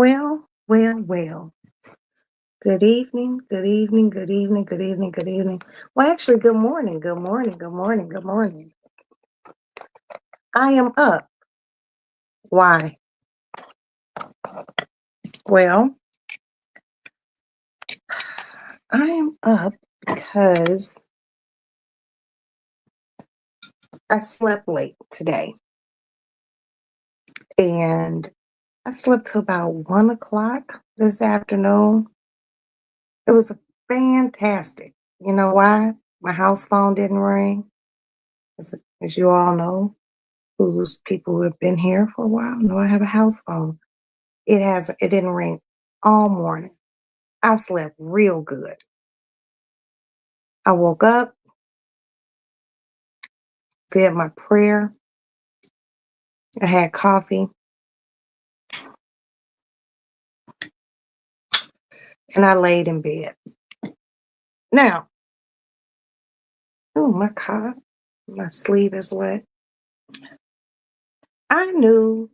Well. Good evening, good evening, good evening, good evening, good evening. Well, actually, good morning, good morning, good morning, good morning. I am up. Why? Well, I am up because I slept late today and I slept till about 1 o'clock this afternoon. It was fantastic. You know why? My house phone didn't ring. As you all know, who's people who have been here for a while know I have a house phone. It didn't ring all morning. I slept real good. I woke up, did my prayer, I had coffee, and I laid in bed. Now, oh my sleeve is wet. I knew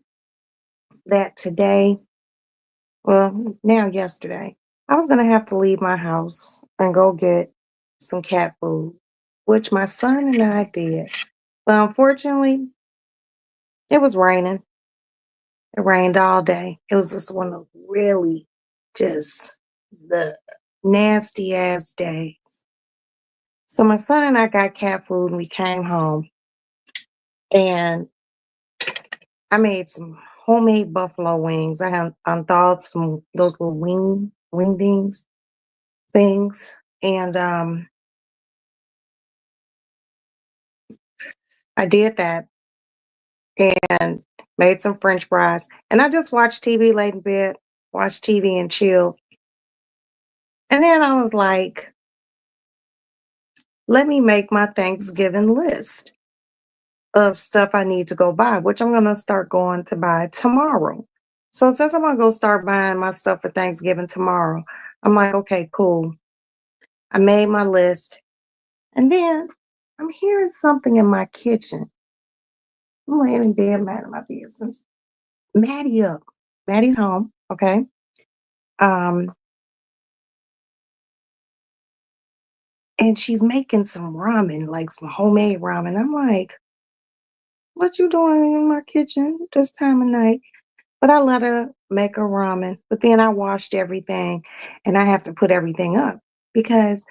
that today, well, now yesterday, I was gonna have to leave my house and go get some cat food, which my son and I did. But unfortunately, it was raining. It rained all day. It was just one of really just the nasty ass days. So my son and I got cat food and we came home and I made some homemade buffalo wings. I have thawed some those little wingdings things. And I did that and made some French fries. And I just watched TV late in bed, watched TV and chill. And then I was like, let me make my Thanksgiving list of stuff I need to go buy, which I'm gonna start going to buy tomorrow. So since I'm gonna go start buying my stuff for Thanksgiving tomorrow, I'm like, okay, cool. I made my list. And then I'm hearing something in my kitchen. I'm laying in bed, mad at my business. Maddie up. Maddie's home, okay? Um, and she's making some ramen, like some homemade ramen. I'm like, what you doing in my kitchen this time of night? But I let her make her ramen, but then I washed everything and I have to put everything up because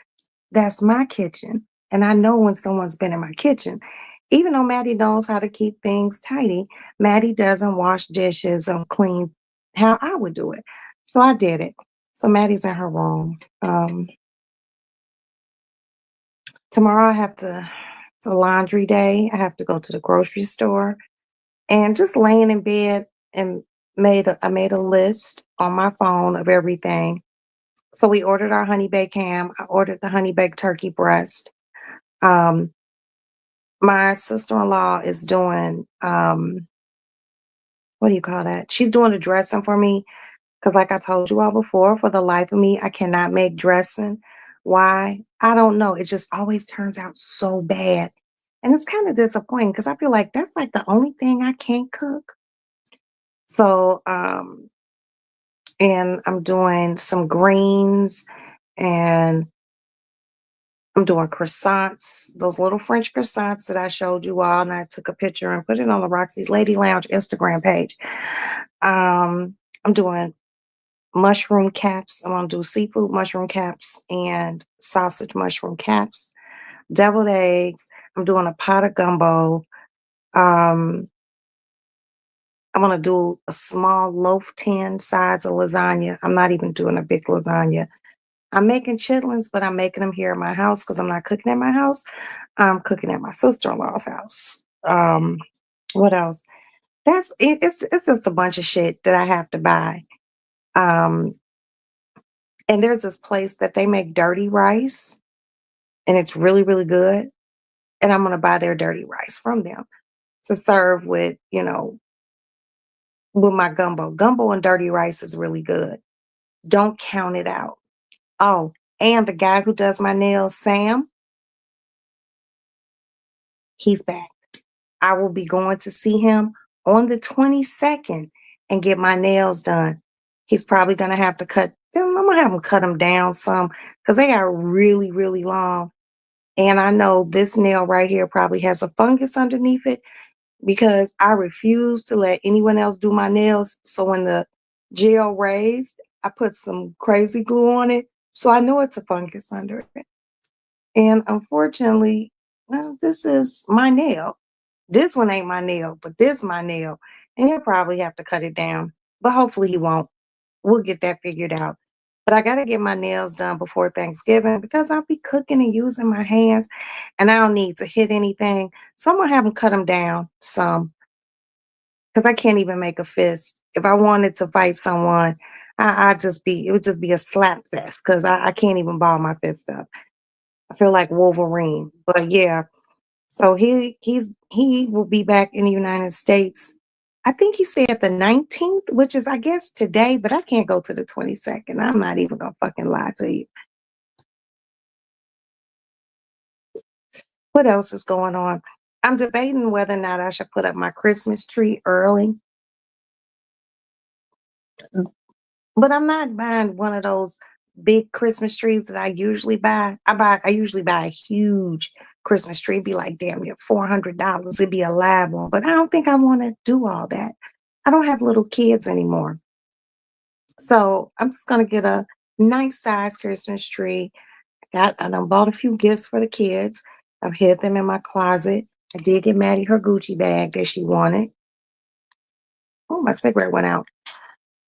that's my kitchen. And I know when someone's been in my kitchen. Even though Maddie knows how to keep things tidy, Maddie doesn't wash dishes or clean how I would do it. So I did it. So Maddie's in her room. Tomorrow I have to, it's a laundry day. I have to go to the grocery store and just laying in bed and I made a list on my phone of everything. So we ordered our honey baked ham. I ordered the honey baked turkey breast. Um, my sister-in-law is doing what do you call that? She's doing the dressing for me because like I told you all before, for the life of me, I cannot make dressing. Why? I don't know. It just always turns out so bad. And it's kind of disappointing because I feel like that's like the only thing I can't cook. So and I'm doing some greens and I'm doing croissants, those little French croissants that I showed you all, and I took a picture and put it on the Roxy's Lady Lounge Instagram page. I'm doing mushroom caps. I'm gonna do seafood mushroom caps and sausage mushroom caps, deviled eggs. I'm doing a pot of gumbo. Um, I'm gonna do a small loaf tin size of lasagna. I'm not even doing a big lasagna. I'm making chitlins, but I'm making them here at my house because I'm not cooking at my house. I'm cooking at my sister-in-law's house. What else? It's just a bunch of shit that I have to buy. Um, and there's this place that they make dirty rice, and it's really, really good. And I'm gonna buy their dirty rice from them to serve with, with my gumbo. Gumbo and dirty rice is really good. Don't count it out. Oh, and the guy who does my nails, Sam, he's back. I will be going to see him on the 22nd and get my nails done. He's probably gonna have to cut them. I'm gonna have him cut them down some because they are really, really long. And I know this nail right here probably has a fungus underneath it because I refuse to let anyone else do my nails. So when the gel raised, I put some crazy glue on it. So I know it's a fungus under it. And unfortunately, well, this is my nail. This one ain't my nail, but this my nail. And he'll probably have to cut it down. But hopefully he won't. We'll get that figured out. But I gotta get my nails done before Thanksgiving because I'll be cooking and using my hands and I don't need to hit anything. So I'm gonna have them cut them down some because I can't even make a fist. If I wanted to fight someone, it would just be a slap fest because I can't even ball my fist up. I feel like Wolverine. But yeah, so he will be back in the United States. I think he said the 19th, which is I guess today, but I can't go to the 22nd. I'm not even gonna fucking lie to you. What else is going on? I'm debating whether or not I should put up my Christmas tree early, but I'm not buying one of those big Christmas trees that I usually buy. I usually buy a huge Christmas tree. It'd be like damn near $400. It'd be a live one, but I don't think I want to do all that. I don't have little kids anymore. So I'm just gonna get a nice size Christmas tree. I done bought a few gifts for the kids. I've hid them in my closet. I did get Maddie her Gucci bag that she wanted. Oh, my cigarette went out.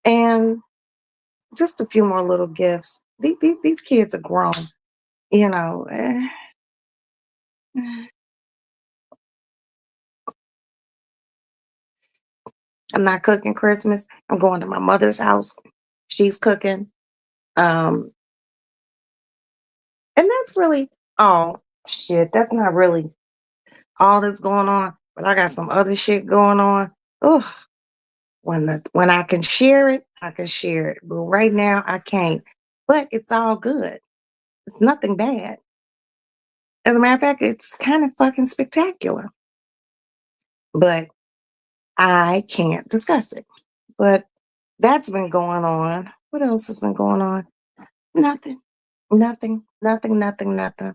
And just a few more little gifts. These kids are grown, you know. I'm not cooking Christmas. I'm going to my mother's house. She's cooking. Um, and that's really all. Shit, that's not really all that's going on. But I got some other shit going on. Ugh. When I can share it, I can share it. But right now I can't. But it's all good. It's nothing bad. As a matter of fact, it's kind of fucking spectacular. But I can't discuss it. But that's been going on. What else has been going on? Nothing. Nothing. Nothing. Nothing. Nothing.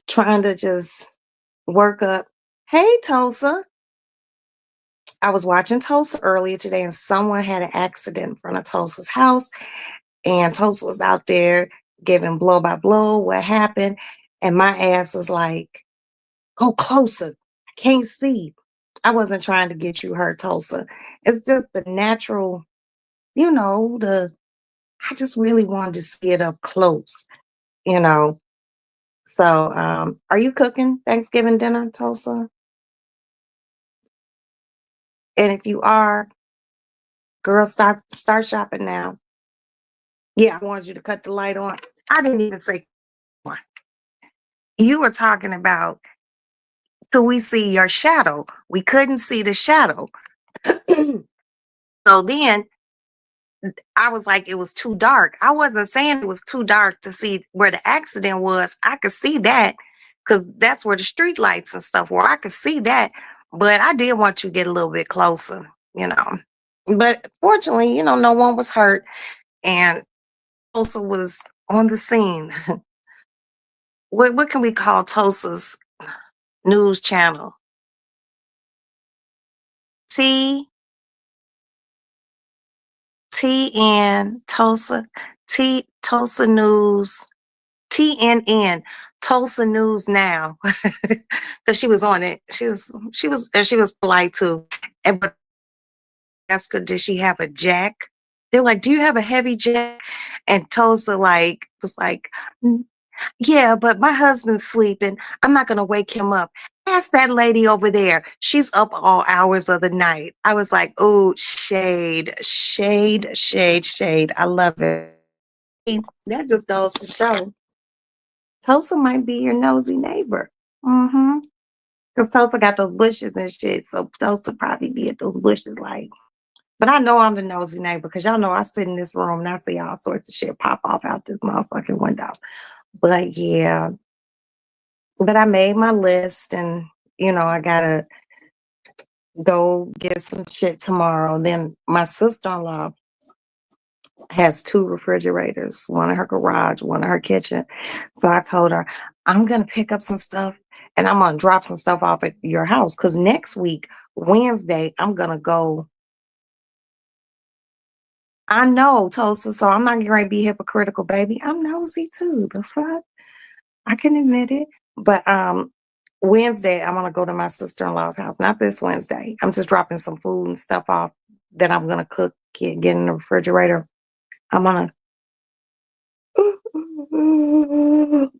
Trying to just work up. Hey, Tulsa. I was watching Tulsa earlier today and someone had an accident in front of Tulsa's house. And Tulsa was out there giving blow by blow what happened. And my ass was like, go closer. I can't see. I wasn't trying to get you hurt, Tulsa. It's just the natural, the I just really wanted to see it up close, you know. So are you cooking Thanksgiving dinner, Tulsa? And if you are, girl, start shopping now. Yeah, I wanted you to cut the light on. I didn't even say one. You were talking about till we see your shadow. We couldn't see the shadow. So then I was like, it was too dark. I wasn't saying it was too dark to see where the accident was. I could see that because that's where the street lights and stuff were. I could see that. But I did want you to get a little bit closer, you know. But fortunately, no one was hurt. And Tulsa was on the scene. What can we call Tulsa's news channel? T TN Tulsa Tulsa News TNN Tulsa News Now because she was on it. She was polite too. And but asked her, did she have a jack? They're like, do you have a heavy jack? And Tulsa was like, "Mm, yeah, but my husband's sleeping. I'm not gonna wake him up. Ask that lady over there. She's up all hours of the night." I was like, oh, shade, shade, shade, shade. I love it. That just goes to show Tulsa might be your nosy neighbor. Mm-hmm. Because Tulsa got those bushes and shit. So Tulsa probably be at those bushes like, but I know I'm the nosy neighbor because y'all know I sit in this room and I see all sorts of shit pop off out this motherfucking window. But yeah, but I made my list and I gotta go get some shit tomorrow. Then my sister-in-law has two refrigerators, one in her garage, one in her kitchen. So I told her, I'm gonna pick up some stuff and I'm gonna drop some stuff off at your house. Cause next week, Wednesday, I'm gonna go. I know, Toaster. So I'm not gonna be hypocritical, baby. I'm nosy too. The fuck? I can admit it. But Wednesday, I'm gonna go to my sister-in-law's house. Not this Wednesday. I'm just dropping some food and stuff off that I'm gonna cook, get in the refrigerator. I'm gonna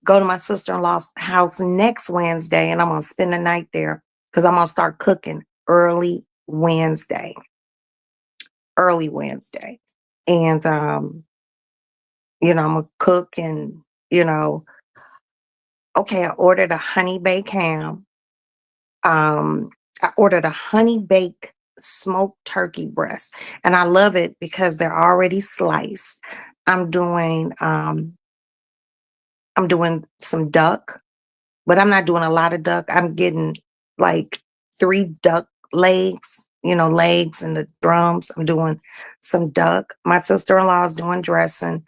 go to my sister-in-law's house next Wednesday and I'm gonna spend the night there because I'm gonna start cooking early Wednesday. Early Wednesday. And I'm gonna cook and you know, okay, I ordered a honey baked ham. Um, I ordered a honey baked smoked turkey breast, and I love it because they're already sliced. I'm doing um, I'm doing some duck, but I'm not doing a lot of duck. I'm getting like 3 duck legs, legs and the drums. I'm doing some duck. My sister-in-law is doing dressing.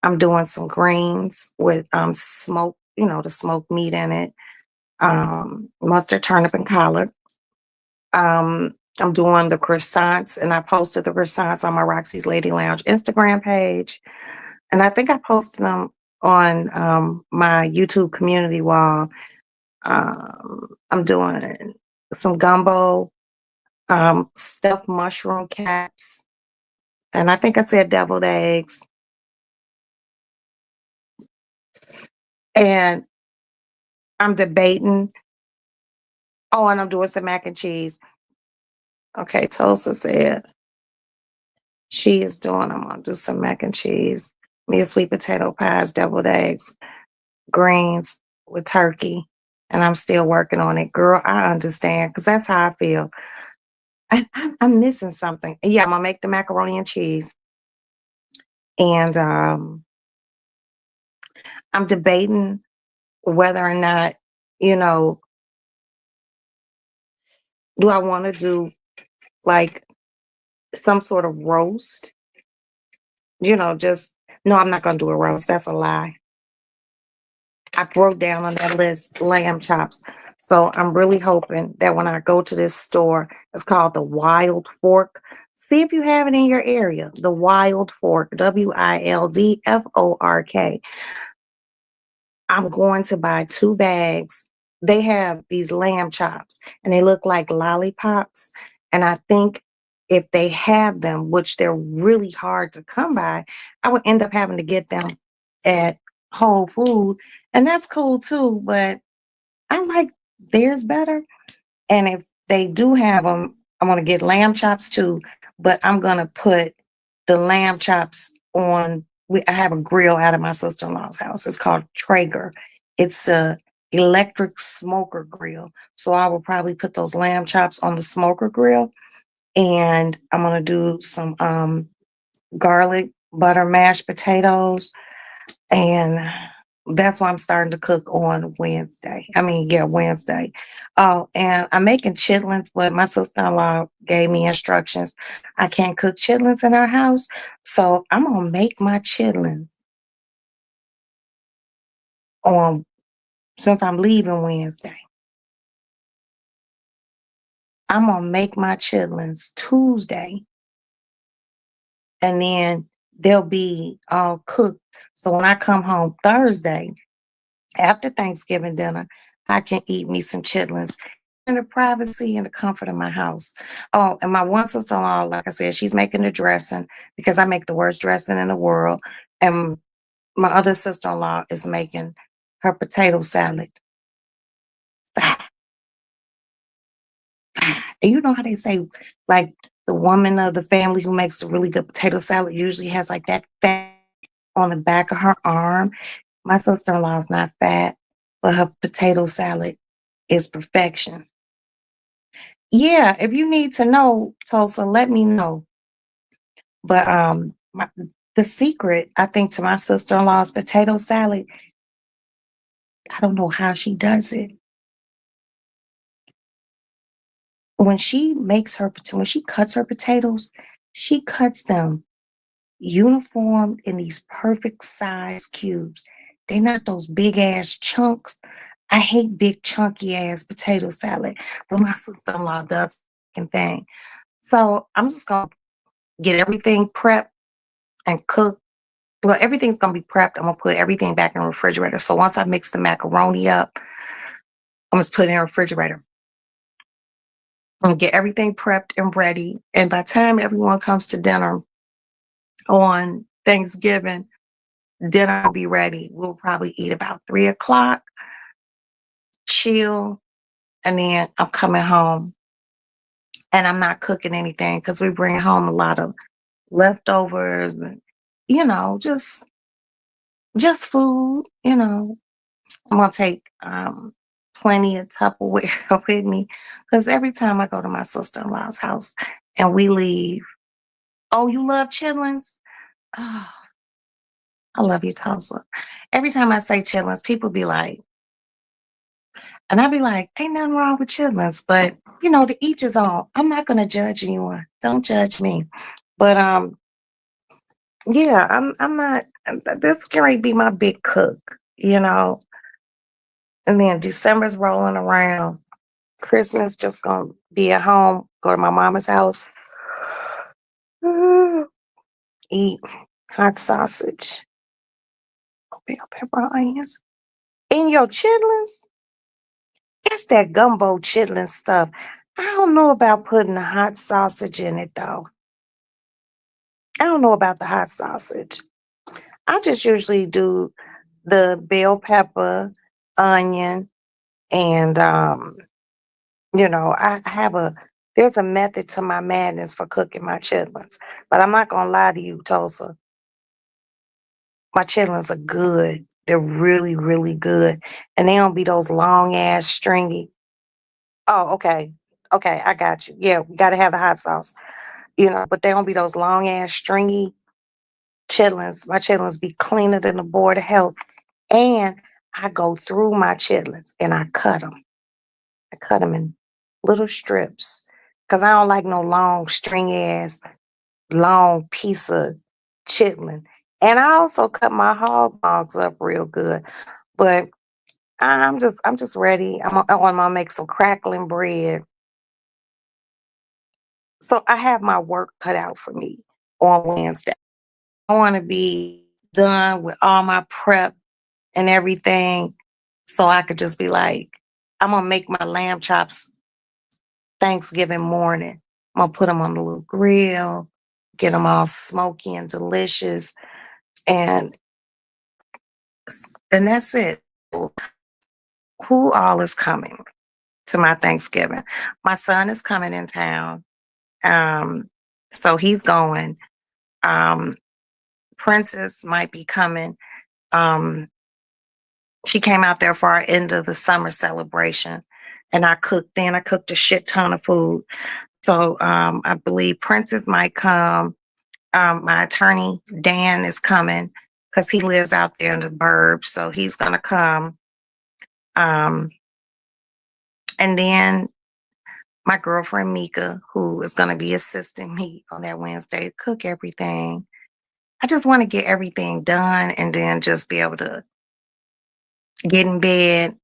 I'm doing some greens with smoke, the smoked meat in it, mustard, turnip, and collard. I'm doing the croissants, and I posted the croissants on my Roxy's Lady Lounge Instagram page, and I think I posted them on my YouTube community wall. I'm doing some gumbo, stuffed mushroom caps, and I think I said deviled eggs, and I'm debating. Oh, and I'm doing some mac and cheese. Okay, Tulsa said she is doing. I'm gonna do some mac and cheese, me a sweet potato pies, deviled eggs, greens with turkey, and I'm still working on it. Girl, I understand because that's how I feel. I'm missing something. Yeah, I'm gonna make the macaroni and cheese, and I'm debating whether or not, you know, do I want to do like some sort of roast? Just no, I'm not gonna do a roast. That's a lie. I wrote down on that list lamb chops. So I'm really hoping that when I go to this store, it's called the Wild Fork. See if you have it in your area. The Wild Fork, WILDFORK. I'm going to buy 2 bags. They have these lamb chops and they look like lollipops. And I think if they have them, which they're really hard to come by, I would end up having to get them at Whole Food. And that's cool too, but I like theirs better. And if they do have them, I'm gonna get lamb chops too, but I'm gonna put the lamb chops on. I have a grill out of my sister-in-law's house. It's called Traeger. It's a electric smoker grill. So I will probably put those lamb chops on the smoker grill, and I'm gonna do some garlic butter mashed potatoes and that's why I'm starting to cook on Wednesday. I mean, yeah, Wednesday. Oh, and I'm making chitlins, but my sister-in-law gave me instructions. I can't cook chitlins in our house, so I'm gonna make my chitlins on since I'm leaving Wednesday. I'm gonna make my chitlins Tuesday, and then they'll be all cooked. So when I come home Thursday, after Thanksgiving dinner, I can eat me some chitlins in the privacy and the comfort of my house. Oh, and my one sister-in-law, like I said, she's making the dressing because I make the worst dressing in the world. And my other sister-in-law is making her potato salad. And you know how they say, like, the woman of the family who makes the really good potato salad usually has like that fat on the back of her arm. My sister-in-law is not fat, but her potato salad is perfection. Yeah, if you need to know, Tulsa, let me know. But the secret, I think, to my sister-in-law's potato salad, I don't know how she does it. When she makes when she cuts her potatoes, she cuts them uniform in these perfect size cubes. They're not those big ass chunks. I hate big chunky ass potato salad, but my sister-in-law does the same thing. So I'm just gonna get everything prepped and cooked. Well, everything's gonna be prepped. I'm gonna put everything back in the refrigerator. So once I mix the macaroni up, I'm just put it in the refrigerator. I'm gonna get everything prepped and ready. And by the time everyone comes to dinner on Thanksgiving, dinner will be ready. We'll probably eat about 3 o'clock, chill, and then I'm coming home and I'm not cooking anything because we bring home a lot of leftovers and just food. I'm gonna take plenty of Tupperware with me because every time I go to my sister-in-law's house and we leave, oh, you love chitlins? Oh, I love you, Tulsa. Every time I say chitlins, people be like, and I be like, ain't nothing wrong with chitlins, but to each his own. I'm not gonna judge anyone. Don't judge me. But yeah, I'm not. This can be my big cook, you know. And then December's rolling around. Christmas just gonna be at home. Go to my mama's house. Eat hot sausage, bell pepper onions, and your chitlins. It's that gumbo chitlin stuff. I don't know about putting the hot sausage in it though. I don't know about the hot sausage. I just usually do the bell pepper, onion, and I have there's a method to my madness for cooking my chitlins. But I'm not gonna lie to you, Tulsa. My chitlins are good. They're really, really good. And they don't be those long ass stringy. Oh, okay. Okay, I got you. Yeah, we gotta have the hot sauce. But they don't be those long ass stringy chitlins. My chitlins be cleaner than the board of health. And I go through my chitlins and I cut them. I cut them in little strips because I don't like no long, stringy ass, long piece of chitlin. And I also cut my hog dogs up real good. But I'm just ready. I'm gonna make some crackling bread. So I have my work cut out for me on Wednesday. I want to be done with all my prep and everything so I could just be like, I'm gonna make my lamb chops Thanksgiving morning. I'm gonna put them on the little grill, get them all smoky and delicious, and and that's it. Who all is coming to my Thanksgiving? My son is coming in town, um, so he's going. Um, Princess might be coming. Um, she came out there for our end of the summer celebration, and I cooked. Then I cooked a shit ton of food. So I believe Princess might come. My attorney Dan is coming because he lives out there in the burbs, so he's gonna come. Um, and then my girlfriend Mika, who is gonna be assisting me on that Wednesday to cook everything. I just want to get everything done and then just be able to get in bed,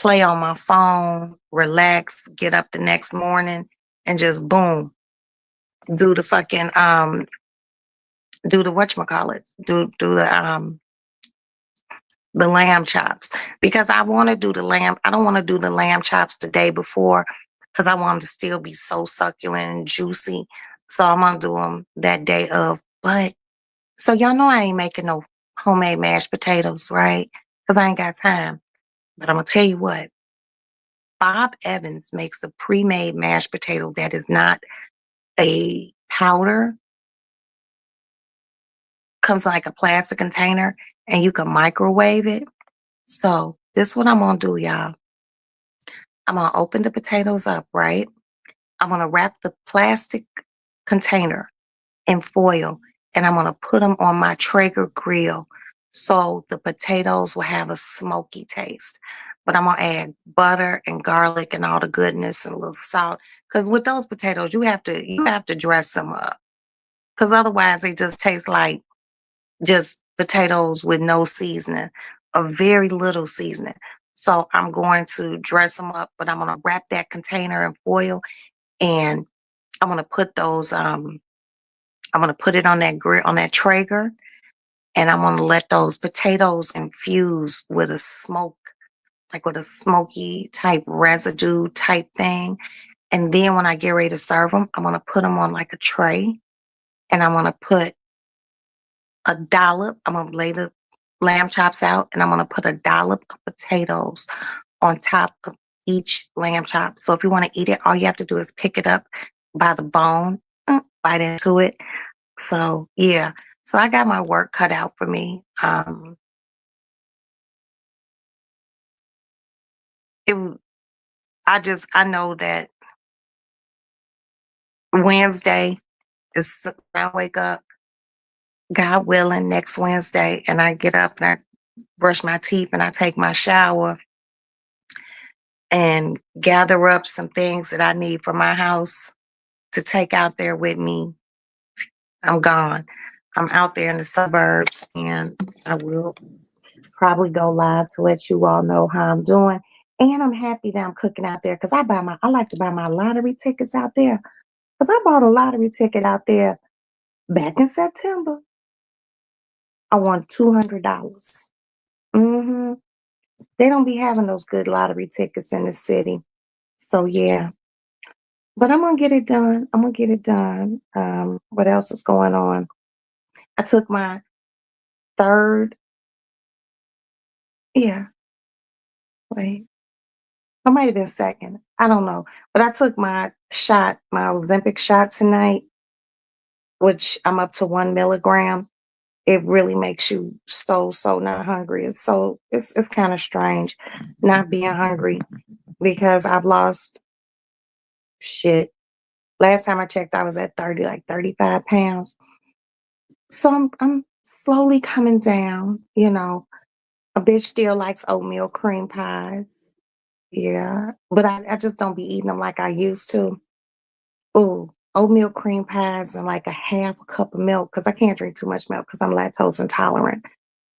play on my phone, relax, get up the next morning, and just boom, do the fucking do the whatchamacallit, do the lamb chops because I want to do the lamb. I don't want to do the lamb chops the day before because I want them to still be so succulent and juicy. So I'm gonna do them that day of. But so y'all know I ain't making no homemade mashed potatoes, right? Because I ain't got time. But I'm gonna tell you what. Bob Evans makes a pre-made mashed potato that is not a powder, comes in like a plastic container, and you can microwave it. So this is what I'm gonna do, y'all. I'm gonna open the potatoes up, right? I'm gonna wrap the plastic container in foil and I'm gonna put them on my Traeger grill so the potatoes will have a smoky taste. but I'm gonna add butter and garlic and all the goodness and a little salt. Cause with those potatoes, you have to dress them up. Cause otherwise they just taste like just potatoes with no seasoning or very little seasoning. So I'm going to dress them up, but I'm gonna wrap that container in foil and I'm gonna put those I'm gonna put it on that grill on that Traeger and I'm gonna let those potatoes infuse with a smoke, like with a smoky type residue type thing. And then when I get ready to serve them, I'm gonna put them on like a tray and I'm gonna put a dollop. I'm gonna lay the lamb chops out and I'm gonna put a dollop of potatoes on top of each lamb chop. So if you want to eat it, all you have to do is pick it up by the bone, bite into it. So yeah. So I got my work cut out for me. It, I know that Wednesday is when I wake up, God willing, next Wednesday, and I get up and I brush my teeth and I take my shower and gather up some things that I need for my house to take out there with me. I'm gone. I'm out there in the suburbs and I will probably go live to let you all know how I'm doing. And I'm happy that I'm cooking out there because I like to buy my lottery tickets out there. Because I bought a lottery ticket out there back in September. I won $200. Hmm. They don't be having those good lottery tickets in the city. So yeah. But I'm gonna get it done. I'm gonna get it done. What else is going on? I took my third, yeah, wait, I might have been second. I don't know. But I took my shot, my Ozempic shot tonight, which I'm up to 1 milligram. It really makes you so not hungry. It's kind of strange not being hungry because I've lost shit. Last time I checked, I was at 30, like 35 pounds. So I'm slowly coming down, you know. A bitch still likes oatmeal cream pies. Yeah. But I just don't be eating them like I used to. Ooh, oatmeal cream pies and like a half a cup of milk because I can't drink too much milk because I'm lactose intolerant.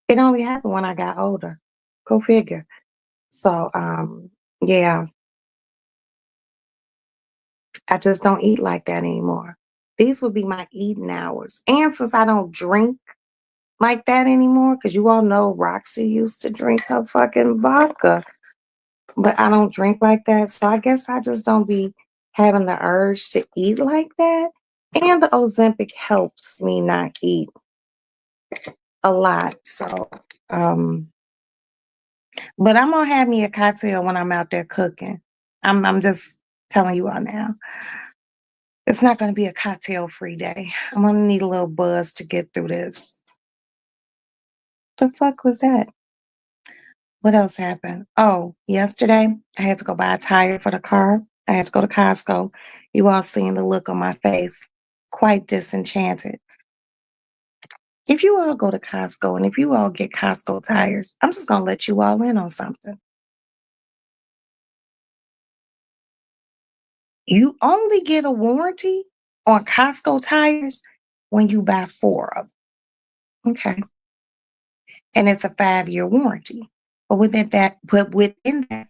It only happened when I got older. Go figure. So yeah, I just don't eat like that anymore. These would be my eating hours. And since I don't drink like that anymore, because you all know Roxy used to drink her fucking vodka, but I don't drink like that. So I guess I just don't be having the urge to eat like that. And the Ozempic helps me not eat a lot. So, um, but I'm gonna have me a cocktail when I'm out there cooking. I'm just telling you all now. It's not gonna be a cocktail free day. I'm gonna need a little buzz to get through this. The fuck was that? What else happened? Oh, yesterday I had to go buy a tire for the car. I had to go to Costco. You all seen the look on my face. Quite disenchanted. If you all go to Costco and if you all get Costco tires, I'm just gonna let you all in on something. You only get a warranty on Costco tires when you buy four of them. Okay. And it's a 5-year warranty. But within that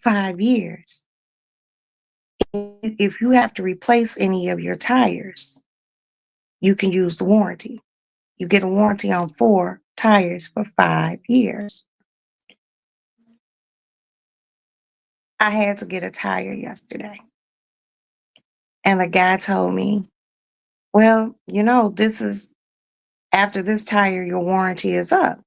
5 years, if you have to replace any of your tires, you can use the warranty. You get a warranty on 4 tires for 5 years. I had to get a tire yesterday. And the guy told me, well, this is after this tire, your warranty is up.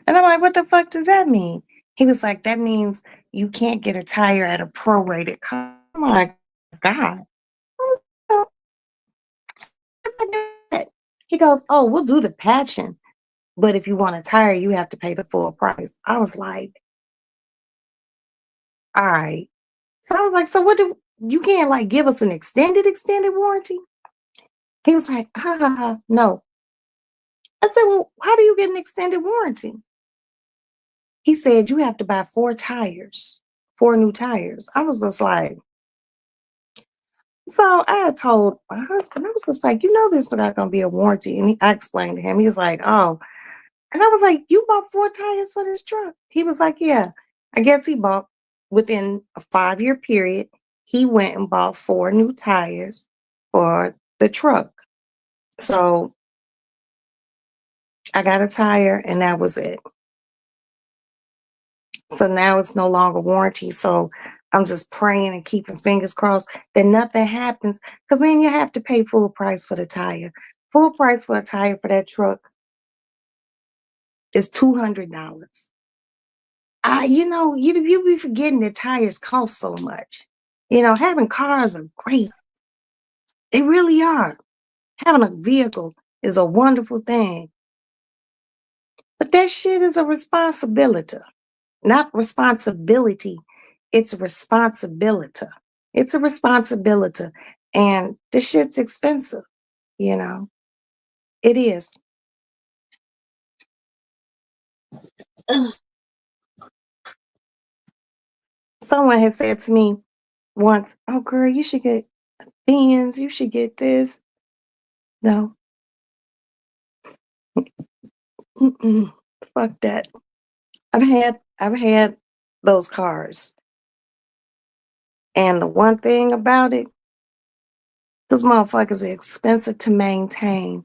And I'm like, what the fuck does that mean? He was like, that means you can't get a tire at a prorated car. I'm like, God. He goes, oh, we'll do the patching. But if you want a tire, you have to pay the full price. I was like, all right. So I was like, so what do you can't like give us an extended warranty? He was like, ha ha ha, no. I said, well, how do you get an extended warranty? He said you have to buy 4 tires 4 new tires. I was just like, so I had told my husband, I was just like, you know, this is not gonna be a warranty. And I explained to him, he's like, oh, and I was like, you bought 4 tires for this truck? He was like, yeah. I guess he bought within a 5-year period, he went and bought 4 new tires for the truck. So I got a tire and that was it. So now it's no longer warranty. So I'm just praying and keeping fingers crossed that nothing happens. Cause then you have to pay full price for the tire. Full price for a tire for that truck is $200. You be forgetting that tires cost so much. Having cars are great. They really are. Having a vehicle is a wonderful thing. But that shit is a responsibility. Not responsibility. It's a responsibility. It's a responsibility. And this shit's expensive, you know. It is. Ugh. Someone had said to me once, oh girl, you should get Benz, you should get this. No. Mm-mm. Fuck that. I've had those cars. And the one thing about it, those motherfuckers are expensive to maintain.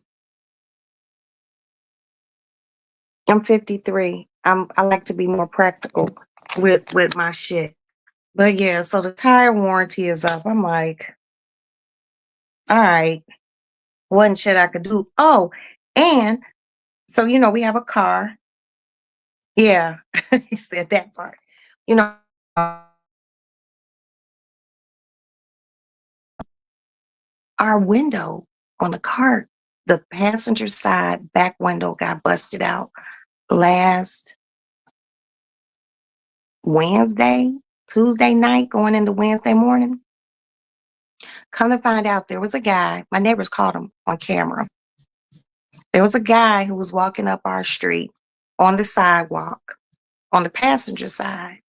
I'm 53. I like to be more practical with my shit. But yeah, so the tire warranty is up. I'm like, all right, wasn't shit I could do. Oh, and so we have a car. Yeah, he said that part. You know, our window on the car, the passenger side back window got busted out last Wednesday, Tuesday night, going into Wednesday morning. Come to find out, there was a guy, my neighbors caught him on camera. There was a guy who was walking up our street on the sidewalk, on the passenger side.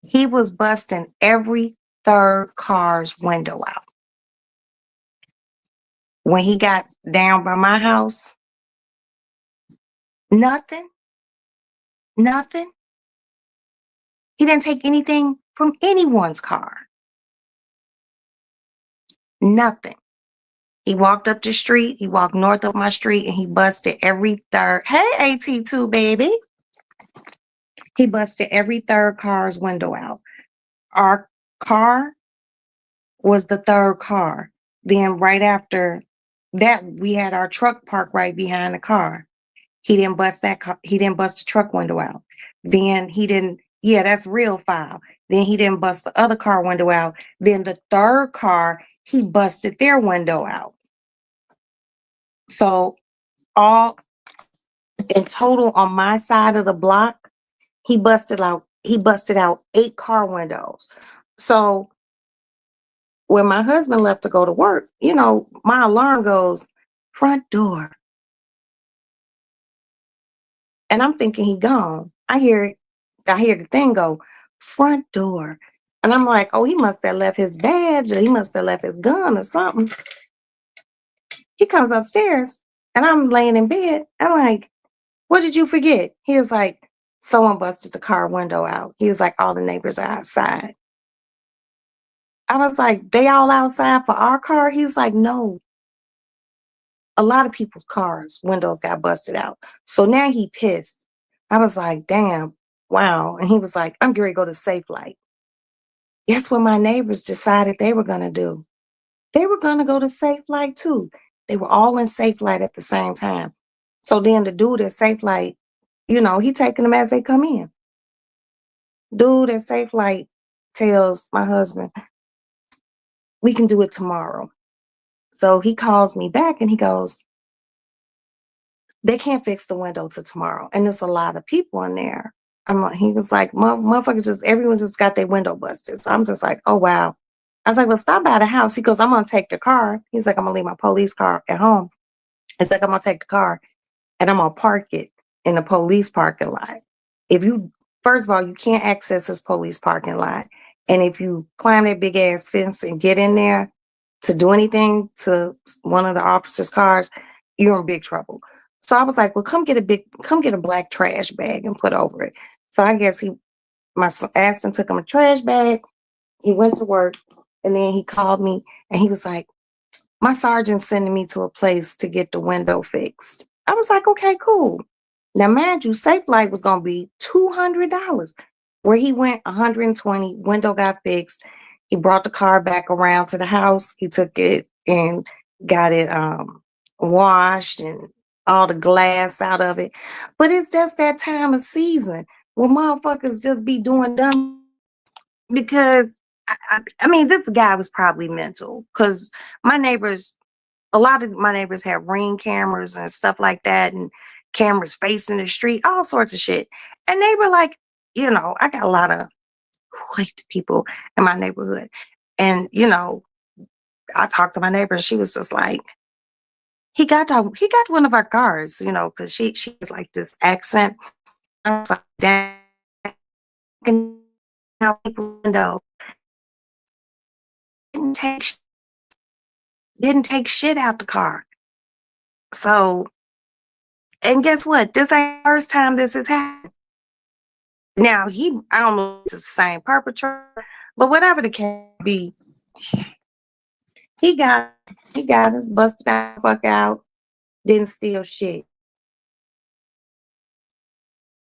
He was busting every third car's window out. When he got down by my house, nothing, nothing. He didn't take anything from anyone's car. Nothing. He walked up the street, he walked north of my street, and he busted every third. Hey, AT2, baby. He busted every third car's window out. Our car was the third car. Then right after that, we had our truck parked right behind the car. He didn't bust that car. He didn't bust the truck window out. Then he didn't. Yeah, that's real foul. Then he didn't bust the other car window out. Then the third car, he busted their window out. So all in total on my side of the block, he busted out 8 car windows. So when my husband left to go to work, my alarm goes front door. And I'm thinking he gone. I hear the thing go front door. And I'm like, oh, he must have left his badge or he must have left his gun or something. He comes upstairs and I'm laying in bed. I'm like, what did you forget? He was like, someone busted the car window out. He was like, all the neighbors are outside. I was like, they all outside for our car? He's like, no. A lot of people's cars, windows got busted out. So now he pissed. I was like, damn, wow. And he was like, I'm going to go to Safe Light. Guess what my neighbors decided they were going to do? They were going to go to Safe Light too. They were all in Safe Light at the same time. So then the dude at Safe Light, he taking them as they come in. Dude at Safe Light tells my husband, we can do it tomorrow. So he calls me back and he goes, they can't fix the window till tomorrow. And there's a lot of people in there. He was like, motherfuckers, everyone just got their window busted. So I'm just like, oh, wow. I was like, well, stop by the house. He goes, I'm going to take the car. He's like, I'm going to leave my police car at home. It's like, I'm going to take the car and I'm going to park it in the police parking lot. First of all, you can't access this police parking lot. And if you climb that big ass fence and get in there to do anything to one of the officers' cars, you're in big trouble. So I was like, well, come get a black trash bag and put over it. So I guess my son, Aston took him a trash bag. He went to work and then he called me and he was like, my sergeant's sending me to a place to get the window fixed. I was like, okay, cool. Now, mind you, Safe Light was going to be $200. Where he went, 120, window got fixed. He brought the car back around to the house. He took it and got it washed and all the glass out of it. But it's just that time of season where motherfuckers just be doing dumb because I mean, this guy was probably mental because my neighbors, a lot of my neighbors have ring cameras and stuff like that, and cameras facing the street, all sorts of shit. And they were like, I got a lot of white people in my neighborhood. And, I talked to my neighbor and she was just like, he got one of our cars, because she has like this accent. I was like, damn, how people didn't take didn't take shit out the car. So, and guess what? This ain't the first time this has happened. Now I don't know if it's the same perpetrator, but whatever the case be, he got he got us busted that fuck out, didn't steal shit.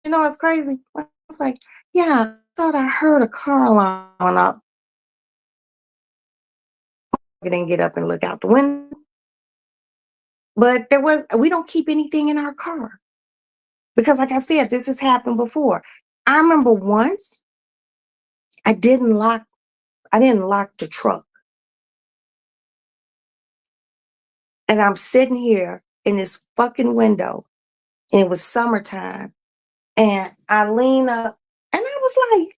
You know what's crazy? I was like, yeah, I thought I heard a car alarm going up. I didn't get up and look out the window. But we don't keep anything in our car. Because like I said, this has happened before. I remember once I didn't lock the truck. And I'm sitting here in this fucking window, and it was summertime. And I lean up and I was like,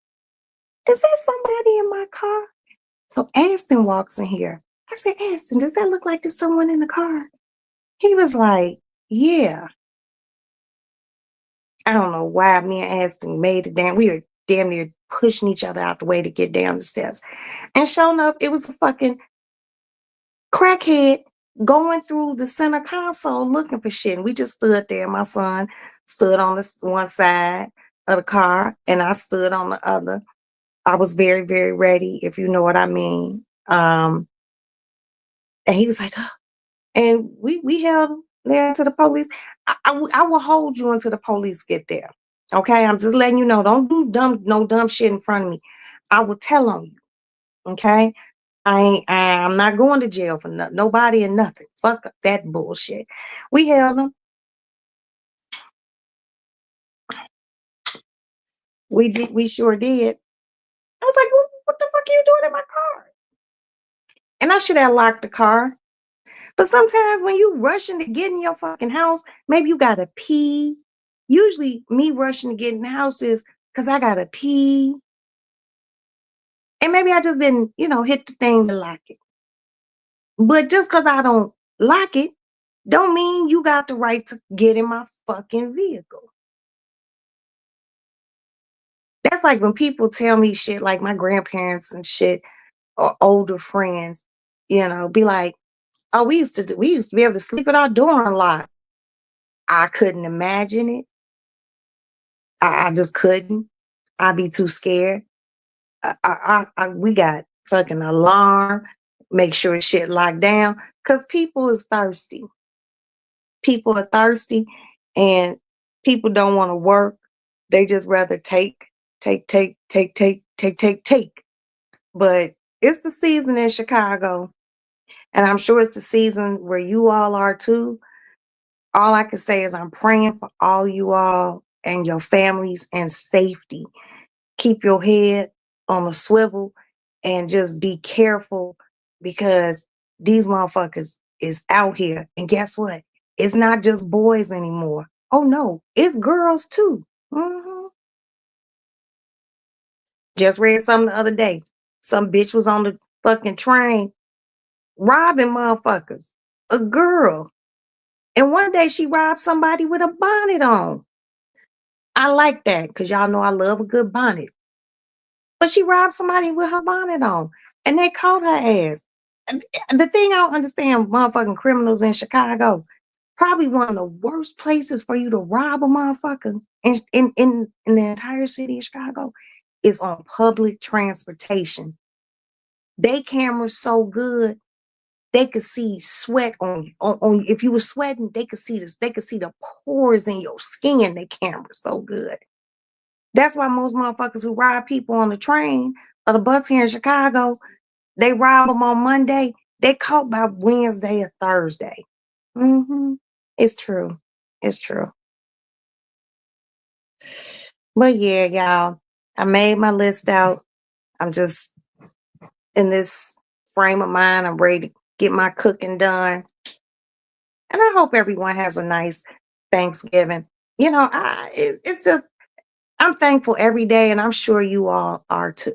is there somebody in my car? So Aston walks in here. I said, Aston, does that look like there's someone in the car? He was like, yeah. I don't know why me and Aston made it down. We were damn near pushing each other out the way to get down the steps. And sure enough, it was a fucking crackhead going through the center console looking for shit. And we just stood there. My son stood on the one side of the car, and I stood on the other. I was very, very ready, if you know what I mean. And he was like, "Oh," and we held him there until the police. I will hold you until the police get there. Okay, I'm just letting you know. Don't do no dumb shit in front of me. I will tell on you. Okay, I'm not going to jail for nobody and nothing. Fuck that bullshit. We held him. We did. We sure did. I was like, what the fuck are you doing in my car? And I should have locked the car. But sometimes when you rushing to get in your fucking house, maybe you gotta pee. Usually me rushing to get in the house is because I gotta pee. And maybe I just didn't, hit the thing to lock it. But just because I don't lock it, don't mean you got the right to get in my fucking vehicle. That's like when people tell me shit like my grandparents and shit or older friends, be like, oh, we used to be able to sleep with our door unlocked. I couldn't imagine it. I just couldn't. I'd be too scared. We got fucking alarm, make sure shit locked down. Cause people is thirsty. People are thirsty and people don't want to work. They just rather take. But it's the season in Chicago. And I'm sure it's the season where you all are too. All I can say is I'm praying for all you all and your families and safety. Keep your head on a swivel and just be careful because these motherfuckers is out here. And guess what? It's not just boys anymore. Oh no, it's girls too. Mhm. Just read something the other day. Some bitch was on the fucking train robbing motherfuckers. A girl. And one day she robbed somebody with a bonnet on. I like that because y'all know I love a good bonnet. But she robbed somebody with her bonnet on, and they caught her ass. And the thing I don't understand, motherfucking criminals in Chicago, probably one of the worst places for you to rob a motherfucker in the entire city of Chicago is on public transportation. They cameras so good they could see sweat on if you were sweating, they could see this, they could see the pores in your skin. They camera so good. That's why most motherfuckers who rob people on the train or the bus here in Chicago, they rob them on Monday. They caught by Wednesday or Thursday. It's true. It's true. But yeah, y'all, I made my list out. I'm just in this frame of mind. I'm ready to get my cooking done. And I hope everyone has a nice Thanksgiving. It's just, I'm thankful every day, and I'm sure you all are too.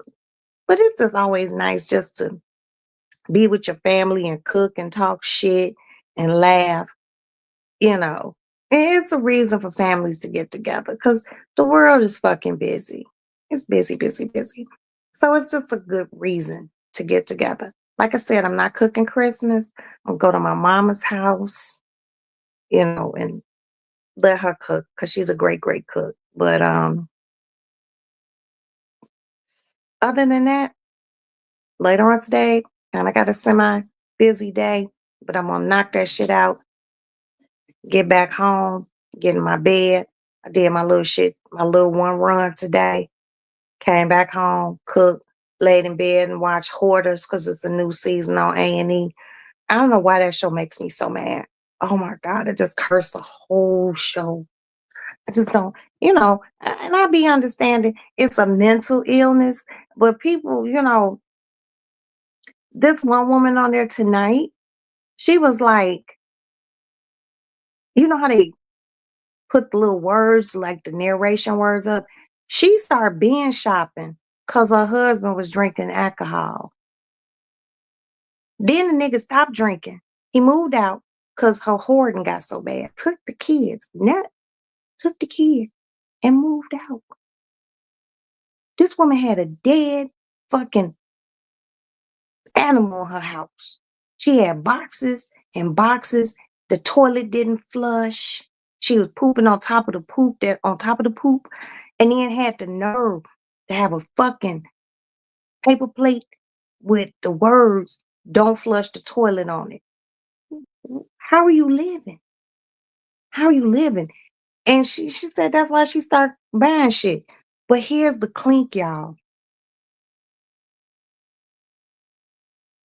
But it's just always nice just to be with your family and cook and talk shit and laugh, you know. And it's a reason for families to get together because the world is fucking busy. It's busy, busy, busy. So it's just a good reason to get together. Like I said, I'm not cooking Christmas. I'll go to my mama's house, and let her cook because she's a great, great cook. But other than that, later on today, kind of got a semi busy day, but I'm gonna knock that shit out, get back home, get in my bed. I did my little shit, my little one run today. Came back home, cooked, laid in bed and watched Hoarders because it's a new season on A&E. I don't know why that show makes me so mad. Oh my God, I just cursed the whole show. I just don't, and I be understanding it's a mental illness, but people, this one woman on there tonight, she was like, how they put the little words, like the narration words up? She started binge shopping because her husband was drinking alcohol. Then the nigga stopped drinking. He moved out because her hoarding got so bad. Took the kids, took the kid and moved out. This woman had a dead fucking animal in her house. She had boxes and boxes. The toilet didn't flush. She was pooping on top of the poop, and then had the nerve to have a fucking paper plate with the words "Don't flush the toilet" on it. How are you living? How are you living? And she said that's why she started buying shit. But here's the clink, y'all.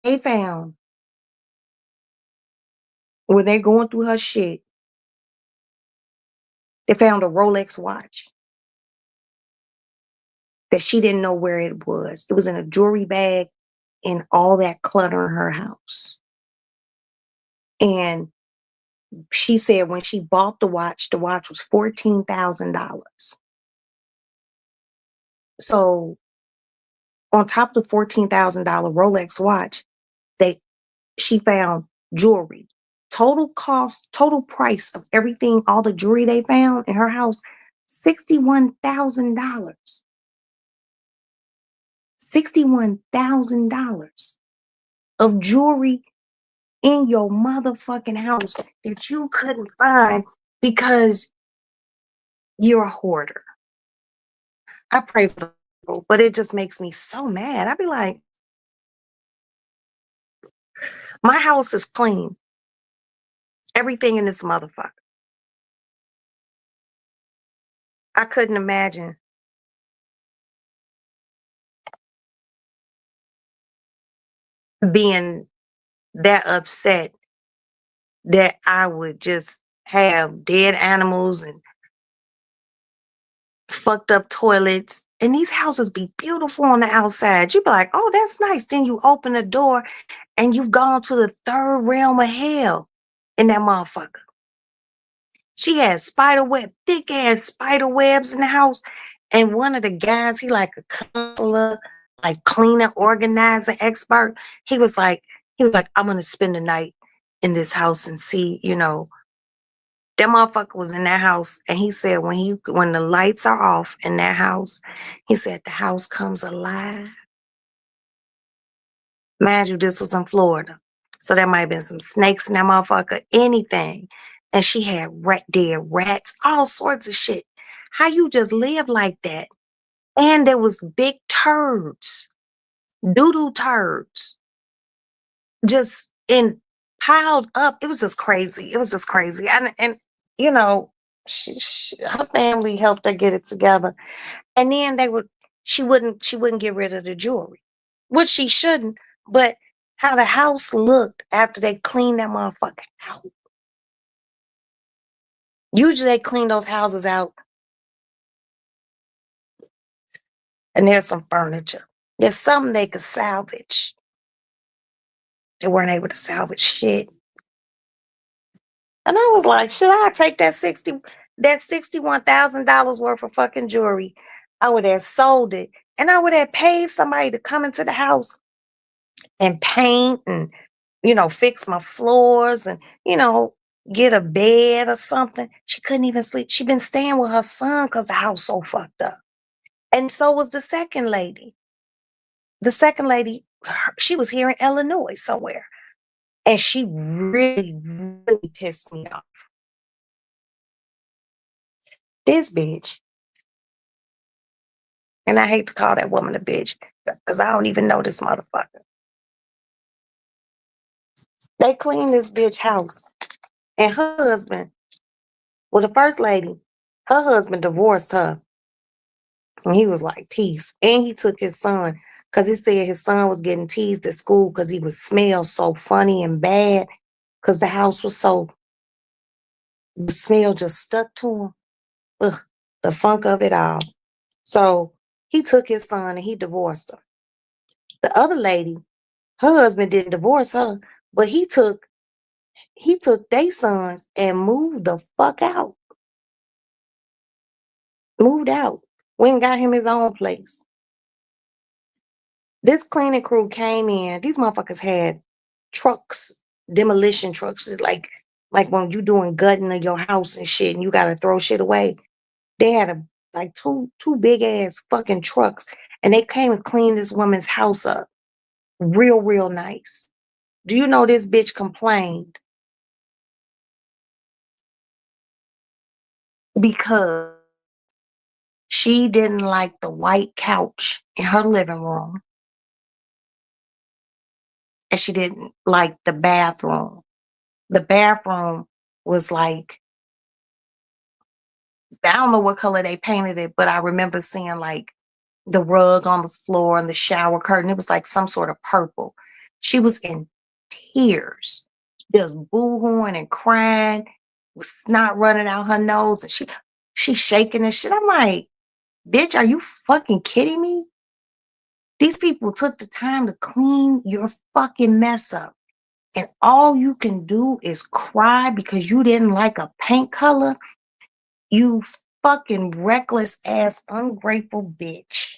They found when they going through her shit, they found a Rolex watch that she didn't know where it was. It was in a jewelry bag and all that clutter in her house. And she said when she bought the watch was $14,000. So on top of the $14,000 Rolex watch, they she found jewelry. Total cost, total price of everything, all the jewelry they found in her house, $61,000. $61,000 of jewelry in your motherfucking house that you couldn't find because you're a hoarder. I pray for people, but it just makes me so mad. I'd be like, my house is clean. Everything in this motherfucker. I couldn't imagine being that upset that I would just have dead animals and fucked up toilets. And these houses be beautiful on the outside. You'd be like, oh, that's nice. Then you open the door and you've gone to the third realm of hell in that motherfucker. She had thick ass spider webs in the house. And one of the guys, he like a counselor, like cleaner, organizer expert. He was like, I'm gonna spend the night in this house and see, That motherfucker was in that house, and he said when the lights are off in that house, he said the house comes alive. Mind you, this was in Florida. So there might have been some snakes in that motherfucker, anything. And she had dead rats, all sorts of shit. How you just live like that? And there was big turds, doo-doo turds, just in piled up. It was just crazy. It was just crazy. And you know, her family helped her get it together. And then she wouldn't get rid of the jewelry, which she shouldn't. But how the house looked after they cleaned that motherfucker out. Usually they clean those houses out and there's some furniture. There's something they could salvage. They weren't able to salvage shit. And I was like, should I take that $61,000 worth of fucking jewelry? I would have sold it. And I would have paid somebody to come into the house and paint and, fix my floors and, get a bed or something. She couldn't even sleep. She been staying with her son because the house so fucked up. And so was the second lady. The second lady, she was here in Illinois somewhere. And she really, really pissed me off. This bitch, and I hate to call that woman a bitch because I don't even know this motherfucker. They cleaned this bitch house. And her husband, well, the first lady, her husband divorced her. And he was like, peace. And he took his son because he said his son was getting teased at school because he would smell so funny and bad because the house was the smell just stuck to him. Ugh, the funk of it all. So he took his son and he divorced her. The other lady, her husband didn't divorce her, but he took their sons and moved the fuck out. Moved out. Went and got him his own place. This cleaning crew came in. These motherfuckers had trucks, demolition trucks, like when you doing gutting of your house and shit, and you gotta throw shit away. They had like two big ass fucking trucks, and they came and cleaned this woman's house up, real real nice. Do you know this bitch complained because she didn't like the white couch in her living room, and she didn't like the bathroom. The bathroom was like, I don't know what color they painted it, but I remember seeing like the rug on the floor and the shower curtain. It was like some sort of purple. She was in tears, just boo-hooing and crying, with snot running out her nose, and she's shaking and shit. I'm like, bitch, are you fucking kidding me? These people took the time to clean your fucking mess up. And all you can do is cry because you didn't like a paint color. You fucking reckless ass, ungrateful bitch.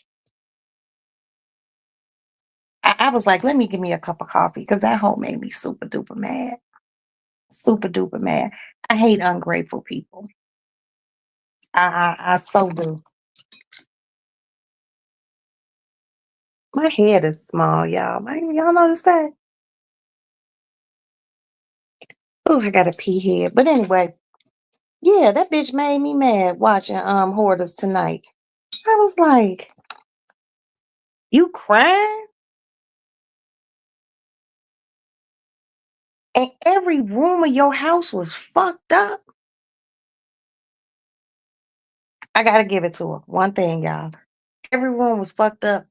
I was like, let me give me a cup of coffee because that whole made me super duper mad. Super duper mad. I hate ungrateful people. I so do. My head is small, y'all. Y'all notice that? Oh, I got a pee head. But anyway, yeah, that bitch made me mad watching Hoarders tonight. I was like, you crying? And every room of your house was fucked up. I gotta give it to her. One thing, y'all. Every room was fucked up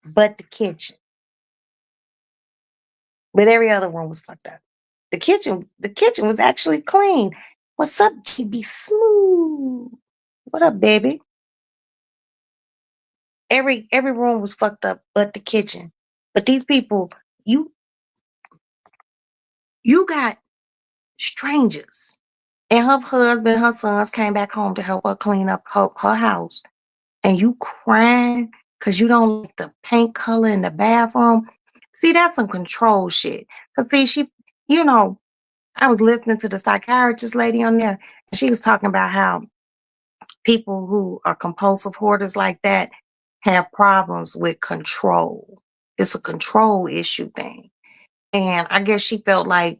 but the kitchen. But every other room was fucked up. The kitchen was actually clean. What's up, GB Smooth? What up, baby? Every room was fucked up but the kitchen. But these people, you you got strangers. And her husband, her sons came back home to help her clean up her house. And you crying because you don't like the paint color in the bathroom. See, that's some control shit. Cause see, I was listening to the psychiatrist lady on there, She was talking about how people who are compulsive hoarders like that have problems with control. It's a control issue thing. And I guess she felt like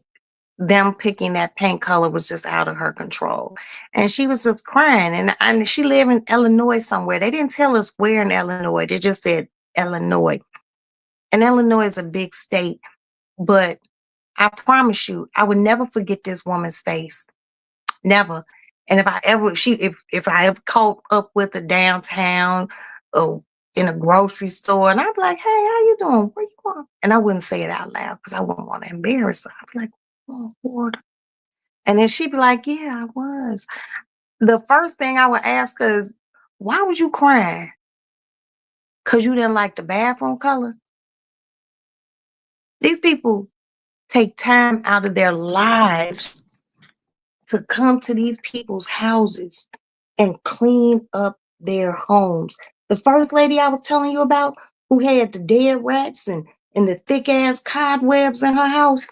them picking that paint color was just out of her control. And she was just crying. And she lived in Illinois somewhere. They didn't tell us where in Illinois. They just said Illinois. And Illinois is a big state. But I promise you, I would never forget this woman's face. Never. And if I ever caught up with her downtown or in a grocery store, and I'd be like, "Hey, how you doing? Where you going?" And I wouldn't say it out loud because I wouldn't want to embarrass her. I'd be like, "Oh, Lord." And then she'd be like, "Yeah, I was." The first thing I would ask her is, "Why was you crying? Because you didn't like the bathroom color?" These people take time out of their lives to come to these people's houses and clean up their homes. The first lady I was telling you about, who had the dead rats and the thick ass cobwebs in her house,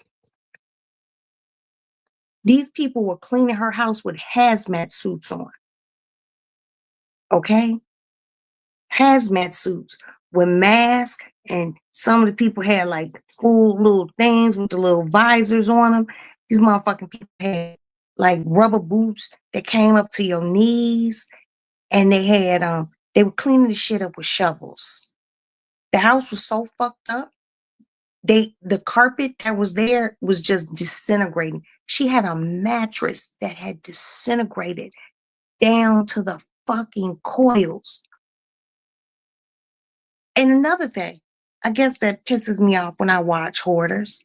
these people were cleaning her house with hazmat suits on. Okay? Hazmat suits with masks, and some of the people had like full little things with the little visors on them. These motherfucking people had like rubber boots that came up to your knees, and they were cleaning the shit up with shovels. The house was so fucked up. The carpet that was there was just disintegrating. She had a mattress that had disintegrated down to the fucking coils. And another thing, I guess that pisses me off when I watch hoarders.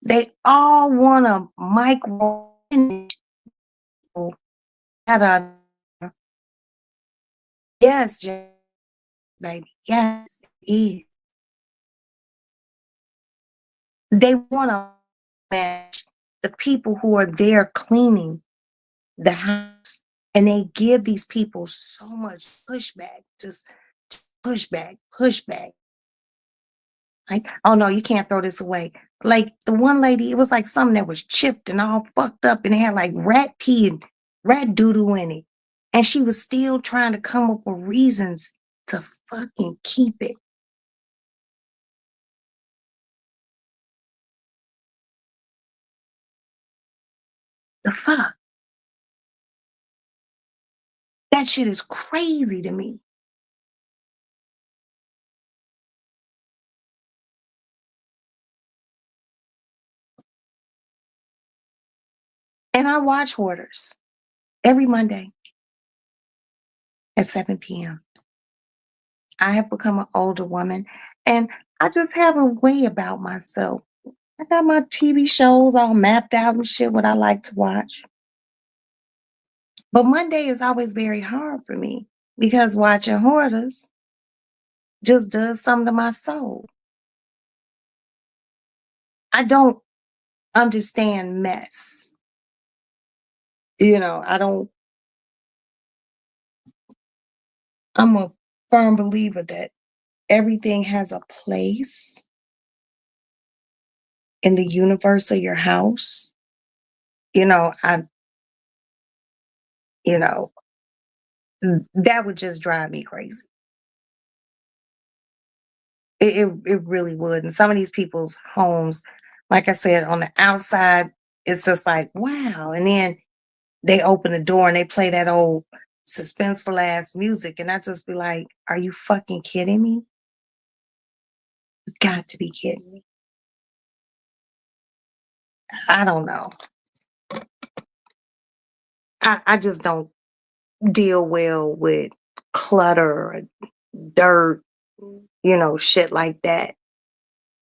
They all want to micro at a yes, baby, yes, it is. They want to match the people who are there cleaning the house, and they give these people so much pushback, just pushback, pushback. Like, oh no, you can't throw this away. Like the one lady, it was like something that was chipped and all fucked up and it had like rat pee and rat doo-doo in it. And she was still trying to come up with reasons to fucking keep it. The fuck? That shit is crazy to me. And I watch Hoarders every Monday at 7 p.m. I have become an older woman and I just have a way about myself. I got my TV shows all mapped out and shit, what I like to watch. But Monday is always very hard for me because watching Hoarders just does something to my soul. I don't understand mess. I don't, I'm a firm believer that everything has a place in the universe of your house. You know, I, you know, that would just drive me crazy. It really would. And some of these people's homes, like I said, on the outside, it's just like, wow. And then they open the door and they play that old suspenseful ass music. And I just be like, are you fucking kidding me? You got to be kidding me. I don't know. I just don't deal well with clutter or dirt, shit like that.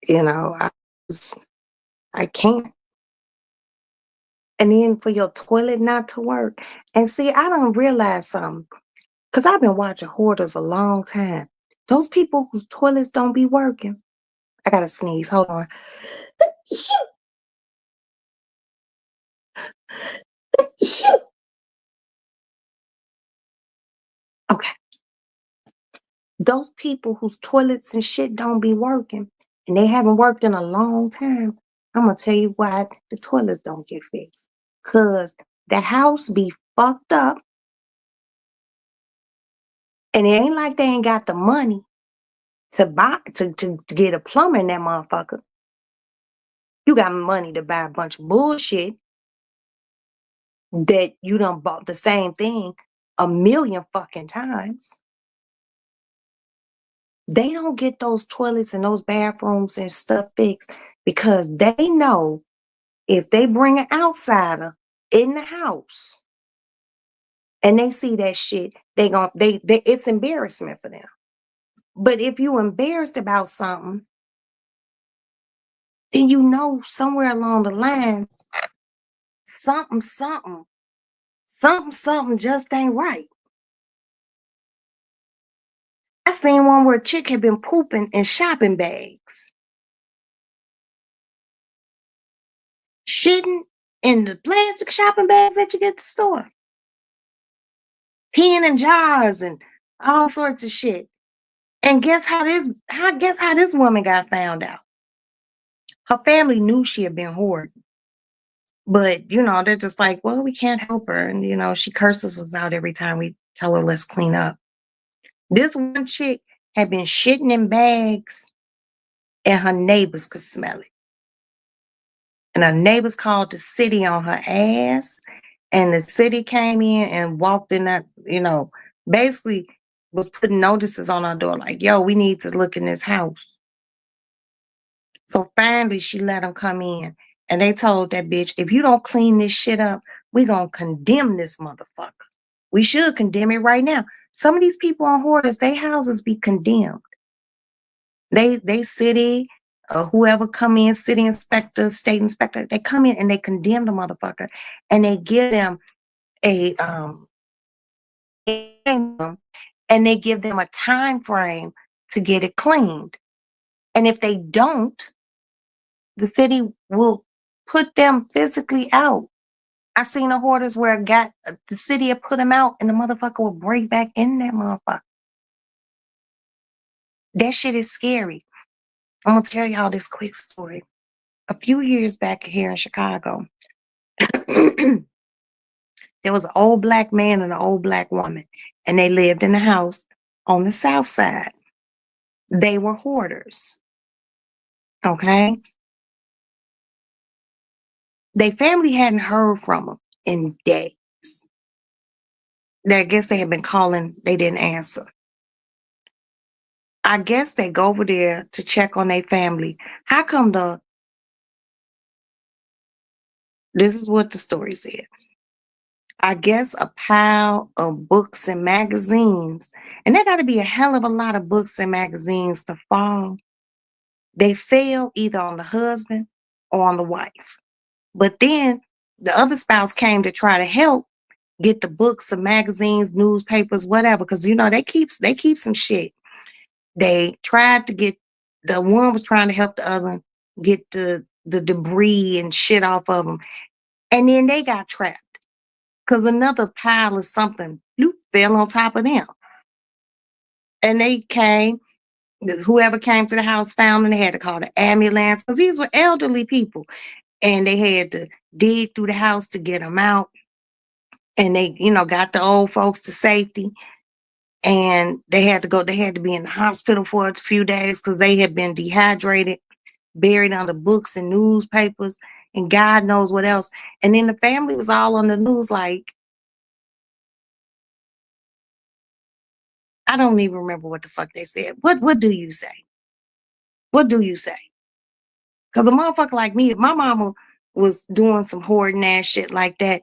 I I can't. And then for your toilet not to work. And see, I don't realize something because I've been watching hoarders a long time. Those people whose toilets don't be working. I gotta sneeze. Hold on. Okay. Those people whose toilets and shit don't be working and they haven't worked in a long time, I'm gonna tell you why the toilets don't get fixed. Cause the house be fucked up, and it ain't like they ain't got the money to buy to get a plumber in that motherfucker. You got money to buy a bunch of bullshit that you done bought the same thing a million fucking times. They don't get those toilets and those bathrooms and stuff fixed because they know if they bring an outsider in the house and they see that shit, they it's embarrassment for them. But if you embarrassed about something, then you know somewhere along the line, something, something, something just ain't right. I seen one where a chick had been pooping in shopping bags, shitting in the plastic shopping bags that you get at the store, peeing in jars and all sorts of shit. And guess how this woman got found out? Her family knew she had been hoarding, but they're just like, well, we can't help her. And she curses us out every time we tell her let's clean up. This one chick had been shitting in bags and her neighbors could smell it. And her neighbors called the city on her ass. And the city came in and walked in that, basically was putting notices on our door like, yo, we need to look in this house. So finally she let them come in. And they told that bitch, if you don't clean this shit up, we gonna condemn this motherfucker. We should condemn it right now. Some of these people on hoarders, their houses be condemned. They city, whoever come in, city inspector, state inspector, they come in and they condemn the motherfucker, and they give them a and they give them a time frame to get it cleaned. And if they don't, the city will put them physically out. I seen the hoarders where the city had put them out, and the motherfucker will break back in that motherfucker. That shit is scary. I'm gonna tell y'all this quick story. A few years back here in Chicago, there was an old black man and an old black woman, and they lived in a house on the south side. They were hoarders. Okay. Their family hadn't heard from them in days. I guess they had been calling, they didn't answer. I guess they go over there to check on their family. How come this is what the story said. I guess a pile of books and magazines, and there got to be a hell of a lot of books and magazines to fall. They fell either on the husband or on the wife. But then the other spouse came to try to help get the books and magazines, newspapers, whatever, because they keep some shit. They tried to get the one was trying to help the other get the debris and shit off of them, and then they got trapped because another pile of something fell on top of them, and they came. Whoever came to the house found them. They had to call the ambulance because these were elderly people, and they had to dig through the house to get them out. And they, got the old folks to safety. And they had to be in the hospital for a few days because they had been dehydrated, buried under books and newspapers, and God knows what else. And then the family was all on the news like, I don't even remember what the fuck they said. What do you say? What do you say? Because a motherfucker like me, if my mama was doing some hoarding ass shit like that,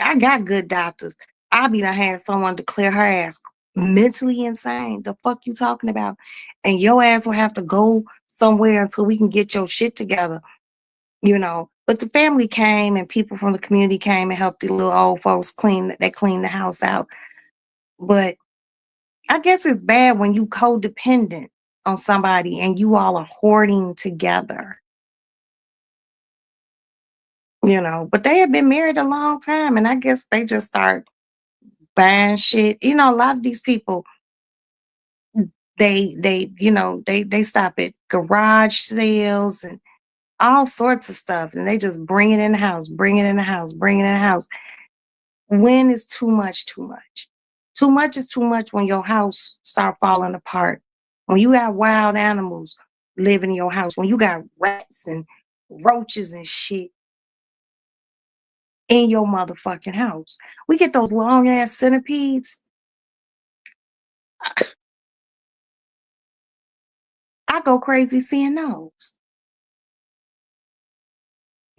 I got good doctors. I be done had someone declare her ass mentally insane. The fuck you talking about? And your ass will have to go somewhere until we can get your shit together. But the family came and people from the community came and helped the little old folks clean. They cleaned the house out. But I guess it's bad when you codependent on somebody and you all are hoarding together. But they had been married a long time, and I guess they just start buying shit. A lot of these people, they stop at garage sales and all sorts of stuff, and they just bring it in the house, bring it in the house, bring it in the house. When is too much too much? Too much is too much when your house start falling apart. When you got wild animals living in your house, when you got rats and roaches and shit in your motherfucking house. We get those long ass centipedes. I go crazy seeing those.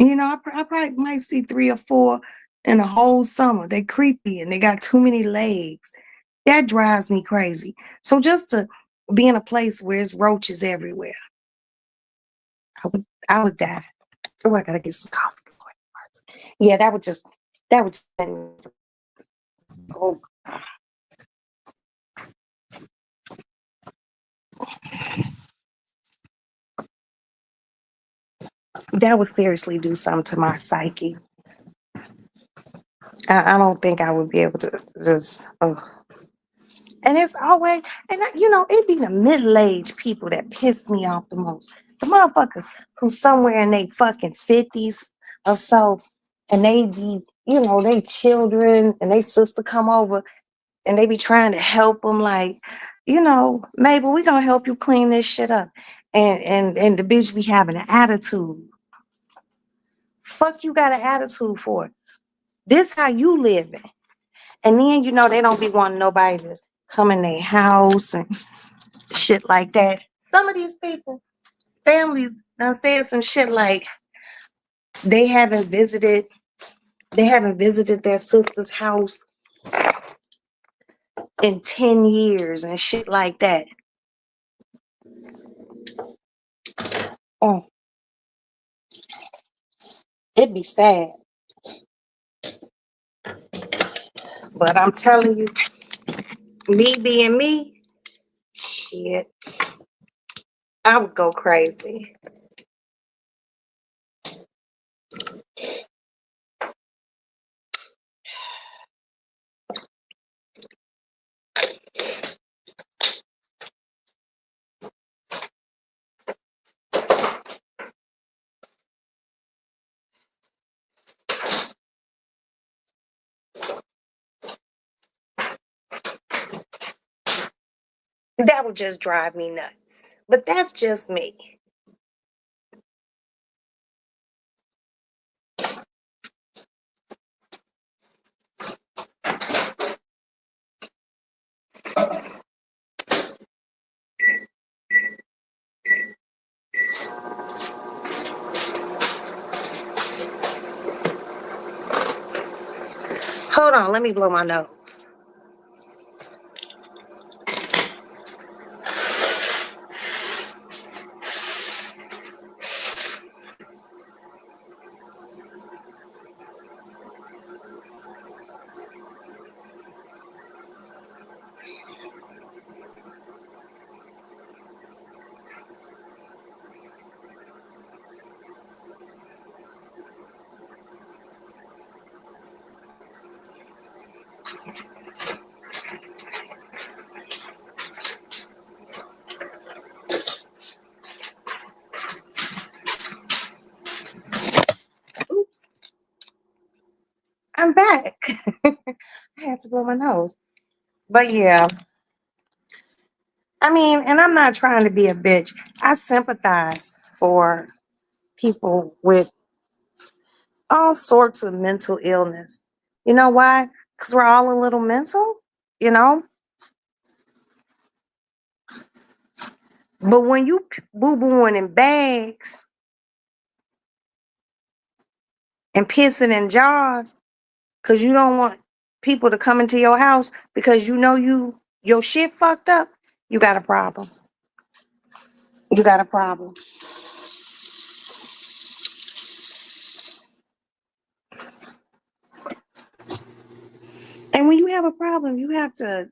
I probably might see 3 or 4 in a whole summer. They creepy and they got too many legs. That drives me crazy. So just to be in a place where it's roaches everywhere, I would die. Oh, I gotta get some coffee. Yeah, that would just oh, that would seriously do something to my psyche. I don't think I would be able to just. Oh. And it's always, it be the middle-aged people that piss me off the most. The motherfuckers who's somewhere in their fucking 50s or so, and they be, they children and they sister come over and they be trying to help them, like, Mabel, we gonna help you clean this shit up. And the bitch be having an attitude. Fuck you got an attitude for? This how you living. And then, they don't be wanting nobody to come in their house and shit like that. Some of these people, families, done said some shit like they haven't visited, their sister's house in 10 years and shit like that. Oh, it'd be sad. But I'm telling you, me being me, shit, I would go crazy. That would just drive me nuts. But that's just me. Hold on, let me blow my nose. Oops, I'm back. I had to blow my nose. But yeah, I mean, and I'm not trying to be a bitch. I sympathize for people with all sorts of mental illness. You know why? Because we're all a little mental, you know? But when you boo booing in bags and pissing in jars because you don't want people to come into your house because your shit fucked up, you got a problem. You got a problem. And when you have a problem, you have to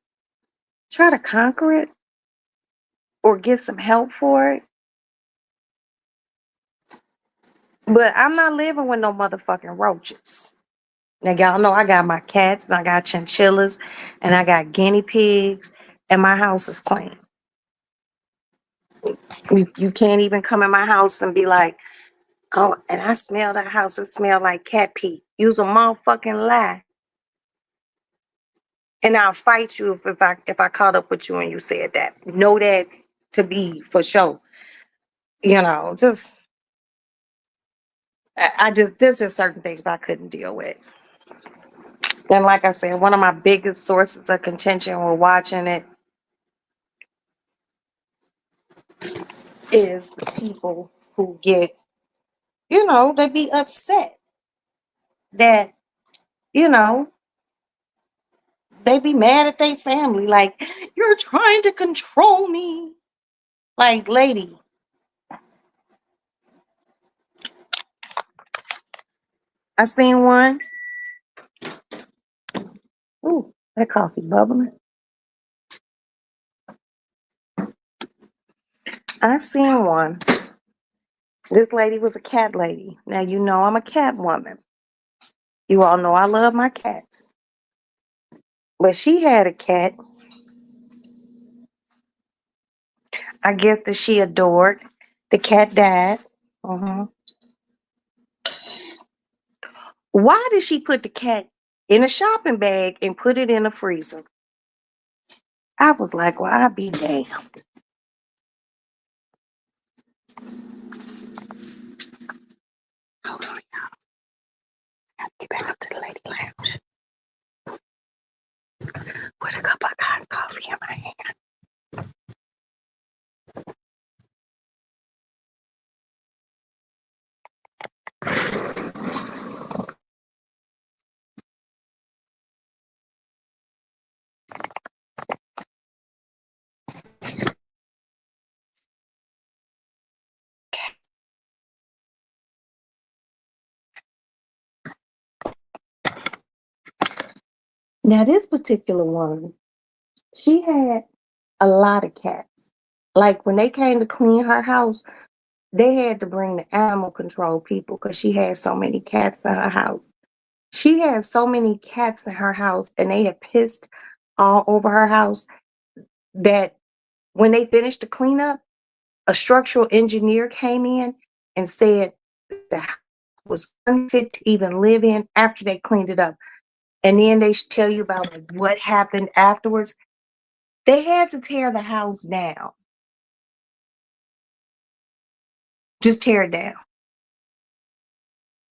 try to conquer it or get some help for it. But I'm not living with no motherfucking roaches. Now, y'all know I got my cats, and I got chinchillas, and I got guinea pigs, and my house is clean. You can't even come in my house and be like, Oh, and I smell that house. It smell like cat pee. Use a motherfucking lie. And I'll fight you if I caught up with you and you said that. Know that to be for sure. Just I just there's just certain things I couldn't deal with. And like I said, one of my biggest sources of contention with watching it is the people who they be upset that, you know, they be mad at their family, like, you're trying to control me. Like, lady, I seen one. Ooh, that coffee bubbling. I seen one. This lady was a cat lady. Now, I'm a cat woman. You all know I love my cats. But she had a cat, I guess, that she adored. The cat died. Mhm. Why did she put the cat in a shopping bag and put it in a freezer? I was like, well, I'll be damned. Hold on, y'all. I gotta get back up to the lady lounge with a cup of hot coffee in my hand. Now, this particular one, she had a lot of cats. Like when they came to clean her house, they had to bring the animal control people because she had so many cats in her house. She had so many cats in her house and they had pissed all over her house that when they finished the cleanup, a structural engineer came in and said the house was unfit to even live in after they cleaned it up. And then they tell you about like what happened afterwards. They had to tear the house down. Just tear it down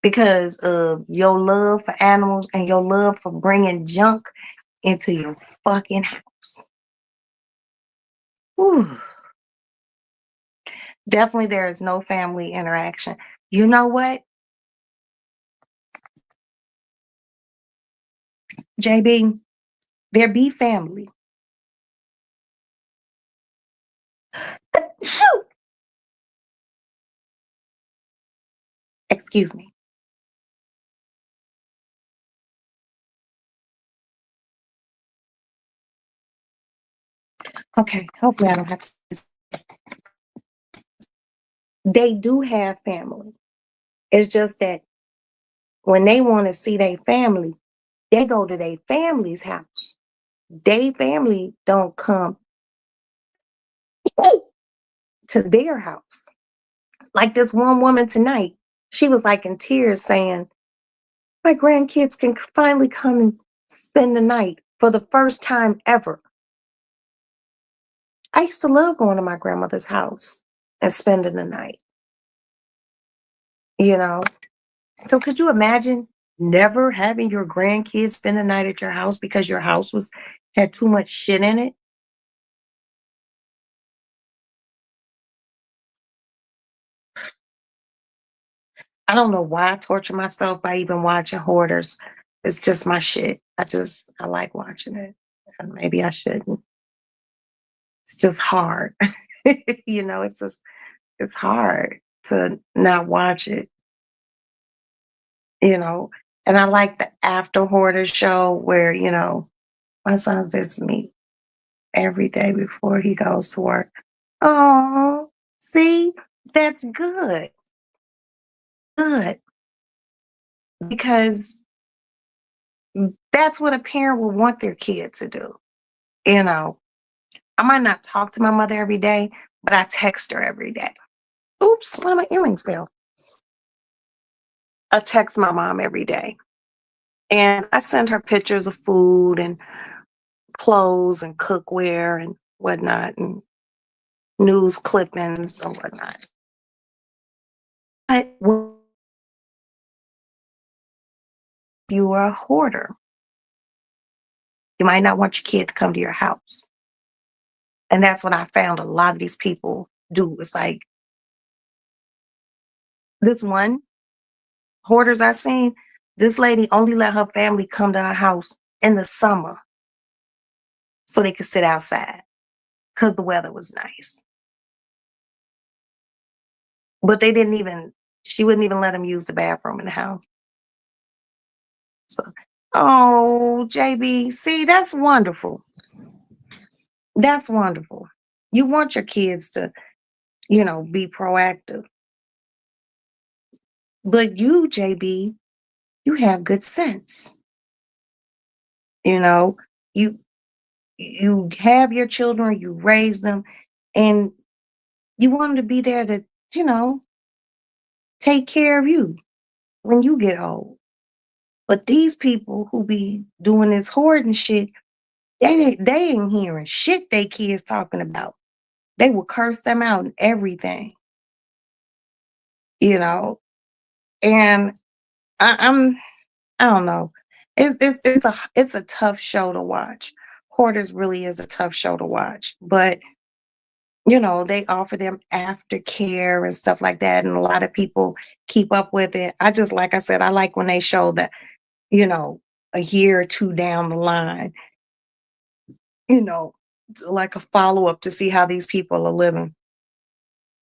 because of your love for animals and your love for bringing junk into your fucking house. Whew. Definitely, there is no family interaction. You know what, JB? There be family. Excuse me. Okay, hopefully I don't have to. They do have family. It's just that when they want to see their family, they go to their family's house. They family don't come to their house. Like this one woman tonight, she was like in tears saying, my grandkids can finally come and spend the night for the first time ever. I used to love going to my grandmother's house and spending the night, you know? So could you imagine never having your grandkids spend the night at your house because your house had too much shit in it? I don't know why I torture myself by even watching Hoarders. It's just my shit. I like watching it. And maybe I shouldn't. It's just hard. It's hard to not watch it, you know. And I like the After Hoarder show where, my son visits me every day before he goes to work. Oh, see, that's good. Good. Because that's what a parent would want their kid to do. You know, I might not talk to my mother every day, but I text her every day. Oops, one of my earrings fell. I text my mom every day, and I send her pictures of food and clothes and cookware and whatnot, and news clippings and whatnot. But when you are a hoarder, you might not want your kid to come to your house. And that's what I found a lot of these people do. It's like this one hoarders I seen, this lady only let her family come to her house in the summer so they could sit outside because the weather was nice. But they didn't even, she wouldn't even let them use the bathroom in the house. So, oh, JB, see, that's wonderful. That's wonderful. You want your kids to, be proactive. But you, JB, you have good sense. You know, you you have your children, you raise them, and you want them to be there to, you know, take care of you when you get old. But these people who be doing this hoarding shit, they ain't hearing shit they kids talking about. They will curse them out and everything, you know. And I'm I don't know. It's a tough show to watch. Hoarders really is a tough show to watch, but they offer them aftercare and stuff like that, and a lot of people keep up with it. I just, like I said, I like when they show that, you know, a year or two down the line, you know, like a follow up to see how these people are living.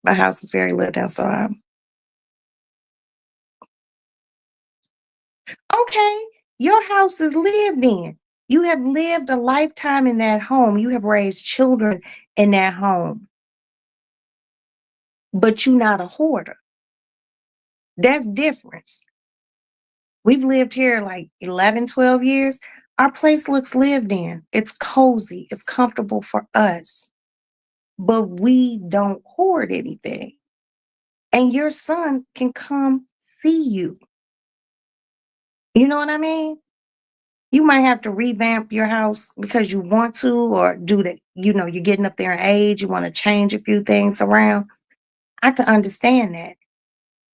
My house is very lit outside. Okay, your house is lived in. You have lived a lifetime in that home. You have raised children in that home, but you're not a hoarder. That's difference. We've lived here like 11, 12 years. Our place looks lived in. It's cozy. It's comfortable for us, but we don't hoard anything. And your son can come see you. You know what I mean? You might have to revamp your house because you want to, or do that. You're getting up there in age. You want to change a few things around. I can understand that.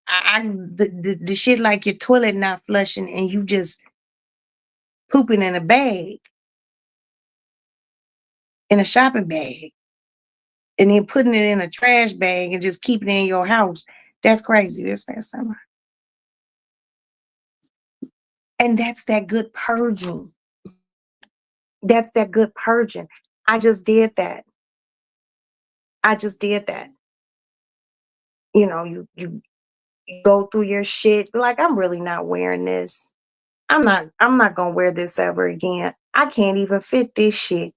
The shit like your toilet not flushing and you just pooping in a bag, in a shopping bag, and then putting it in a trash bag and just keeping it in your house. That's crazy this past summer. And that's that good purging. That's that good purging. I just did that. I just did that. You go through your shit. Like, I'm really not wearing this. I'm not gonna wear this ever again. I can't even fit this shit.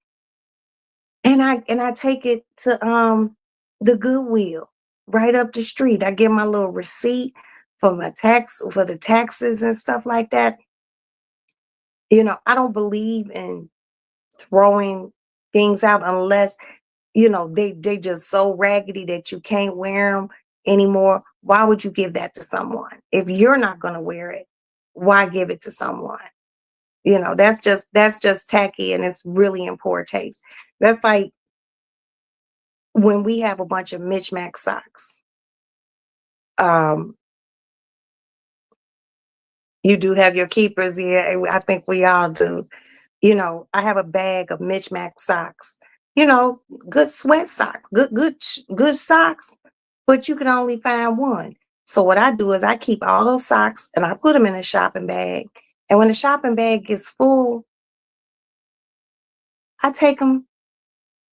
And I take it to the Goodwill right up the street. I get my little receipt for the taxes and stuff like that. I don't believe in throwing things out unless, they just so raggedy that you can't wear them anymore. Why would you give that to someone? If you're not going to wear it, why give it to someone? That's just tacky, and it's really in poor taste. That's like when we have a bunch of mismatched socks. Um, you do have your keepers, yeah. I think we all do. I have a bag of mismatched socks. You know, good sweat socks, good socks, but you can only find one. So what I do is I keep all those socks and I put them in a shopping bag. And when the shopping bag gets full, I take them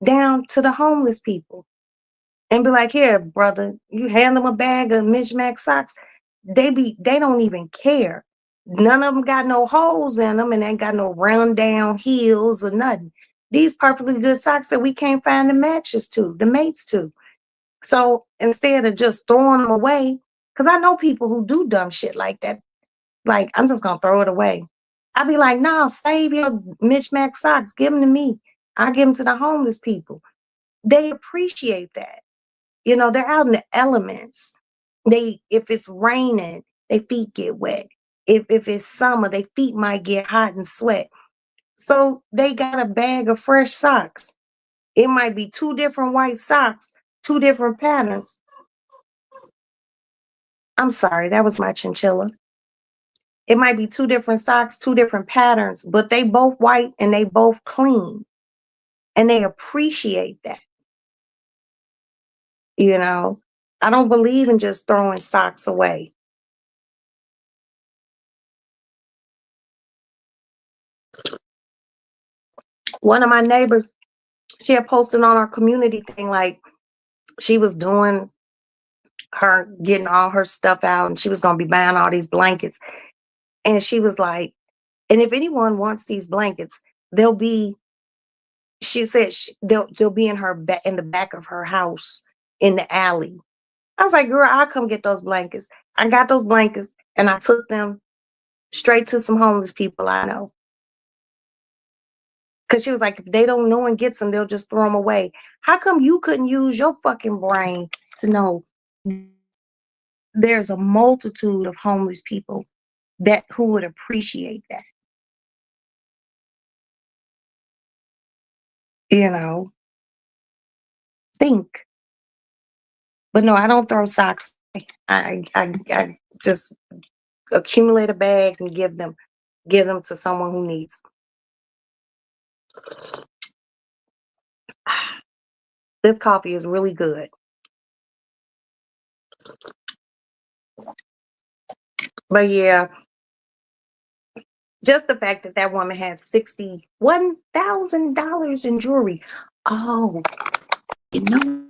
down to the homeless people and be like, "Here, brother, you hand them a bag of mismatched socks." They don't even care. None of them got no holes in them and ain't got no run down heels or nothing. These perfectly good socks that we can't find the matches to, the mates to. So instead of just throwing them away, because I know people who do dumb shit like that, like, I'm just gonna throw it away. I'd be like, "Nah, save your mismatched socks, give them to me. I give them to the homeless people." They appreciate that. They're out in the elements. If it's raining their feet get wet. If it's summer, their feet might get hot and sweat. So they got a bag of fresh socks. It might be two different white socks, two different patterns. I'm sorry, that was my chinchilla. It might be two different socks, two different patterns, but they both white and they both clean. And they appreciate that. You know, I don't believe in just throwing socks away. One of my neighbors, she had posted on our community thing, like she was doing her getting all her stuff out and she was going to be buying all these blankets. And she was like, and if anyone wants these blankets, they'll be, she said they'll be in in the back of her house in the alley. I was like, girl, I'll come get those blankets. I got those blankets and I took them straight to some homeless people I know. Cause she was like, if they don't, no one gets them, they'll just throw them away. How come you couldn't use your fucking brain to know there's a multitude of homeless people that who would appreciate that? You know, think. But no, I don't throw socks. I just accumulate a bag and give them to someone who needs. This coffee is really good. But yeah, just the fact that that woman had $61,000 in jewelry. Oh, you know,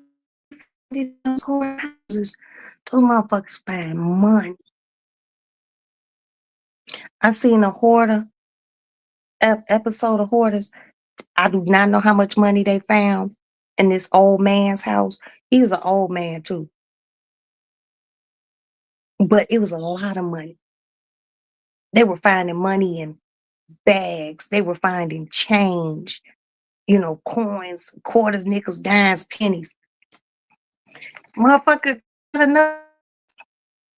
those whorehouses, those motherfuckers find money. I seen a hoarder episode of Hoarders. I do not know how much money they found in this old man's house. He was an old man too, but it was a lot of money. They were finding money in bags. They were finding change, you know, coins, quarters, nickels, dimes, pennies. Motherfucker had enough.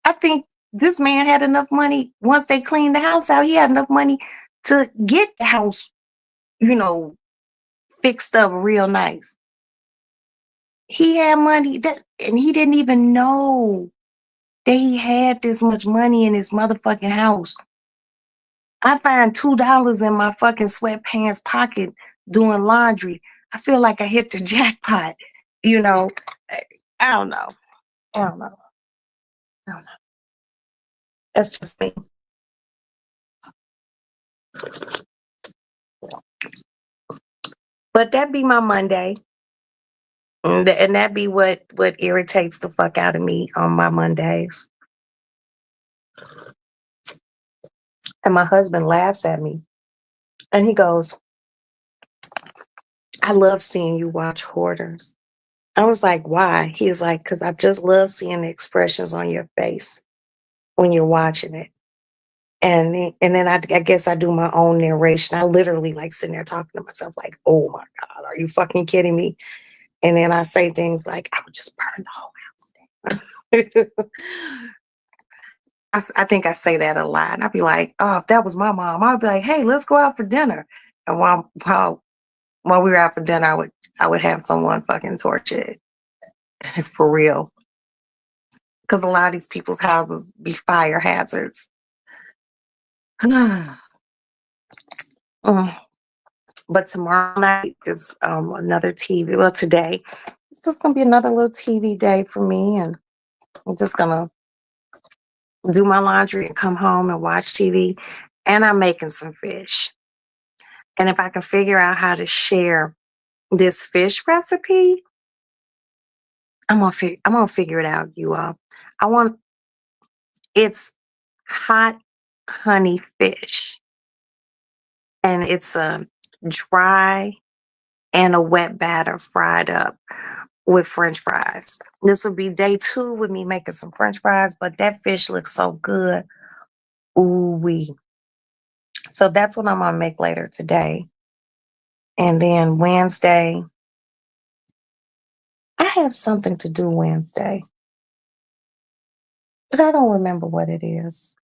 I think this man had enough money once they cleaned the house out. He had enough money to get the house, you know, fixed up real nice. He had money that, and he didn't even know that he had this much money in his motherfucking house. I find $2 in my fucking sweatpants pocket doing laundry. I feel like I hit the jackpot. You know, I don't know. I don't know. I don't know. That's just me. But that be my Monday. And that be what irritates the fuck out of me on my Mondays. And my husband laughs at me and he goes, I love seeing you watch Hoarders. I was like, why? He's like, because I just love seeing the expressions on your face when you're watching it. And then I guess I do my own narration. I literally like sitting there talking to myself like, oh my God, are you fucking kidding me? And then I say things like, I would just burn the whole house down. I think I say that a lot. And I'd be like, oh, if that was my mom, I'd be like, hey, let's go out for dinner. And while we were out for dinner, I would have someone fucking torch it. For real. Because a lot of these people's houses be fire hazards. But tomorrow night is another TV. Well, today it's just gonna be another little TV day for me, and I'm just gonna do my laundry and come home and watch TV. And I'm making some fish. And if I can figure out how to share this fish recipe, I'm gonna figure it out, you all. I want it's hot honey fish, and it's a dry and a wet batter fried up with French fries. This will be day 2 with me making some French fries, but that fish looks so good. Ooh wee. So that's what I'm gonna make later today. And then Wednesday, I have something to do Wednesday. but I don't remember what it is.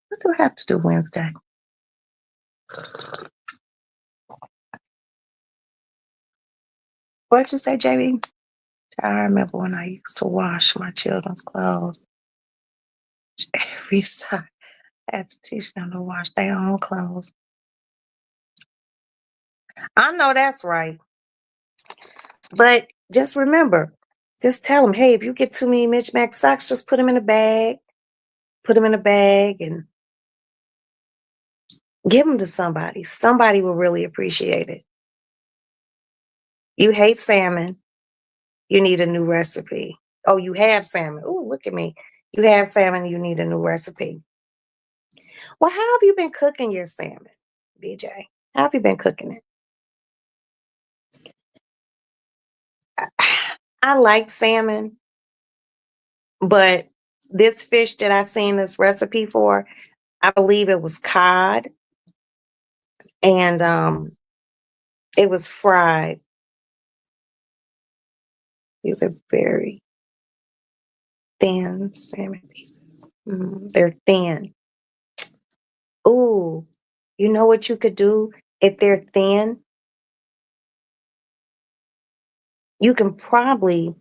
What do I have to do Wednesday? What'd you say, JB? I remember when I used to wash my children's clothes every time. I had to teach them to wash their own clothes. I know that's right. But just remember, just tell them, hey, if you get too many mismatched socks, just put them in a bag. Put them in a bag and give them to somebody. Somebody will really appreciate it. You hate salmon. You need a new recipe. Oh, you have salmon. Oh, look at me. You have salmon. You need a new recipe. Well, how have you been cooking your salmon, BJ? How have you been cooking it? I like salmon, but this fish that I seen this recipe for, I believe it was cod, and it was fried. These are very thin salmon pieces. They're thin. Ooh, you know what you could do if they're thin? You can probably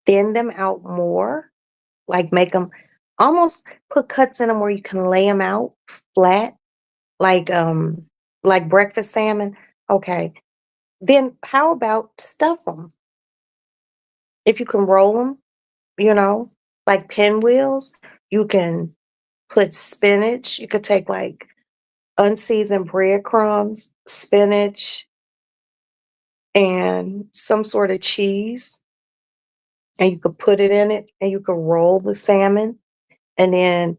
thin them out more, like make them almost put cuts in them where you can lay them out flat, like like breakfast salmon. Okay, then how about stuff them? If you can roll them, you know, like pinwheels, you can put spinach. You could take like unseasoned breadcrumbs, spinach, and some sort of cheese, and you could put it in it, and you could roll the salmon, and then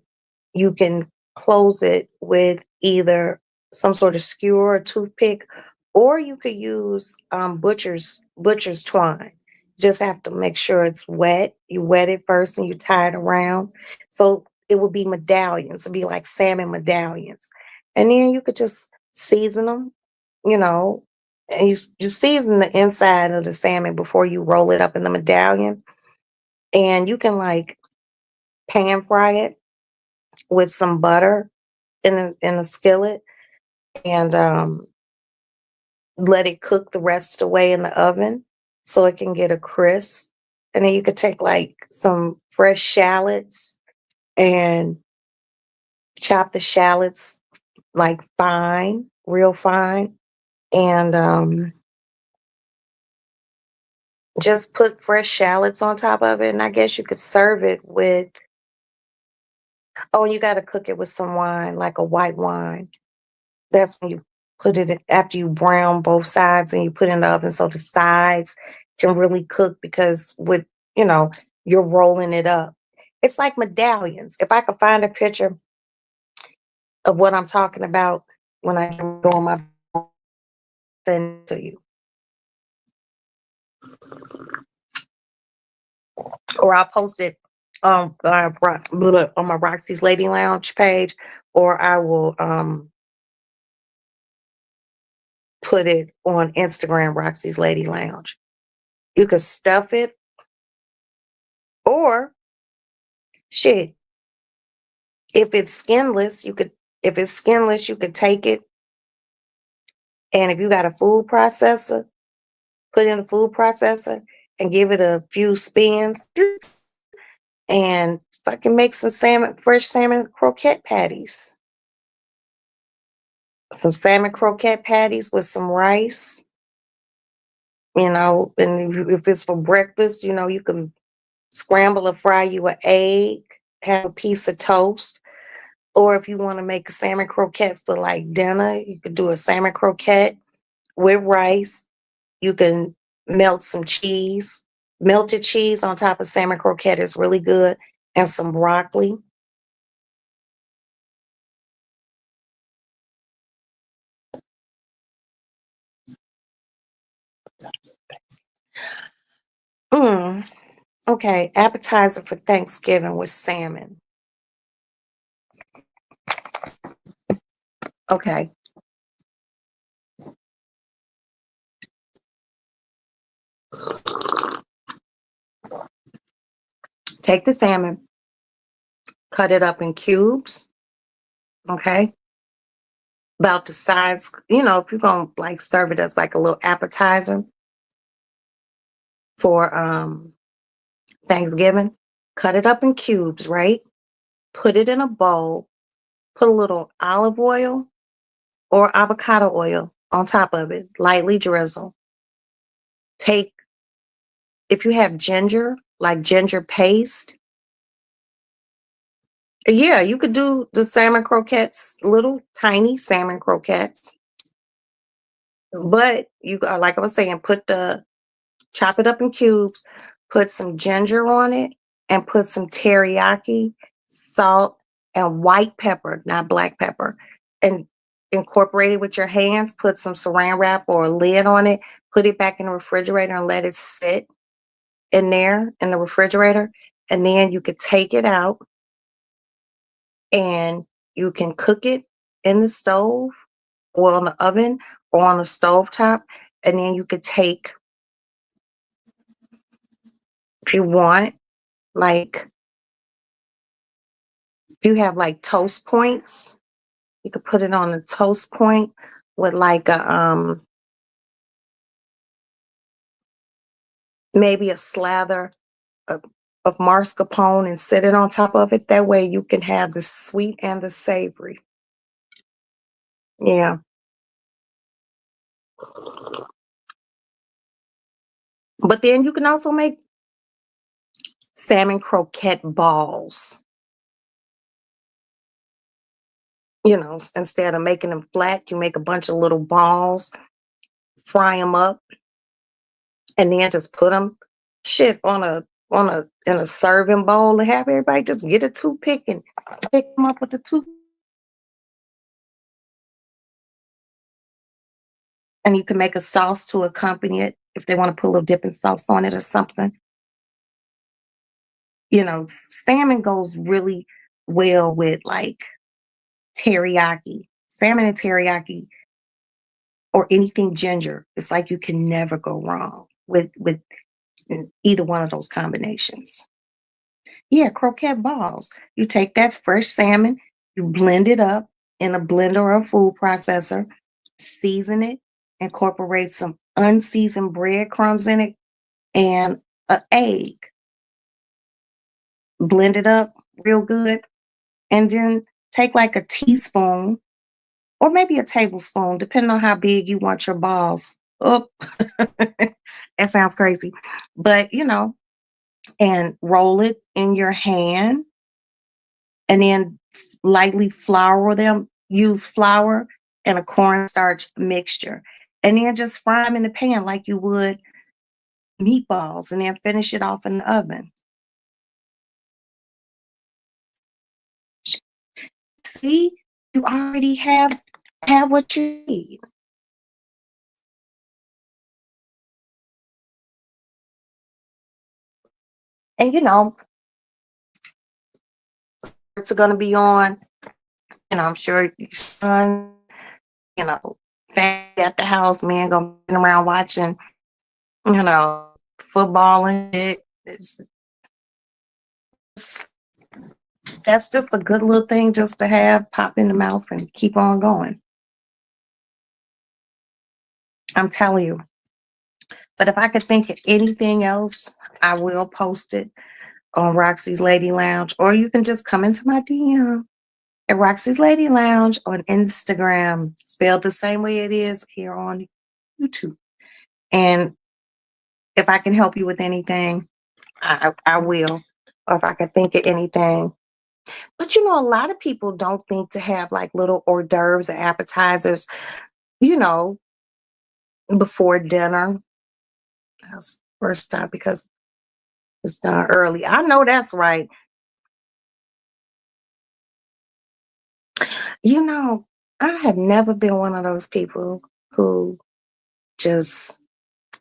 you can close it with either some sort of skewer or toothpick, or you could use butcher's twine. Just have to make sure it's wet. You wet it first and you tie it around. So it will be medallions. It'll be like salmon medallions. And then you could just season them, you know, and you season the inside of the salmon before you roll it up in the medallion. And you can like pan fry it with some butter in a skillet, and let it cook the rest of the way in the oven so it can get a crisp. And then you could take like some fresh shallots and chop the shallots like fine, real fine, and just put fresh shallots on top of it. And I guess you could serve it with, oh, you got to cook it with some wine, like a white wine. That's when you put it in, after you brown both sides and you put it in the oven so the sides can really cook, because with, you know, you're rolling it up. It's like medallions. If I could find a picture of what I'm talking about when I go on my phone, send it to you. Or I'll post it on my Roxy's Lady Lounge page, or I will put it on Instagram, Roxy's Lady Lounge. You could stuff it, or shit, if it's skinless, you could take it, and if you got a food processor, put it in a food processor and give it a few spins and fucking make some fresh salmon croquette patties. Some salmon croquette patties with some rice, and if it's for breakfast, you can scramble or fry you an egg, have a piece of toast. Or if you want to make a salmon croquette for like dinner, you could do a salmon croquette with rice. You can melt some cheese. Melted cheese on top of salmon croquette is really good, and some broccoli. Mm, okay, appetizer for Thanksgiving with salmon. Okay, take the salmon, cut it up in cubes, okay? About the size, if you're gonna like serve it as like a little appetizer for Thanksgiving, cut it up in cubes, right? Put it in a bowl, put a little olive oil or avocado oil on top of it, lightly drizzle. Take, if you have ginger, like ginger paste, yeah, you could do the salmon croquettes, little tiny salmon croquettes. But like I was saying, chop it up in cubes, put some ginger on it, and put some teriyaki, salt, and white pepper, not black pepper, and incorporate it with your hands. Put some saran wrap or a lid on it, put it back in the refrigerator and let it sit in there in the refrigerator. And then you could take it out and you can cook it in the stove or on the oven or on the stove top. And then you could take, if you want, like, if you have like toast points, you could put it on a toast point with like a maybe a slather of, of mascarpone and sit it on top of it. That way you can have the sweet and the savory. Yeah. But then you can also make salmon croquette balls. Instead of making them flat, you make a bunch of little balls, fry them up, and then just put them shit on a in a serving bowl and have everybody just get a toothpick and pick them up with the tooth. And you can make a sauce to accompany it if they want to put a little dipping sauce on it or something. Salmon goes really well with like teriyaki, salmon and teriyaki, or anything ginger. It's like you can never go wrong with either one of those combinations. Yeah, croquette balls. You take that fresh salmon, you blend it up in a blender or a food processor, season it, incorporate some unseasoned breadcrumbs in it, and an egg. Blend it up real good, and then take like a teaspoon or maybe a tablespoon, depending on how big you want your balls. Oh, that sounds crazy. But, and roll it in your hand and then lightly flour them. Use flour and a cornstarch mixture. And then just fry them in the pan like you would meatballs and then finish it off in the oven. See, you already have what you need. And it's gonna be on, I'm sure your son, family at the house, man, gonna be around watching, football and shit. It's that's just a good little thing just to have pop in the mouth and keep on going. I'm telling you. But if I could think of anything else, I will post it on Roxy's Lady Lounge, or you can just come into my DM at Roxy's Lady Lounge on Instagram, spelled the same way it is here on YouTube. And if I can help you with anything, I will. Or if I can think of anything. But a lot of people don't think to have like little hors d'oeuvres and appetizers, you know, before dinner. That's first stop because it's done early. I know that's right. You know, I have never been one of those people who just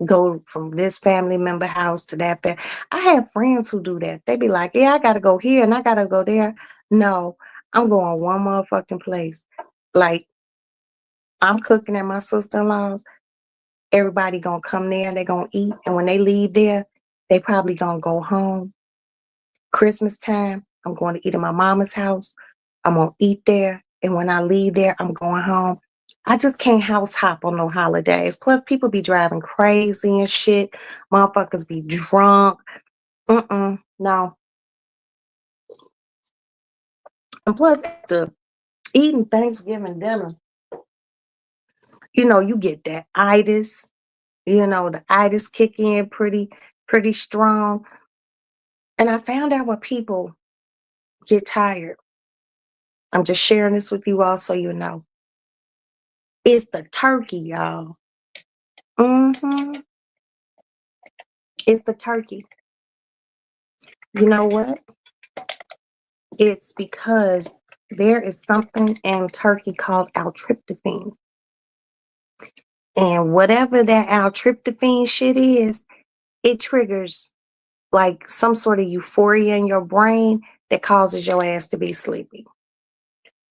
go from this family member house to that. I have friends who do that. They be like, yeah, I got to go here and I got to go there. No, I'm going one motherfucking place. Like, I'm cooking at my sister-in-law's. Everybody gonna come there, they gonna eat. And when they leave there, they probably gonna go home. Christmas time, I'm going to eat at my mama's house. I'm gonna eat there. And when I leave there, I'm going home. I just can't house hop on no holidays. Plus, people be driving crazy and shit. Motherfuckers be drunk. No. And plus, after eating Thanksgiving dinner, you get that itis. The itis kick in pretty strong. And I found out what people get tired. I'm just sharing this with you all so you know. It's the turkey, y'all. hmm It's the turkey. You know what? It's because there is something in turkey called L-tryptophan. And whatever that L-tryptophan shit is, it triggers like some sort of euphoria in your brain that causes your ass to be sleepy.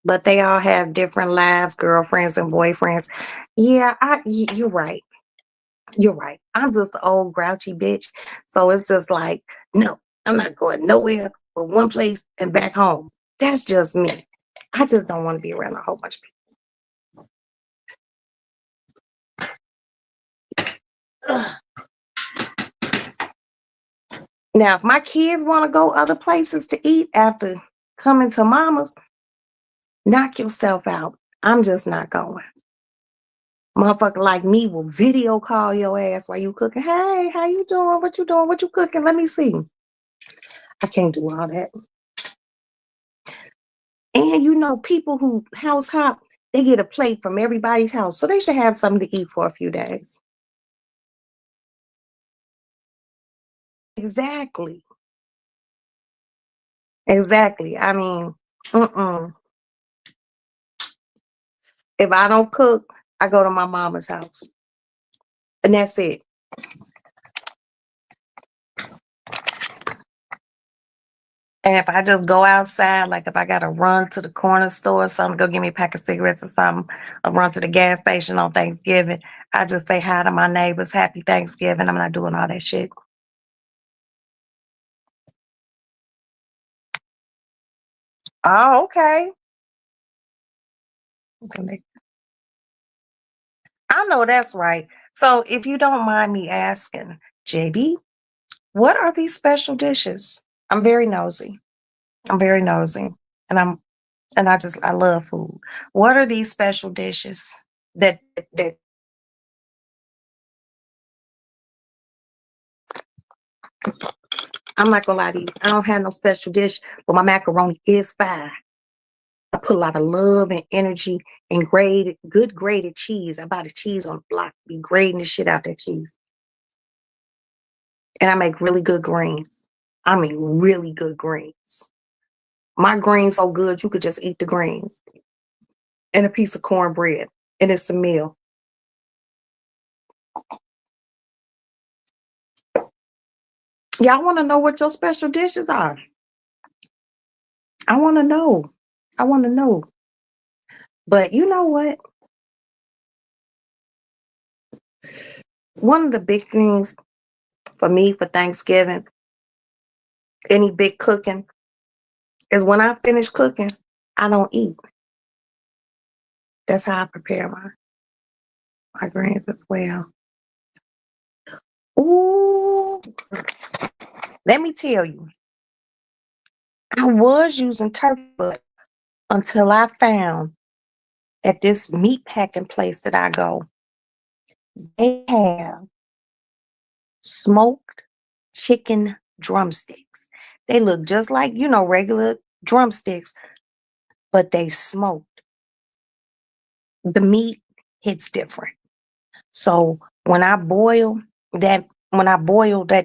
But they all have different lives, girlfriends and boyfriends. Yeah, you're right. You're right. I'm just an old grouchy bitch. So it's just like, no, I'm not going nowhere but one place and back home. That's just me. I just don't want to be around a whole bunch of people. Ugh. Now, if my kids want to go other places to eat after coming to mama's, knock yourself out. I'm just not going. Motherfucker like me will video call your ass while you cooking. Hey, how you doing? What you doing? What you cooking? Let me see. I can't do all that. And people who house hop, they get a plate from everybody's house. So they should have something to eat for a few days. Exactly. Exactly. I mean, mm-mm. If I don't cook, I go to my mama's house. And that's it. And if I just go outside, like if I gotta run to the corner store or something, go get me a pack of cigarettes or something, or run to the gas station on Thanksgiving, I just say hi to my neighbors, happy Thanksgiving. I'm not doing all that shit. Oh, okay. I know that's right. So if you don't mind me asking, JB, what are these special dishes? I'm very nosy. I'm very nosy. And I love food. What are these special dishes that I'm not gonna lie to you. I don't have no special dish, but my macaroni is fire. I put a lot of love and energy and good grated cheese. I buy the cheese on the block, be grating the shit out that cheese. And I make really good greens. I mean, really good greens. My greens so good you could just eat the greens and a piece of cornbread, and it's a meal. Y'all want to know what your special dishes are? I want to know. I want to know. But you know what? One of the big things for me for Thanksgiving, any big cooking, is when I finish cooking, I don't eat. That's how I prepare my greens as well. Ooh, let me tell you, I was using turkey butt until I found at this meat packing place that I go, they have smoked chicken drumsticks. They look just like, regular drumsticks, but they smoked. The meat hits different. So when I boil that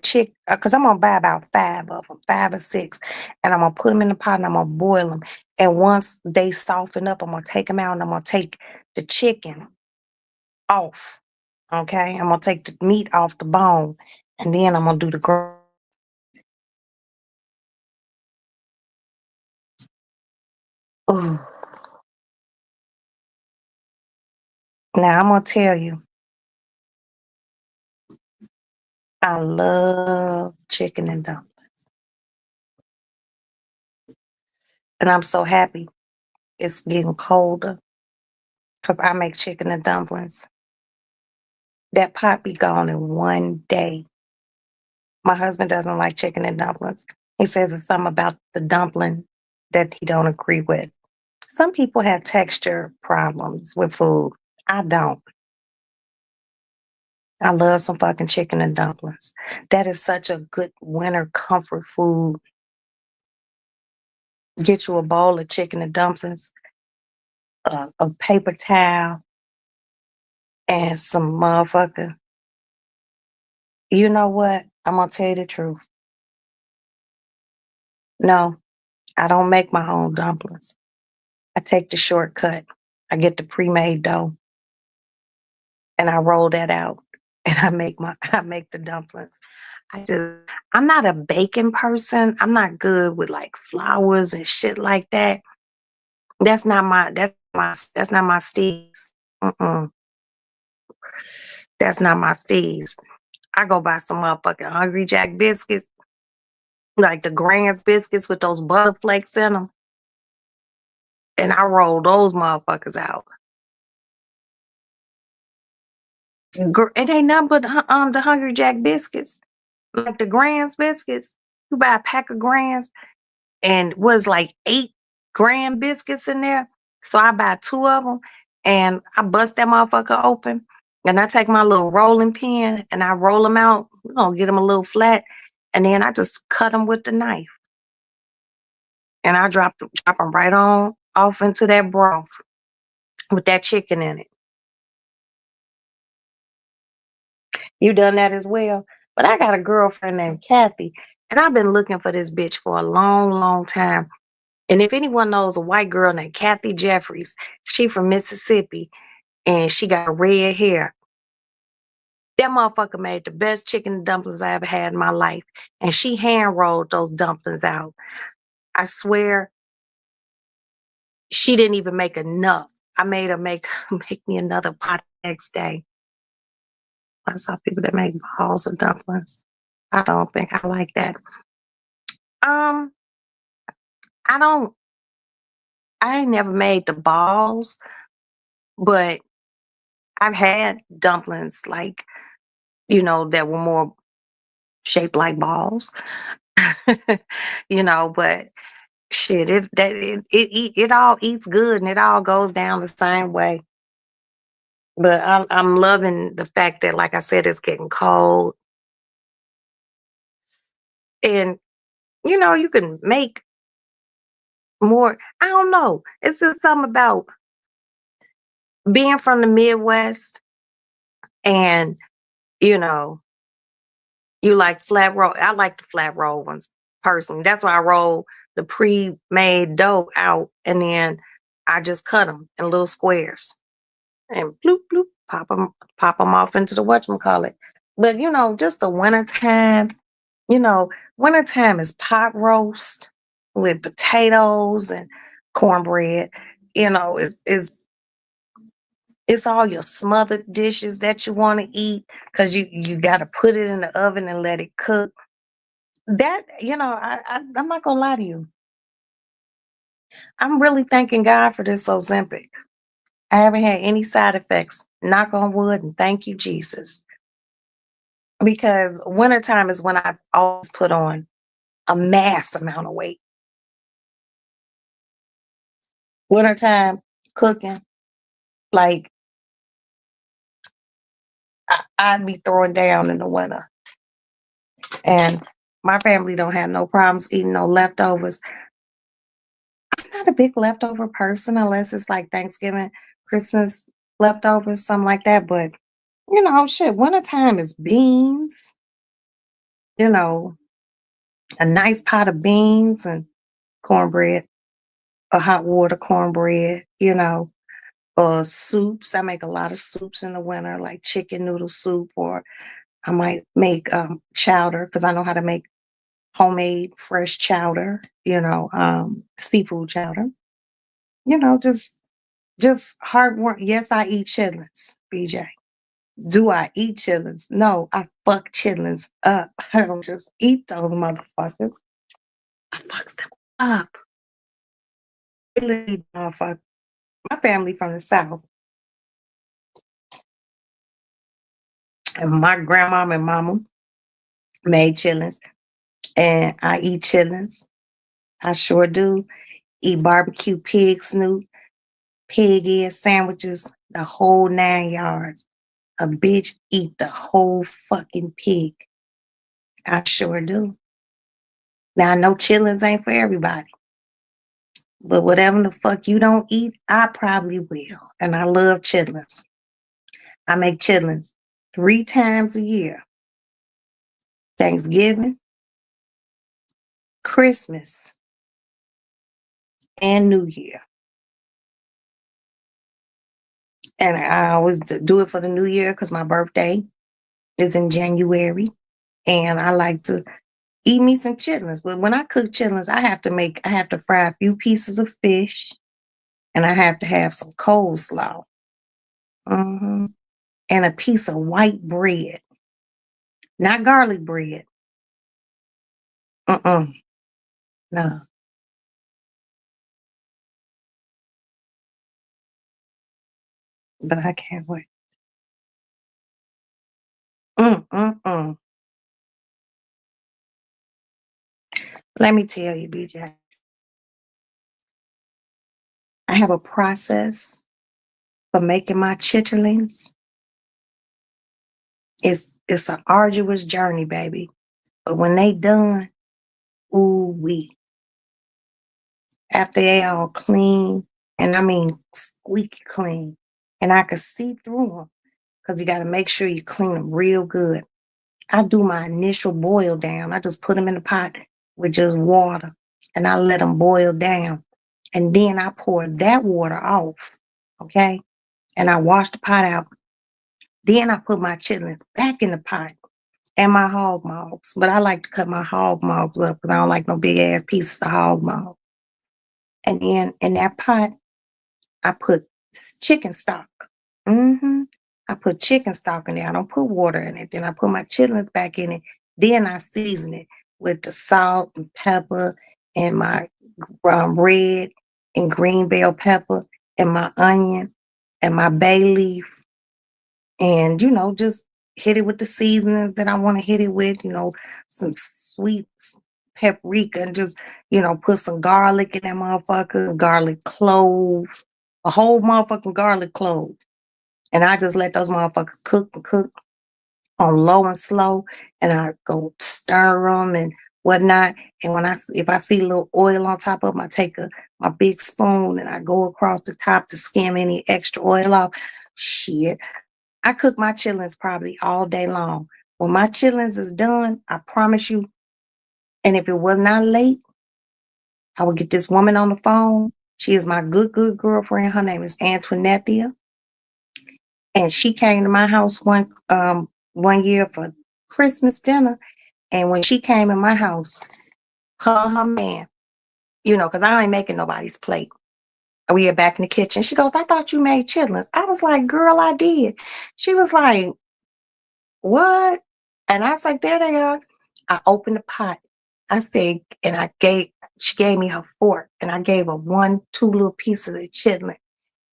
chick, because I'm gonna buy about five of them, five or six, and I'm gonna put them in the pot and I'm gonna boil them. And once they soften up, I'm gonna take them out and I'm gonna take the chicken off. Okay, I'm gonna take the meat off the bone, and then I'm gonna do the Ooh. Now I'm gonna tell you, I love chicken and dumplings. And I'm so happy it's getting colder because I make chicken and dumplings. That pot be gone in one day. My husband doesn't like chicken and dumplings. He says it's something about the dumpling that he don't agree with. Some people have texture problems with food. I don't. I love some fucking chicken and dumplings. That is such a good winter comfort food. Get you a bowl of chicken and dumplings, a paper towel, and some motherfucker. You know what? I'm gonna tell you the truth. No, I don't make my own dumplings. I take the shortcut. I get the pre-made dough and I roll that out and I make the dumplings. I just I'm not a baking person. I'm not good with like flours and shit like that. That's not my steez. Mm-mm. That's not my steez. I go buy some motherfucking Hungry Jack biscuits, like the Grand's biscuits with those butter flakes in them, and I roll those motherfuckers out. It ain't nothing but the Hungry Jack biscuits, like the Grand's biscuits. You buy a pack of Grand's, and was like 8 grand biscuits in there. So I buy 2 of them, and I bust that motherfucker open, and I take my little rolling pin and I roll them out. Get them a little flat, and then I just cut them with the knife, and I drop them right on off into that broth with that chicken in it. You done that as well? But I got a girlfriend named Kathy, and I've been looking for this bitch for a long, long time. And if anyone knows a white girl named Kathy Jeffries, she from Mississippi, and she got red hair. That motherfucker made the best chicken and dumplings I ever had in my life. And she hand rolled those dumplings out. I swear she didn't even make enough. I made her make make me another pot the next day. I saw people that make balls of dumplings. I don't think I like that. Um, I don't I ain't never made the balls, but I've had dumplings like, that were more shaped like balls. But shit, it all eats good and it all goes down the same way. But I'm loving the fact that, like I said, it's getting cold, and you can make more. I don't know. It's just something about being from the Midwest, and you know you like flat roll. I like the flat roll ones personally. That's why I roll the pre-made dough out, and then I just cut them in little squares and bloop bloop pop them off into the whatchamacallit. But just the wintertime, you know, wintertime is pot roast with potatoes and cornbread. It's all your smothered dishes that you want to eat because you got to put it in the oven and let it cook. That I'm not gonna lie to you. I'm really thanking God for this Ozempic. I haven't had any side effects. Knock on wood, and thank you, Jesus. Because wintertime is when I always put on a mass amount of weight. Wintertime cooking, like I'd be throwing down in the winter. And my family don't have no problems eating no leftovers. I'm not a big leftover person unless it's like Thanksgiving, Christmas leftovers, something like that. But shit, wintertime is beans, you know, a nice pot of beans and cornbread, a hot water cornbread, or soups. I make a lot of soups in the winter, like chicken noodle soup, or I might make chowder because I know how to make homemade fresh chowder, seafood chowder. Just hard work. Yes, I eat chitlins, BJ. Do I eat chitlins? No, I fuck chitlins up. I don't just eat those motherfuckers. I fucks them up. Really, motherfucker. My family from the South, and my grandma and mama made chitlins, and I eat chitlins. I sure do. Eat barbecue pig snoot, pig ear sandwiches, the whole 9 yards. A bitch eat the whole fucking pig. I sure do. Now I know chitlins ain't for everybody, but whatever the fuck you don't eat, I probably will. And I love chitlins. I make chitlins 3 times a year: Thanksgiving, Christmas, and New Year. And I always do it for the New Year because my birthday is in January. And I like to eat me some chitlins. But when I cook chitlins, I have to fry a few pieces of fish, and I have to have some coleslaw. hmm And a piece of white bread, not garlic bread. Mm-mm, no, but I can't wait. Mm-mm-mm. Let me tell you, BJ, I have a process for making my chitterlings. It's an arduous journey, baby. But when they done, ooh wee. After they all clean, and I mean squeaky clean, and I could see through them because you got to make sure you clean them real good. I do my initial boil down. I just put them in the pot with just water, and I let them boil down. And then I pour that water off, okay? And I wash the pot out. Then I put my chitlins back in the pot and my hog mogs. But I like to cut my hog mogs up because I don't like no big ass pieces of hog mog. And then in that pot, I put chicken stock. hmm I put chicken stock in there. I don't put water in it. Then I put my chitlins back in it. Then I season it with the salt and pepper and my red and green bell pepper and my onion and my bay leaf, and just hit it with the seasonings that I want to hit it with. Some sweet paprika, and just put some garlic in that motherfucker, garlic clove, a whole motherfucking garlic clove, and I just let those motherfuckers cook and cook on low and slow, and I go stir them and whatnot. And if I see a little oil on top of them, I take my big spoon and I go across the top to skim any extra oil off. Shit, I cook my chitlins probably all day long. When my chitlins is done, I promise you, and if it was not late, I would get this woman on the phone. She is my good girlfriend. Her name is Antoinette, and she came to my house one year for Christmas dinner. And when she came in my house, her man, because I ain't making nobody's plate. We are back in the kitchen. She goes, "I thought you made chitlins." I was like, "Girl, I did." She was like, "What?" And I was like, "There they are." I opened the pot. I said, and she gave me her fork, and I gave her two little pieces of chitlin.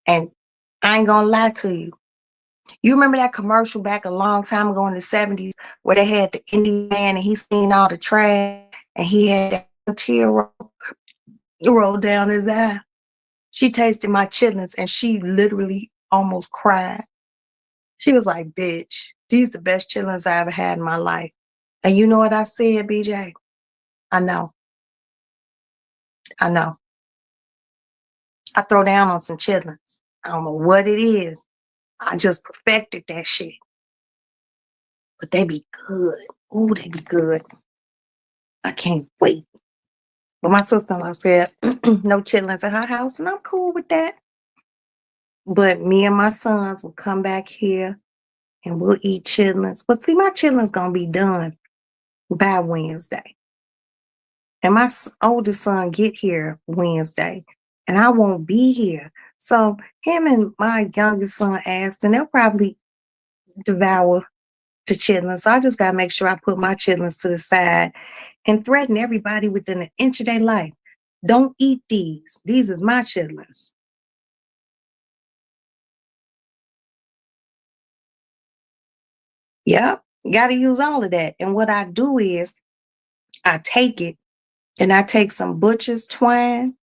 And I ain't gonna lie to you. You remember that commercial back a long time ago in the 70s where they had the Indian man and he seen all the trash and he had that tear roll down his eye? She tasted my chitlins and she literally almost cried. She was like, "Bitch, these the best chitlins I ever had in my life." And you know what I said, BJ? I know, I know. I throw down on some chitlins. I don't know what it is. I just perfected that shit. But they be good. Ooh, they be good. I can't wait. But my sister-in-law said no chitlins at her house, and I'm cool with that. But me and my sons will come back here and we'll eat chitlins. But see, my chitlins gonna be done by Wednesday. And my oldest son get here Wednesday, and I won't be here. So him and my youngest son asked, and they'll probably devour the chitlins. So I just gotta make sure I put my chitlins to the side and threaten everybody within an inch of their life. Don't eat these. These is my chitlins. Yep. Got to use all of that. And what I do is I take it and I take some butcher's twine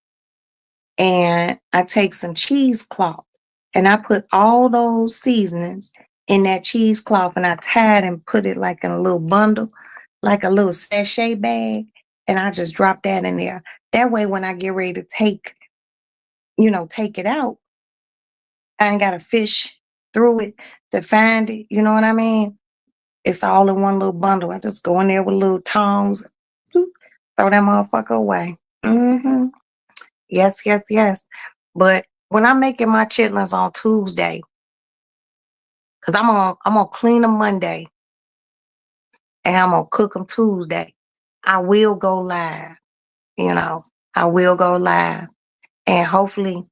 and I take some cheesecloth and I put all those seasonings in that cheesecloth and I tie it and put it like in a little bundle, like a little sachet bag, and I just drop that in there. That way, when I get ready to take it out, I ain't got to fish through it to find it. You know what I mean? It's all in one little bundle. I just go in there with little tongs, bloop, throw that motherfucker away. Hmm. Yes, yes, yes. But when I'm making my chitlins on Tuesday, because I'm gonna clean them Monday and I'm gonna cook them Tuesday, I will go live. You know, I will go live and hopefully,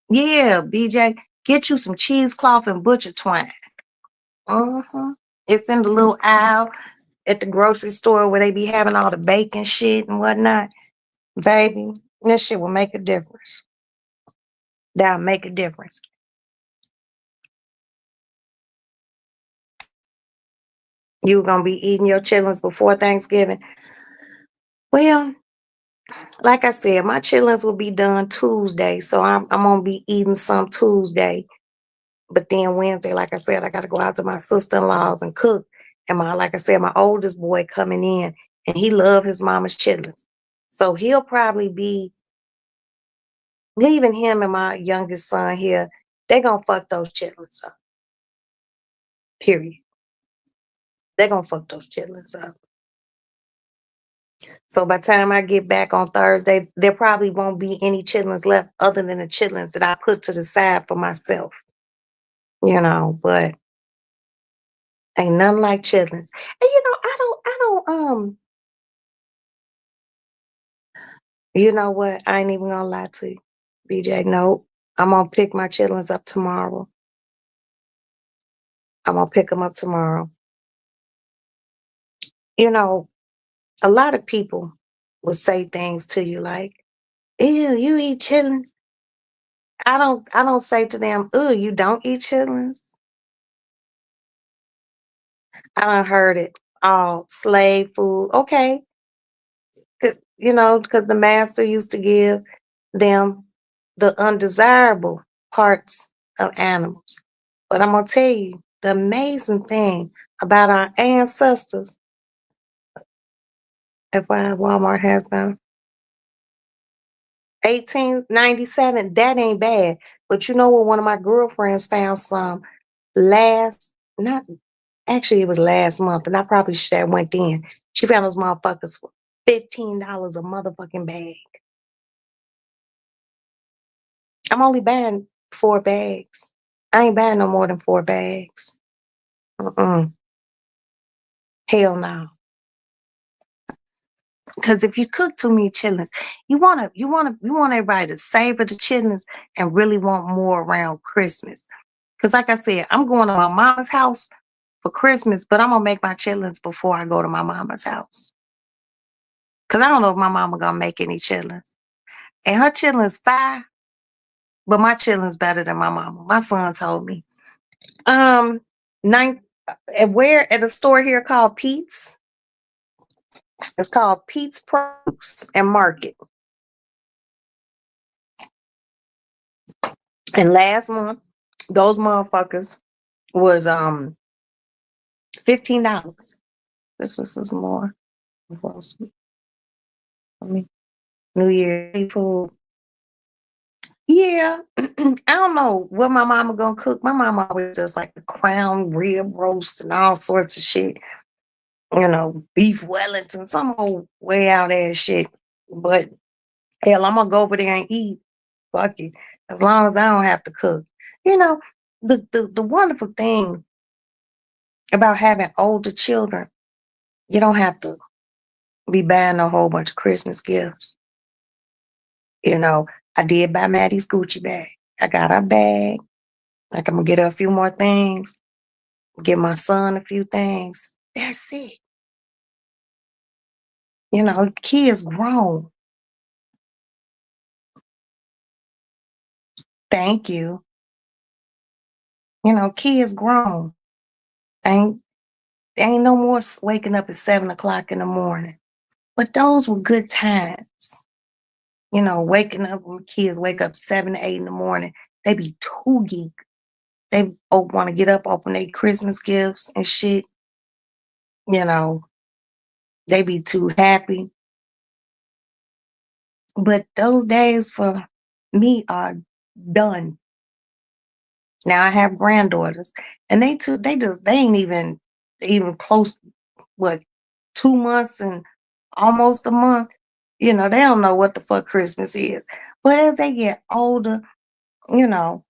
yeah, BJ, get you some cheesecloth and butcher twine. It's in the little aisle at the grocery store where they be having all the bacon shit and whatnot. Baby, this shit will make a difference. That'll make a difference. You gonna be eating your chitlins before Thanksgiving. Well, like I said, my chitlins will be done Tuesday, so I'm gonna be eating some Tuesday. But then Wednesday, like I said, I gotta go out to my sister-in-law's and cook. And like I said, my oldest boy coming in, and he love his mama's chitlins, so he'll probably be leaving him and my youngest son here. They gonna fuck those chitlins up. Period. They gonna fuck those chitlins up. So by the time I get back on Thursday, there probably won't be any chitlins left other than the chitlins that I put to the side for myself. But ain't nothing like chitlins. And you know what? I ain't even gonna lie to you, BJ. No, I'm gonna pick my chitlins up tomorrow. I'm gonna pick them up tomorrow. You know, a lot of people will say things to you like, "Ew, you eat chitlins." I don't say to them, "Ew, you don't eat chitlins." I done heard it all, slave food. Okay, because the master used to give them the undesirable parts of animals. But I'm gonna tell you the amazing thing about our ancestors. If Walmart has them, 1897, that ain't bad. But you know what? One of my girlfriends found some last, not actually, it was last month, and I probably should have went in. She found those motherfuckers for $15 a motherfucking bag. I'm only buying 4 bags. I ain't buying no more than 4 bags. Mm-mm. Hell no. Because if you cook too many chitlins, you want everybody to savor the chitlins and really want more around Christmas. Because like I said, I'm going to my mama's house for Christmas, but I'm gonna make my chitlins before I go to my mama's house. Because I don't know if my mama gonna make any chitlins. And her chitlins fire, but my chitlins better than my mama. My son told me. Um, Ninth, at a store here called Pete's. It's called Pete's Produce and Market. And last month, those motherfuckers was $15. This was more. What else? I mean, New Year seafood. Yeah, I don't know what my mama gonna cook. My mama always does like the crown rib roast and all sorts of shit. Beef Wellington, some old way out there shit. But hell, I'm gonna go over there and eat. Fuck it, as long as I don't have to cook. You know, the wonderful thing about having older children, you don't have to be buying a whole bunch of Christmas gifts. You know, I did buy Maddie's Gucci bag. I got her bag. Like I'm gonna get her a few more things. Get my son a few things. That's it. Kids grown. Thank you. You know, kids grown. Ain't ain't no more waking up at 7 o'clock in the morning. But those were good times. You know, waking up when kids wake up 7 to 8 in the morning, they be too geek. They want to get up, open their Christmas gifts and shit. You know, they be too happy. But those days for me are done. Now I have granddaughters, and they ain't even close. What, 2 months and almost a month? You know, they don't know what the fuck Christmas is. But as they get older, you know,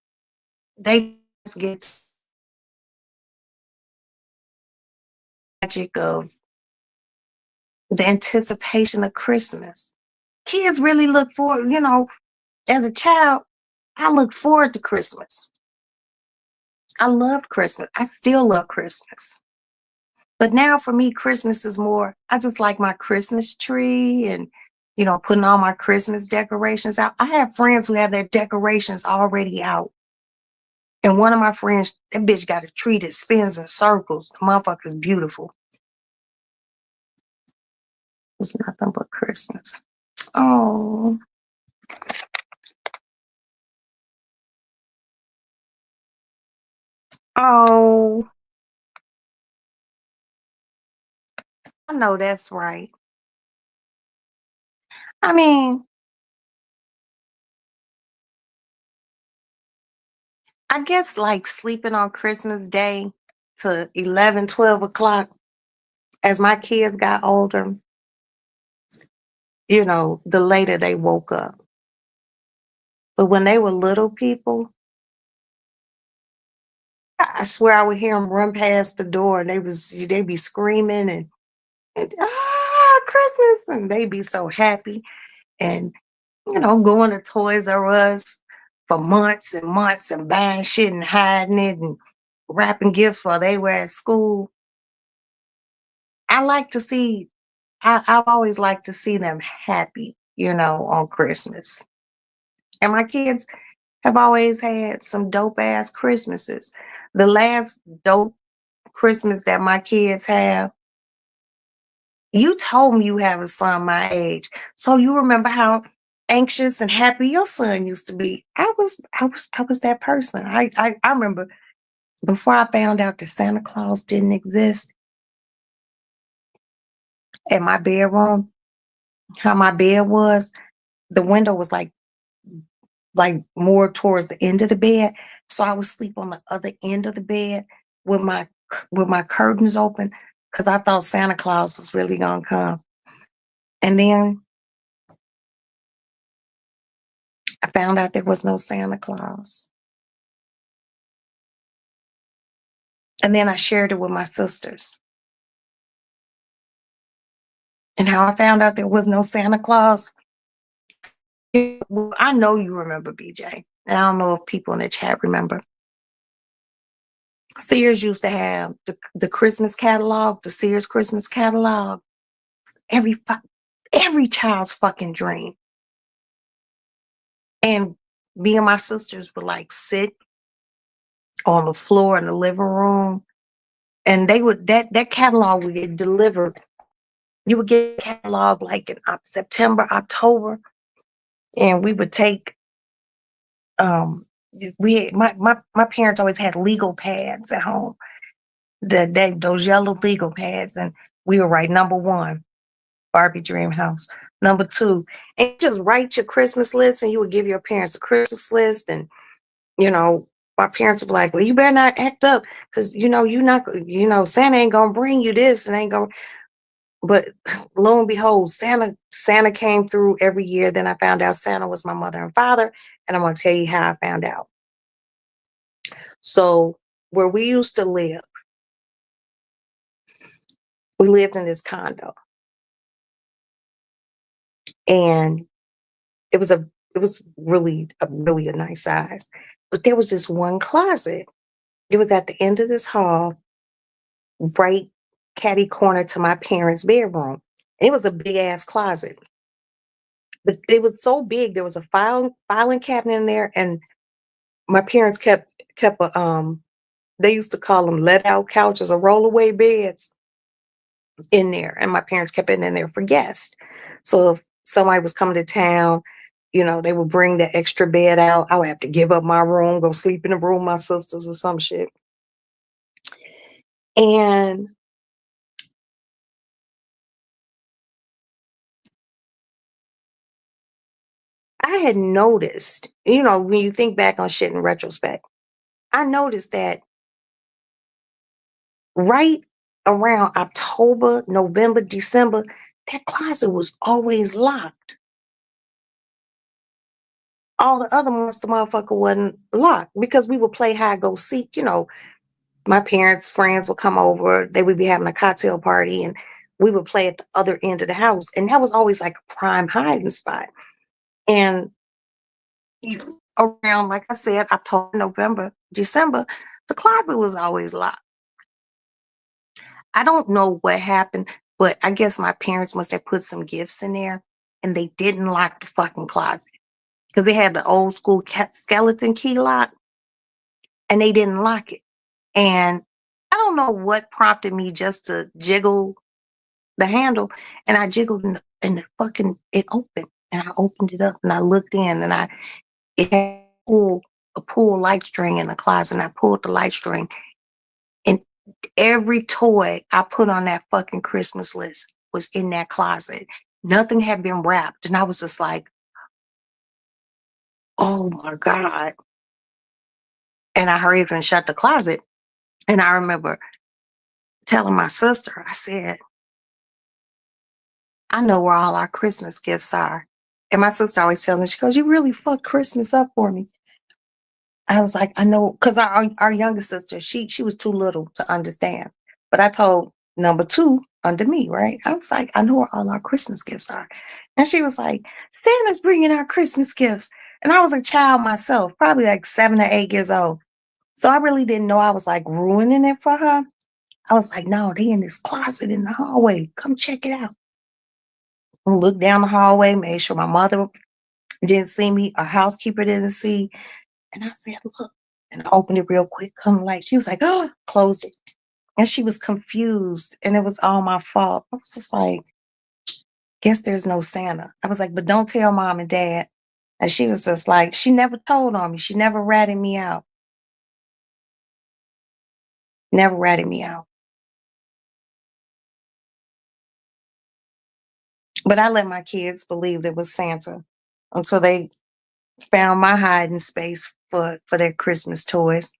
they just get magic of the anticipation of Christmas. Kids really look forward, you know, as a child, I looked forward to Christmas. I loved Christmas. I still love Christmas. But now for me, Christmas is more, I just like my Christmas tree and, you know, putting all my Christmas decorations out. I have friends who have their decorations already out. And one of my friends, that bitch got a tree that spins in circles. The motherfucker's beautiful. It's nothing but Christmas. Oh, oh, I know that's right. I mean, I guess like sleeping on Christmas Day to 11, 12 o'clock as my kids got older, you know, the later they woke up. But when they were little people, I swear I would hear them run past the door and they'd be screaming and Christmas, and they'd be so happy. And, you know, going to Toys R Us for months and months and buying shit and hiding it and wrapping gifts while they were at school. I like to see, I've always liked to see them happy, you know, on Christmas. And my kids have always had some dope ass Christmases. The last dope Christmas that my kids have, you told me you have a son my age, so you remember how anxious and happy your son used to be. I was that person. I remember before I found out that Santa Claus didn't exist in my bedroom, how my bed was, the window was like more towards the end of the bed. So I would sleep on the other end of the bed with my curtains open because I thought Santa Claus was really gonna come. And then I found out there was no Santa Claus. And then I shared it with my sisters. And how I found out there was no Santa Claus. Well, I know you remember, BJ. And I don't know if people in the chat remember. Sears used to have the Christmas catalog, the Sears Christmas catalog. Every every child's fucking dream. And me and my sisters would like sit on the floor in the living room, and they would that catalog would get delivered. You would get a catalog like in September, October, and we would take my parents always had legal pads at home. Those yellow legal pads, and we would write number one, Barbie Dream House. Number two, and you just write your Christmas list, and you would give your parents a Christmas list. And, you know, my parents would be like, well, you better not act up because, you know, Santa ain't going to bring you this and ain't going to. But lo and behold, Santa came through every year. Then I found out Santa was my mother and father. And I'm going to tell you how I found out. So where we used to live, we lived in this condo. And it was really a nice size. But there was this one closet. It was at the end of this hall, right catty corner to my parents' bedroom. It was a big ass closet. But it was so big, there was a filing cabinet in there, and My parents kept a they used to call them let out couches or rollaway beds in there, and my parents kept it in there for guests. So if somebody was coming to town, they would bring the extra bed out. I would have to give up my room, go sleep in the room with my sisters or some shit. And I had noticed, when you think back on shit in retrospect, I noticed that right around October, November, December, that closet was always locked. All the other months, the motherfucker wasn't locked because we would play hide go seek. My parents' friends would come over, they would be having a cocktail party, and we would play at the other end of the house. And that was always like a prime hiding spot. And around, like I said, October, November, December, the closet was always locked. I don't know what happened, but I guess my parents must have put some gifts in there and they didn't lock the fucking closet because they had the old school skeleton key lock and they didn't lock it. And I don't know what prompted me just to jiggle the handle, and I jiggled and the fucking it opened, and I opened it up and I looked in, and it had a pull light string in the closet, and I pulled the light string, and every toy I put on that fucking Christmas list was in that closet. Nothing had been wrapped, and I was just like, oh my god! And I hurried and shut the closet, and I remember telling my sister, I said, I know where all our Christmas gifts are. And my sister always tells me, she goes, you really fucked Christmas up for me. I was like, I know, because our youngest sister, she was too little to understand. But I told number two under me, right? I was like, I know where all our Christmas gifts are. And she was like, Santa's bringing our Christmas gifts. And I was a child myself, probably like 7 or 8 years old. So I really didn't know I was like ruining it for her. I was like, no, they in this closet in the hallway. Come check it out. I looked down the hallway, made sure my mother didn't see me, a housekeeper didn't see. And I said, look. And I opened it real quick, come like, she was like, oh, closed it. And she was confused and it was all my fault. I was just like, guess there's no Santa. I was like, but don't tell mom and dad. And she was just like, she never told on me. She never ratted me out. Never ratted me out. But I let my kids believe there was Santa until they found my hiding space for their Christmas toys.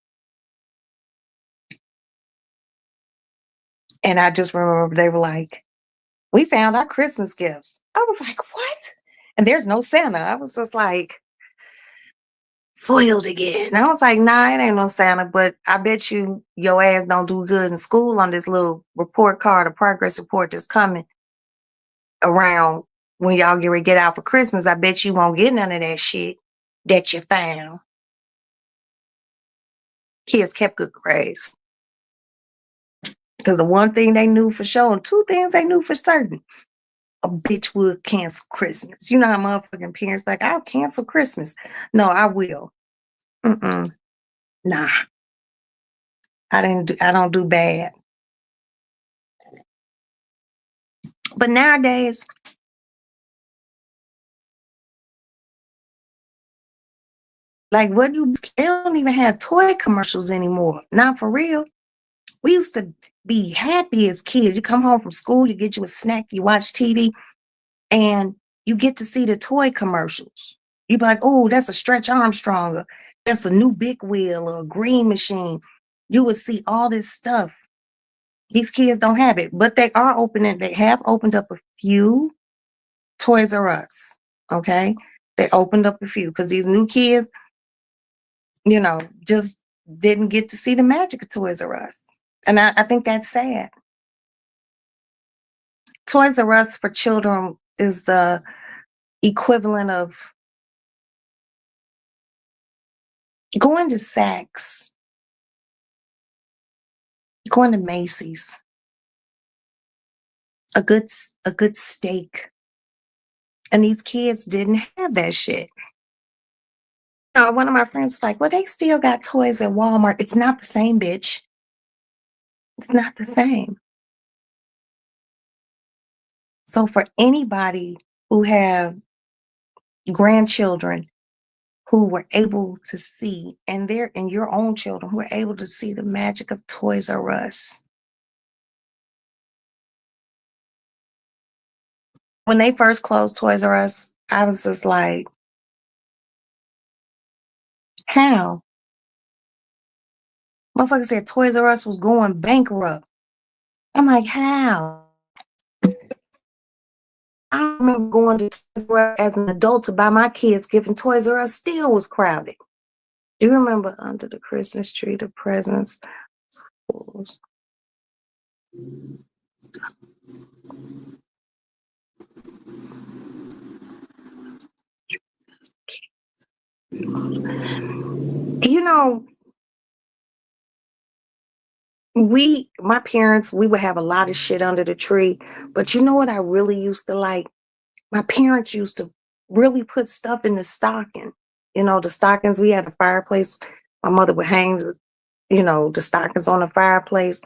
And I just remember they were like, we found our Christmas gifts. I was like, what? And there's no Santa. I was just like, foiled again. And I was like, nah, it ain't no Santa, but I bet you your ass don't do good in school on this little report card, a progress report that's coming around when y'all get ready to get out for Christmas. I bet you won't get none of that shit that you found. Kids kept good grades. Because the one thing they knew for sure, and two things they knew for certain, a bitch would cancel Christmas. You know how motherfucking parents like, I'll cancel Christmas. No, I will. Mm-mm. Nah, I don't do bad. But nowadays, like they don't even have toy commercials anymore. Not for real. We used to be happy as kids. You come home from school, you get you a snack, you watch TV, and you get to see the toy commercials. You be like, oh, that's a Stretch Armstrong, or that's a new big wheel or a green machine. You would see all this stuff. These kids don't have it, but they have opened up a few Toys R Us. Okay. They opened up a few because these new kids, just didn't get to see the magic of Toys R Us. And I think that's sad. Toys R Us for children is the equivalent of going to Saks, going to Macy's, a good steak. And these kids didn't have that shit. One of my friends is like, well, they still got toys at Walmart. It's not the same, bitch. It's not the same. So for anybody who have grandchildren who were able to see, and your own children who were able to see the magic of Toys R Us. When they first closed Toys R Us, I was just like, how? Motherfucker said Toys R Us was going bankrupt. I'm like, how? I remember going to Toys R Us as an adult to buy my kids gifts, Toys R Us still was crowded. Do you remember under the Christmas tree, the presents? You know, my parents, we would have a lot of shit under the tree, but you know what I really used to like? My parents used to really put stuff in the stocking. You know, the stockings, we had a fireplace. My mother would hang the stockings on the fireplace.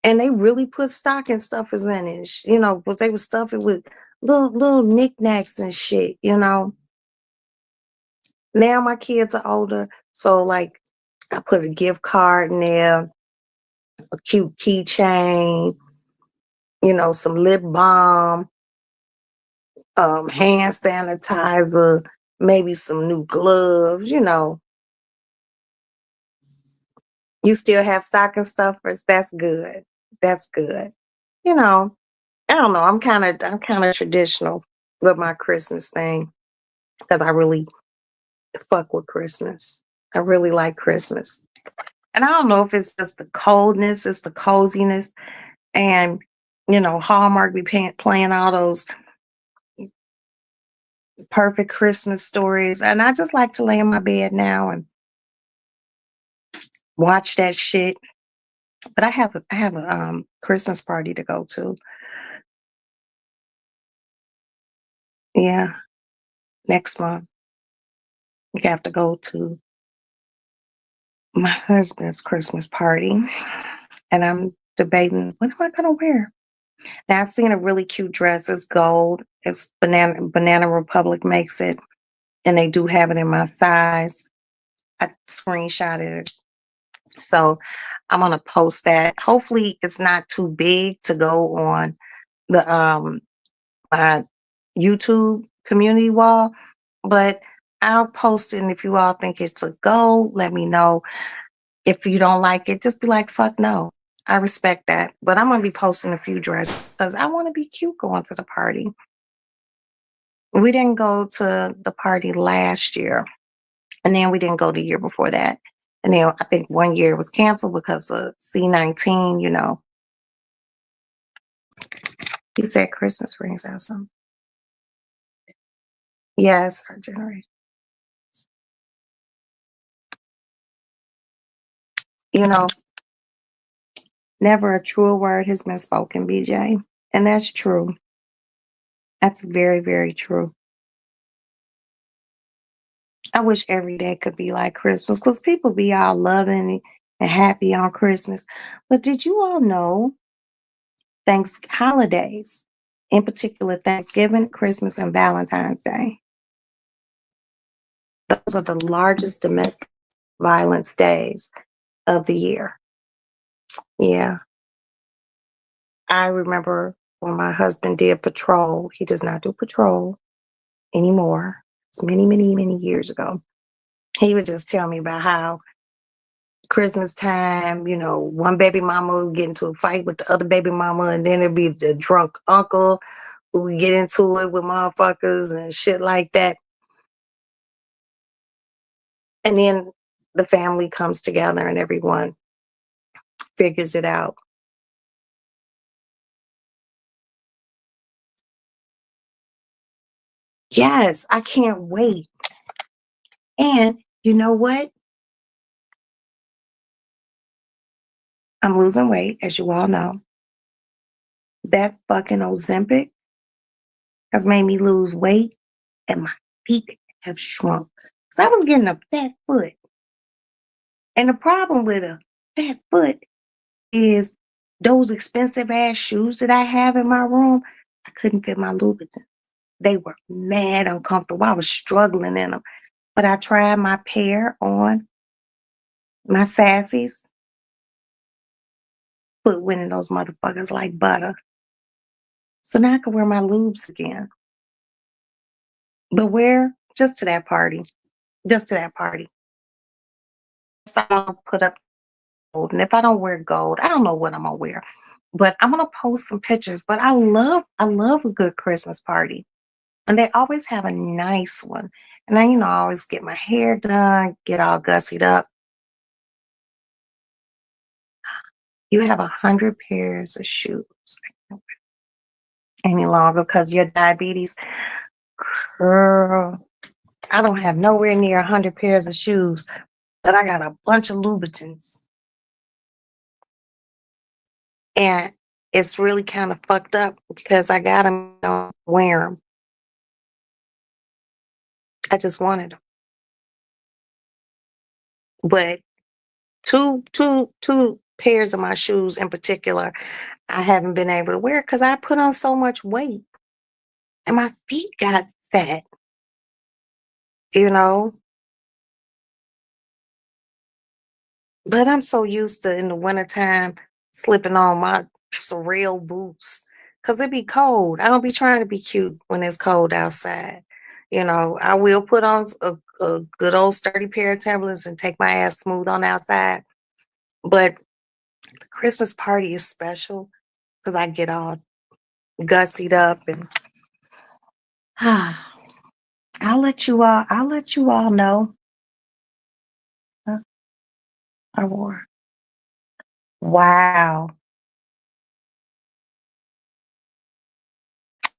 And they really put stocking stuffers in it, because they would stuff it with little knickknacks and shit. Now my kids are older, so like I put a gift card in there, a cute keychain, some lip balm, hand sanitizer, maybe some new gloves. You still have stocking stuffers. That's good. That's good. You know, I don't know. I'm kind of traditional with my Christmas thing because I really fuck with Christmas. I really like Christmas. And I don't know if it's just the coldness, it's the coziness, and Hallmark be playing all those perfect Christmas stories. And I just like to lay in my bed now and watch that shit. But I have a Christmas party to go to. Yeah, next month. We have to go to my husband's Christmas party. And I'm debating what am I gonna wear? Now I've seen a really cute dress. It's gold. It's Banana Republic makes it, and they do have it in my size. I screenshotted it. So I'm gonna post that. Hopefully it's not too big to go on the my YouTube community wall, but I'll post it, and if you all think it's a go, let me know. If you don't like it, just be like, fuck no. I respect that. But I'm gonna be posting a few dresses because I want to be cute going to the party. We didn't go to the party last year, and then we didn't go the year before that. And then I think one year was canceled because of C-19. You said Christmas brings out some. Yes, our generation. You know, never a truer word has been spoken, BJ. And that's true. That's very, very true. I wish every day could be like Christmas because people be all loving and happy on Christmas. But did you all know thanks holidays, in particular Thanksgiving, Christmas, and Valentine's Day? Those are the largest domestic violence days of the year. Yeah. I remember when my husband did patrol. He does not do patrol anymore. It's many, many, many years ago. He would just tell me about how Christmas time, one baby mama would get into a fight with the other baby mama, and then it'd be the drunk uncle who would get into it with motherfuckers and shit like that. And then the family comes together and everyone figures it out. Yes, I can't wait. And you know what? I'm losing weight, as you all know. That fucking Ozempic has made me lose weight, and my feet have shrunk. So I was getting a fat foot. And the problem with a fat foot is those expensive ass shoes that I have in my room, I couldn't fit my Louboutins. They were mad uncomfortable. I was struggling in them. But I tried my pair on, my sassies, foot went in those motherfuckers like butter. So now I can wear my lubes again. But where? Just to that party. Just to that party. So I'm gonna put up gold. And if I don't wear gold, I don't know what I'm gonna wear. But I'm gonna post some pictures. But I love a good Christmas party. And they always have a nice one. And I always get my hair done, get all gussied up. You have 100 pairs of shoes any longer because your diabetes. Girl, I don't have nowhere near 100 pairs of shoes, but I got a bunch of Louboutins. And it's really kind of fucked up because I got them, don't wear them. I just wanted them. But two pairs of my shoes in particular, I haven't been able to wear because I put on so much weight and my feet got fat, you know. But I'm so used to in the wintertime slipping on my surreal boots because it be cold. I don't be trying to be cute when it's cold outside. I will put on a good old sturdy pair of Timberlands and take my ass smooth on outside. But the Christmas party is special because I get all gussied up and I'll let you all know. Uh, I wore. Wow.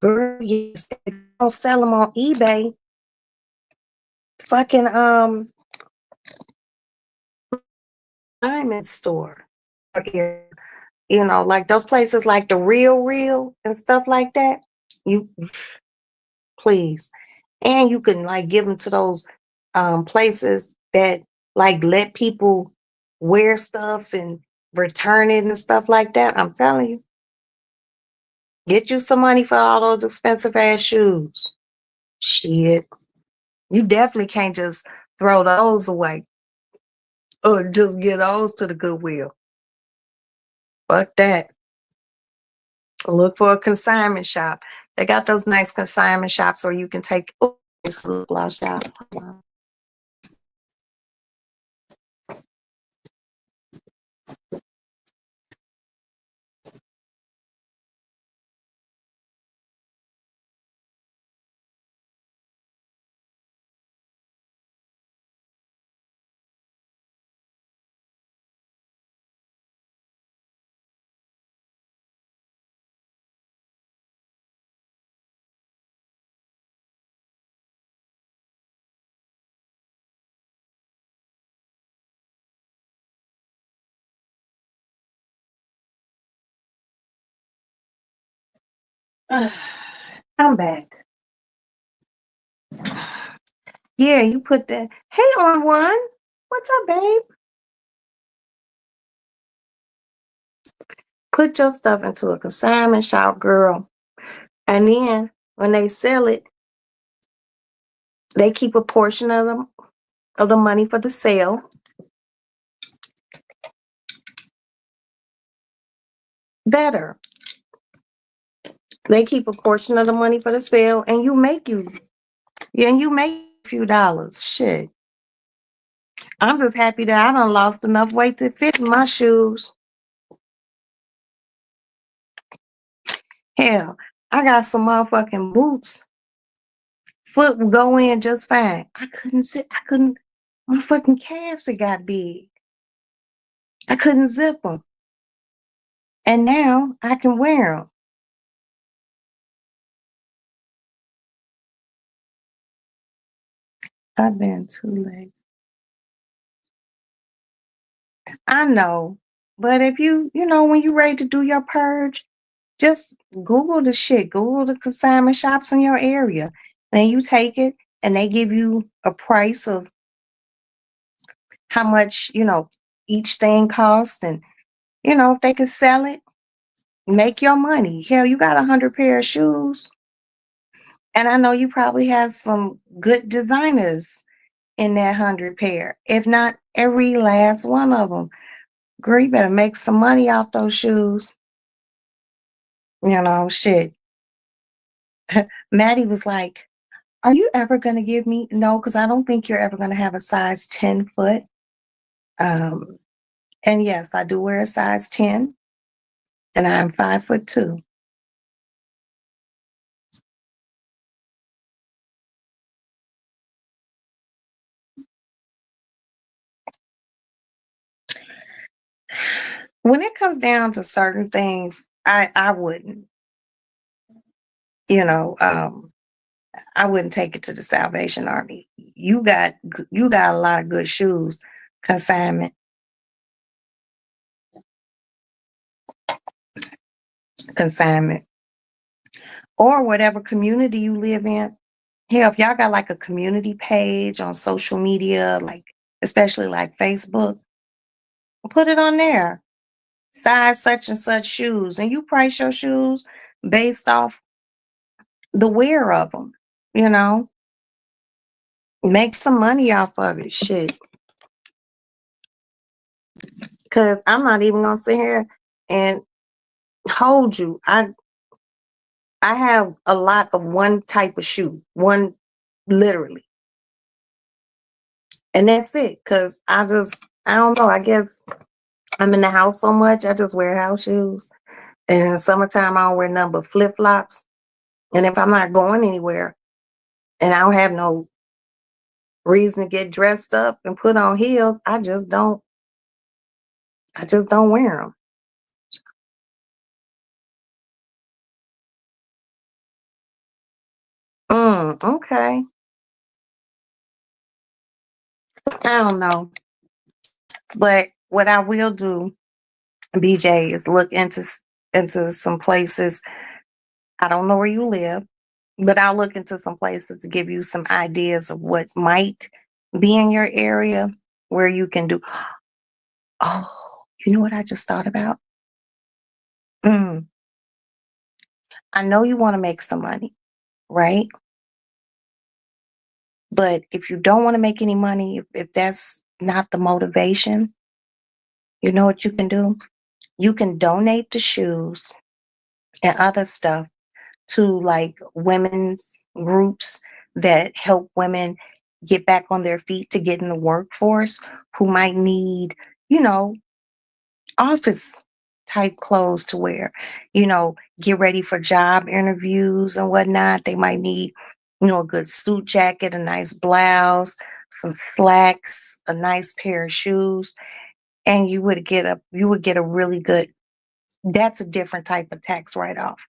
Girl, yes, they don't sell them on eBay. Fucking diamond store here. Like those places like the Real and stuff like that. You please. And you can like give them to those places that like let people wear stuff and return it and stuff like that. I'm telling you, get you some money for all those expensive ass shoes. Shit. You definitely can't just throw those away or just get those to the Goodwill. Fuck that. Look for a consignment shop. They got those nice consignment shops where you can take this lip gloss out. I'm back. Yeah, you put that. Hey, on one. What's up, babe? Put your stuff into a consignment shop, girl. And then when they sell it, they keep a portion of the money for the sale. Better. They keep a portion of the money for the sale and you make a few dollars. Shit. I'm just happy that I done lost enough weight to fit in my shoes. Hell, I got some motherfucking boots. Foot would go in just fine. My fucking calves had got big. I couldn't zip them. And now I can wear them. I've been too lazy. I know. But if when you're ready to do your purge, just Google the shit. Google the consignment shops in your area. Then you take it and they give you a price of how much, each thing costs, and if they could sell it, make your money. Hell, you got 100 pair of shoes, and I know you probably have some good designers in that 100 pair, if not every last one of them. Girl, you better make some money off those shoes. Shit. Maddie was like, "Are you ever gonna give me?" No, because I don't think you're ever gonna have a size 10 foot. Um, and yes, I do wear a size 10, and I'm 5'2". When it comes down to certain things, I wouldn't, you know, um, I wouldn't take it to the Salvation Army. You got a lot of good shoes, consignment, consignment, or whatever community you live in. Hell, if y'all got like a community page on social media, like especially like Facebook, put it on there. Size such and such shoes, and you price your shoes based off the wear of them. You know, make some money off of it. Shit, because I'm not even gonna sit here and hold you. I have a lot of one type of shoe, one literally, and that's it. Cause I don't know. I guess I'm in the house so much. I just wear house shoes. And in the summertime, I don't wear nothing but flip flops. And if I'm not going anywhere and I don't have no reason to get dressed up and put on heels, I just don't. I just don't wear them. Okay. I don't know, but what I will do, BJ, is look into some places. I don't know where you live, but I'll look into some places to give you some ideas of what might be in your area where you can do. Oh, you know what I just thought about? Mm, I know you want to make some money, right? But if you don't want to make any money, if that's not the motivation, you know what you can do? You can donate the shoes and other stuff to like women's groups that help women get back on their feet to get in the workforce who might need, you know, office type clothes to wear, get ready for job interviews and whatnot. They might need, a good suit jacket, a nice blouse, some slacks, a nice pair of shoes, and you would get a really good. That's a different type of tax write off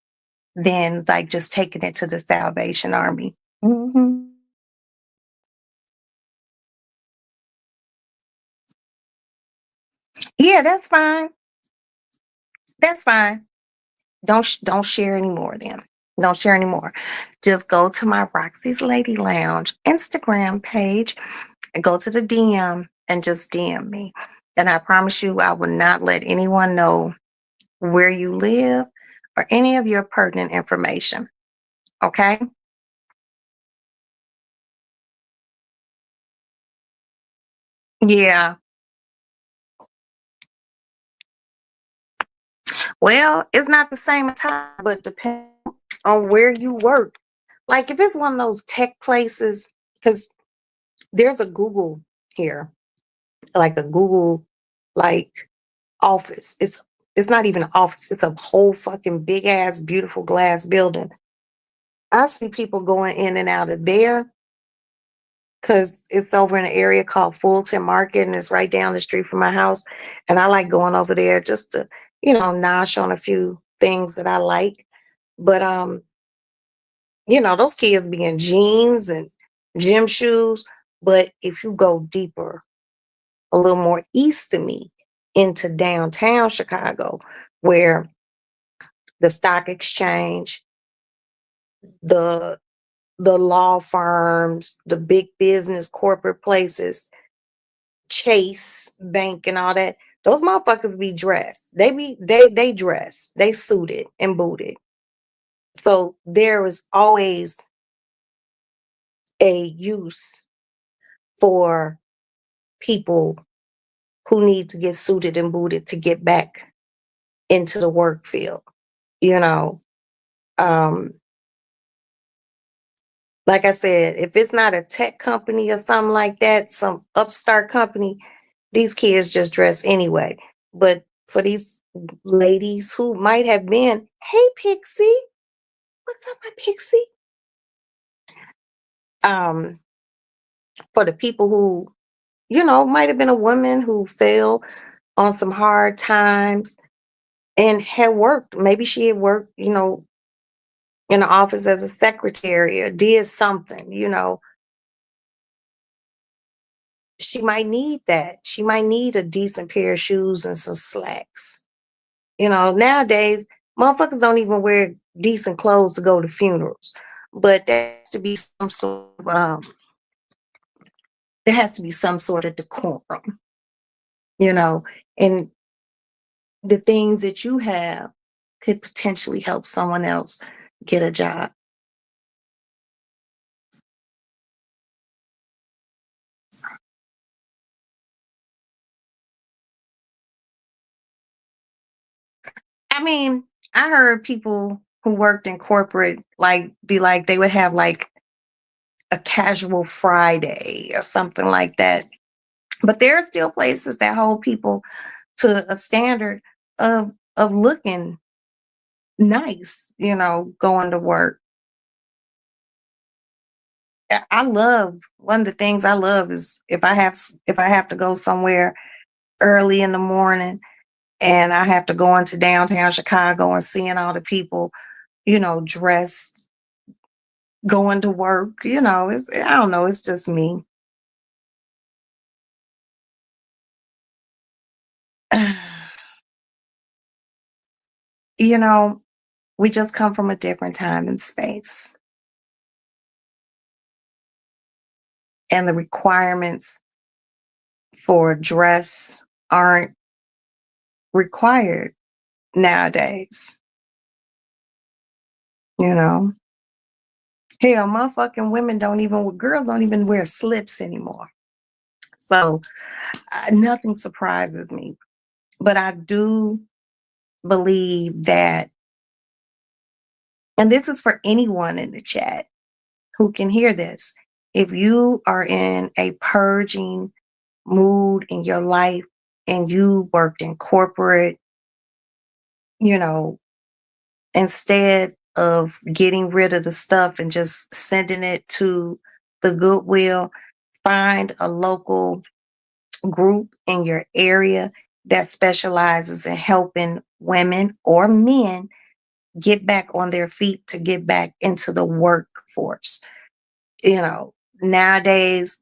than like just taking it to the Salvation Army. hmm Yeah, that's fine. That's fine. Don't share anymore then. Don't share anymore. Just go to my Roxy's Lady Lounge Instagram page and go to the DM and just DM me. And I promise you I will not let anyone know where you live or any of your pertinent information. Okay? Yeah. Well, it's not the same time, but depends on where you work. Like if it's one of those tech places, because there's a Google here, like a Google like office. It's not even an office. It's a whole fucking big ass beautiful glass building. I see people going in and out of there because it's over in an area called Fulton Market and it's right down the street from my house. And I like going over there just to, nosh on a few things that I like. But those kids be in jeans and gym shoes. But if you go deeper, a little more east of me into downtown Chicago, where the stock exchange, the the law firms, the big business corporate places, Chase Bank and all that, those motherfuckers be dressed. They dress. They suited and booted. So there is always a use for people who need to get suited and booted to get back into the work field. You know, um, like I said, if it's not a tech company or something like that, some upstart company, these kids just dress anyway. But for these ladies who might have been, hey Pixie, what's up, my Pixie? Um, for the people who, might have been a woman who fell on some hard times and had worked. Maybe she had worked, in the office as a secretary or did something, she might need that. She might need a decent pair of shoes and some slacks. Nowadays, motherfuckers don't even wear decent clothes to go to funerals. But there has to be some sort of decorum, you know, and the things that you have could potentially help someone else get a job. I mean, I heard people who worked in corporate like be like they would have like a casual Friday or something like that. But there are still places that hold people to a standard of looking nice, going to work. I love one of the things I love is if I have to go somewhere early in the morning and I have to go into downtown Chicago and seeing all the people, dressed going to work, I don't know, it's just me. you know, we just come from a different time and space. And the requirements for dress aren't required nowadays, you know. Hell, motherfucking girls don't even wear slips anymore. So nothing surprises me. But I do believe that, and this is for anyone in the chat who can hear this, if you are in a purging mood in your life and you worked in corporate, you know, instead of getting rid of the stuff and just sending it to the Goodwill, find a local group in your area that specializes in helping women or men get back on their feet to get back into the workforce. Nowadays,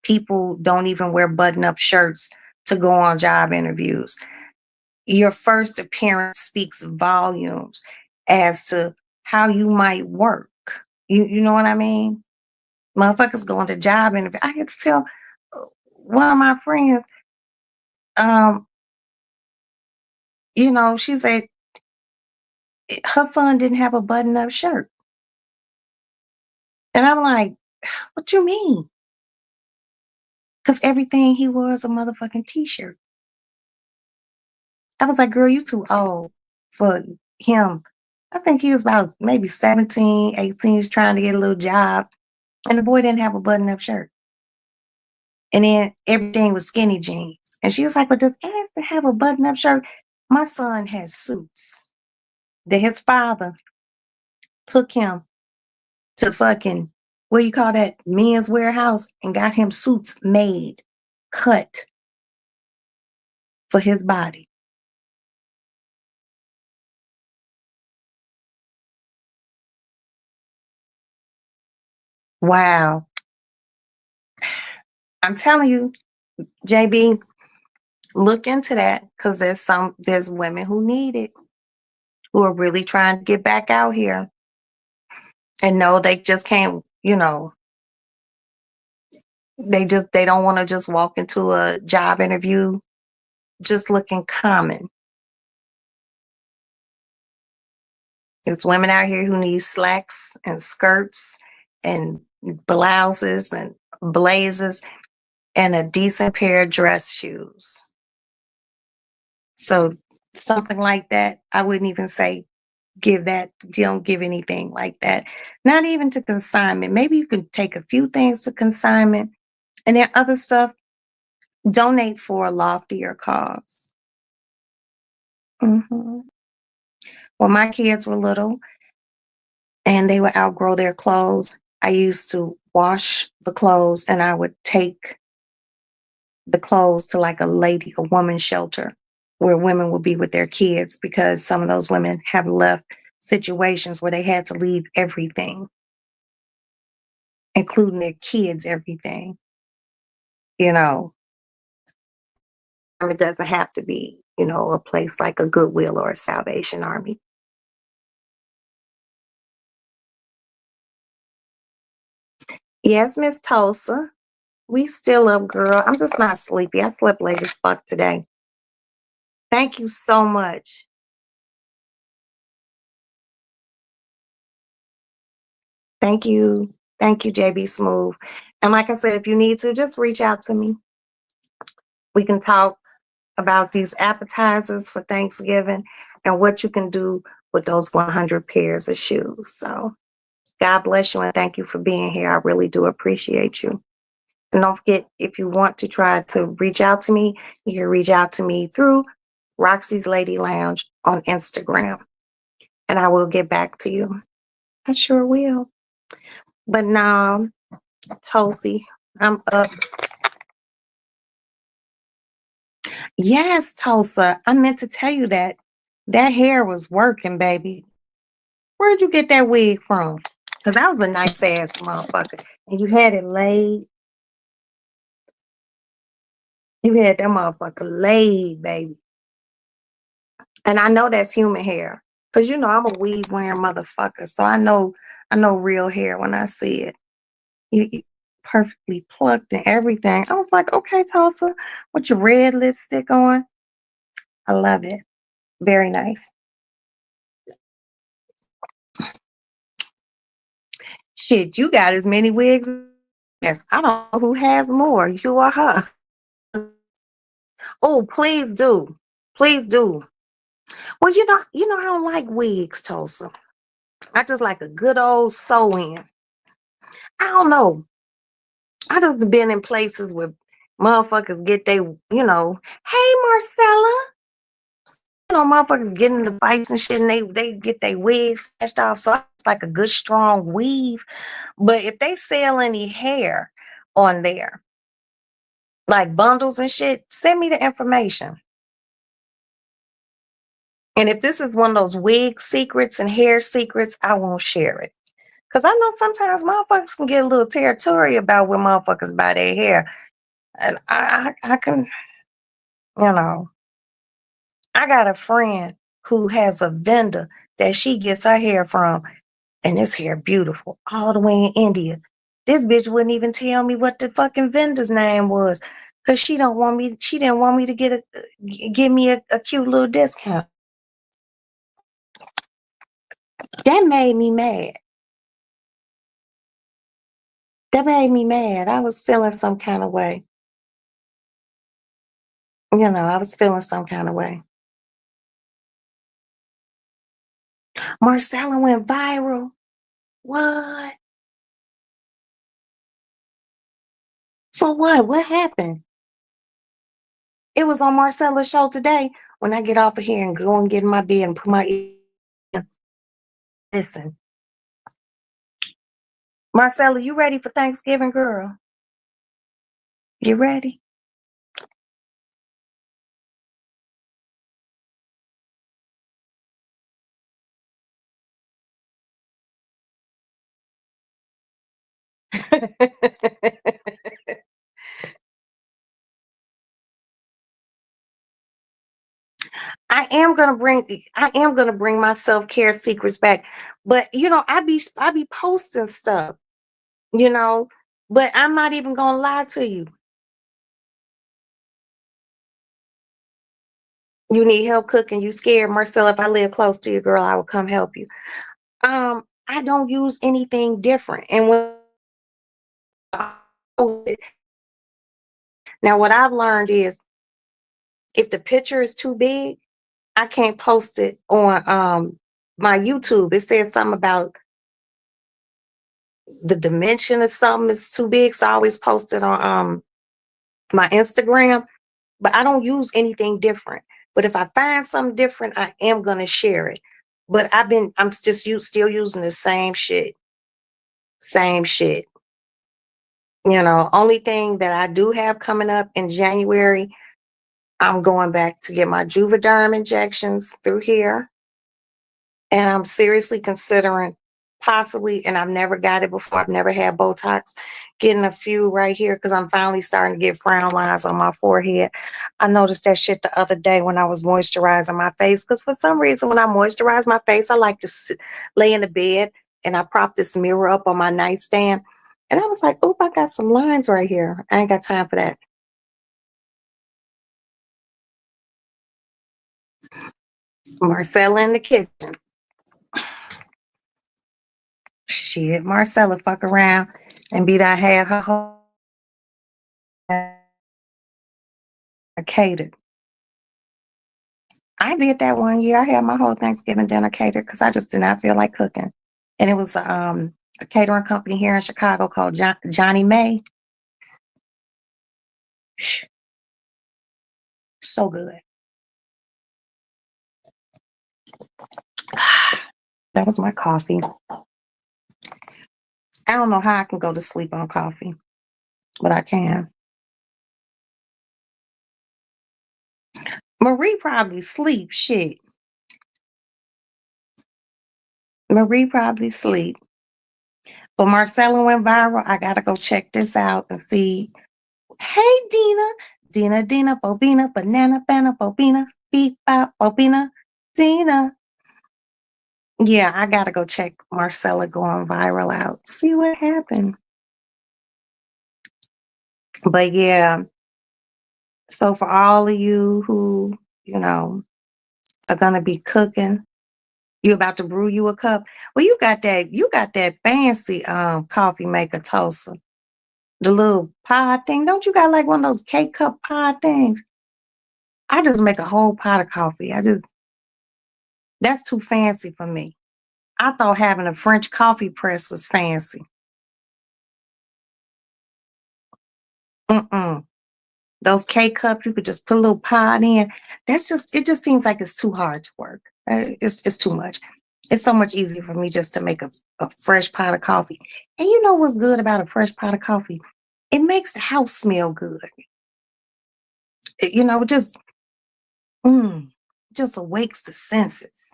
people don't even wear button up shirts to go on job interviews. Your first appearance speaks volumes as to how you might work. You know what I mean? Motherfuckers going to job interview. I get to tell one of my friends, um, she said her son didn't have a button up shirt. And I'm like, what you mean? Because everything he wore was a motherfucking t-shirt. I was like, girl, you too old for him. I think he was about maybe 17, 18, he's trying to get a little job. And the boy didn't have a button up shirt. And then everything was skinny jeans. And she was like, but does ass to have a button up shirt? My son has suits that his father took him to fucking, what do you call that? Men's warehouse and got him suits made, cut for his body. Wow. I'm telling you, JB, look into that because there's women who need it, who are really trying to get back out here and know they just can't, you know, they don't want to just walk into a job interview just looking common. There's women out here who need slacks and skirts and blouses and blazers and a decent pair of dress shoes. So something like that, I wouldn't even say give that, you don't give anything like that. Not even to consignment. Maybe you can take a few things to consignment and then other stuff, donate for a loftier cause. Mhm. When my kids were little and they would outgrow their clothes, I used to wash the clothes and I would take the clothes to like a woman shelter where women would be with their kids because some of those women have left situations where they had to leave everything, including their kids, everything, you know. It doesn't have to be, a place like a Goodwill or a Salvation Army. Yes, Miss Tulsa. We still up, girl. I'm just not sleepy. I slept late as fuck today. Thank you so much. Thank you. Thank you, JB Smooth. And like I said, if you need to, just reach out to me. We can talk about these appetizers for Thanksgiving and what you can do with those 100 pairs of shoes. So, God bless you and thank you for being here. I really do appreciate you. And don't forget, if you want to try to reach out to me, you can reach out to me through Roxy's Lady Lounge on Instagram, and I will get back to you. I sure will. But now, Tulsi, I'm up. Yes, Tulsa, I meant to tell you that that hair was working, baby. Where'd you get that wig from? Because that was a nice ass motherfucker. And you had it laid. You had that motherfucker laid, baby. And I know that's human hair. Cause I'm a weave wearing motherfucker. So I know real hair when I see it. You perfectly plucked and everything. I was like, okay, Tulsa, with your red lipstick on. I love it. Very nice. Shit, you got as many wigs. Yes, I don't know who has more, you or her. Oh, please do. Please do. Well, I don't like wigs, Tulsa. I just like a good old sew in. I don't know. I just been in places where motherfuckers get hey Marcella, motherfuckers get into fights and shit, and they get their wigs snatched off. So it's like a good strong weave. But if they sell any hair on there, like bundles and shit, send me the information. And if this is one of those wig secrets and hair secrets, I won't share it. Cause I know sometimes motherfuckers can get a little territorial about where motherfuckers buy their hair. And I can, you know, I got a friend who has a vendor that she gets her hair from, and this hair beautiful, all the way in India. This bitch wouldn't even tell me what the fucking vendor's name was. Cause she didn't want me to give me a cute little discount. That made me mad. That made me mad. I was feeling some kind of way. I was feeling some kind of way. Marcella went viral. What? For what? What happened? It was on Marcella's show today. When I get off of here and go and get in my bed and put my listen. Marcella, you ready for Thanksgiving, girl? You ready? I am gonna bring my self-care secrets back. But I be posting stuff. you know. But I'm not even gonna lie to you. You need help cooking, you scared, Marcella. If I live close to you, girl, I will come help you. I don't use anything different. And when now what I've learned is if the picture is too big, I can't post it on my YouTube. It says something about the dimension of something is too big. So I always post it on my Instagram, but I don't use anything different. But if I find something different, I am gonna share it. But I'm just still using the same shit. Same shit. Only thing that I do have coming up in January, I'm going back to get my Juvederm injections through here. And I'm seriously considering possibly, and I've never got it before, I've never had Botox, getting a few right here because I'm finally starting to get frown lines on my forehead. I noticed that shit the other day when I was moisturizing my face because for some reason when I moisturize my face, I like to lay in the bed and I prop this mirror up on my nightstand. And I was like, oop, I got some lines right here. I ain't got time for that. Marcella in the kitchen. Shit, Marcella fuck around and be done had her whole catered. I did that one year. I had my whole Thanksgiving dinner catered because I just did not feel like cooking. And it was a catering company here in Chicago called Johnny May. So good. That was my coffee. I don't know how I can go to sleep on coffee, but I can. Marie probably sleep. Shit. Marie probably sleep. But Marcella went viral. I gotta go check this out and see. Hey, Dina. Dina, Bobina, banana, Bobina, beep, bop, Bobina, Dina. Yeah, I gotta go check Marcella going viral out. See what happened. But yeah, so for all of you who, you know, are gonna be cooking, you about to brew you a cup. Well, you got that fancy coffee maker toaster. The little pod thing. Don't you got like one of those K-cup pod things? I just make a whole pot of coffee. That's too fancy for me. I thought having a French coffee press was fancy. Mm-mm. Those K cups, you could just put a little pod in. It just seems like it's too hard to work. It's too much. It's so much easier for me just to make a fresh pot of coffee. And you know what's good about a fresh pot of coffee? It makes the house smell good. It mm, just awakes the senses.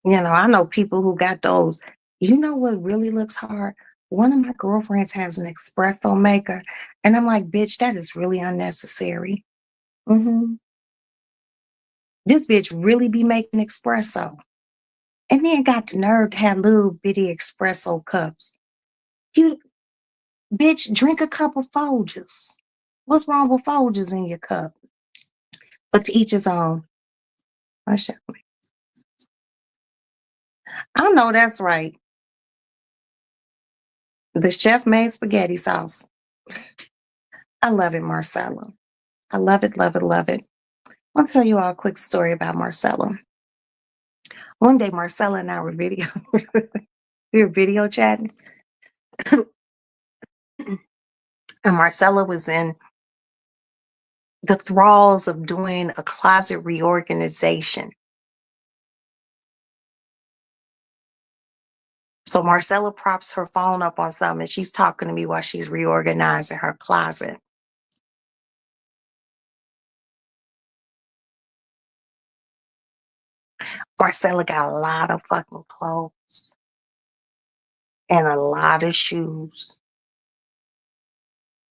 I know people who got those. You know what really looks hard? One of my girlfriends has an espresso maker, and I'm like, bitch, that is really unnecessary. hmm This bitch really be making espresso. And then got the nerve to have little bitty espresso cups. You, bitch, drink a cup of Folgers. What's wrong with Folgers in your cup? But to each his own. I know that's right. The chef made spaghetti sauce. I love it, Marcella. I love it, love it, love it. I'll tell you all a quick story about Marcella. One day, Marcella and I were we were video chatting, and Marcella was in the thralls of doing a closet reorganization. So Marcella props her phone up on something, and she's talking to me while she's reorganizing her closet. Marcella got a lot of fucking clothes and a lot of shoes.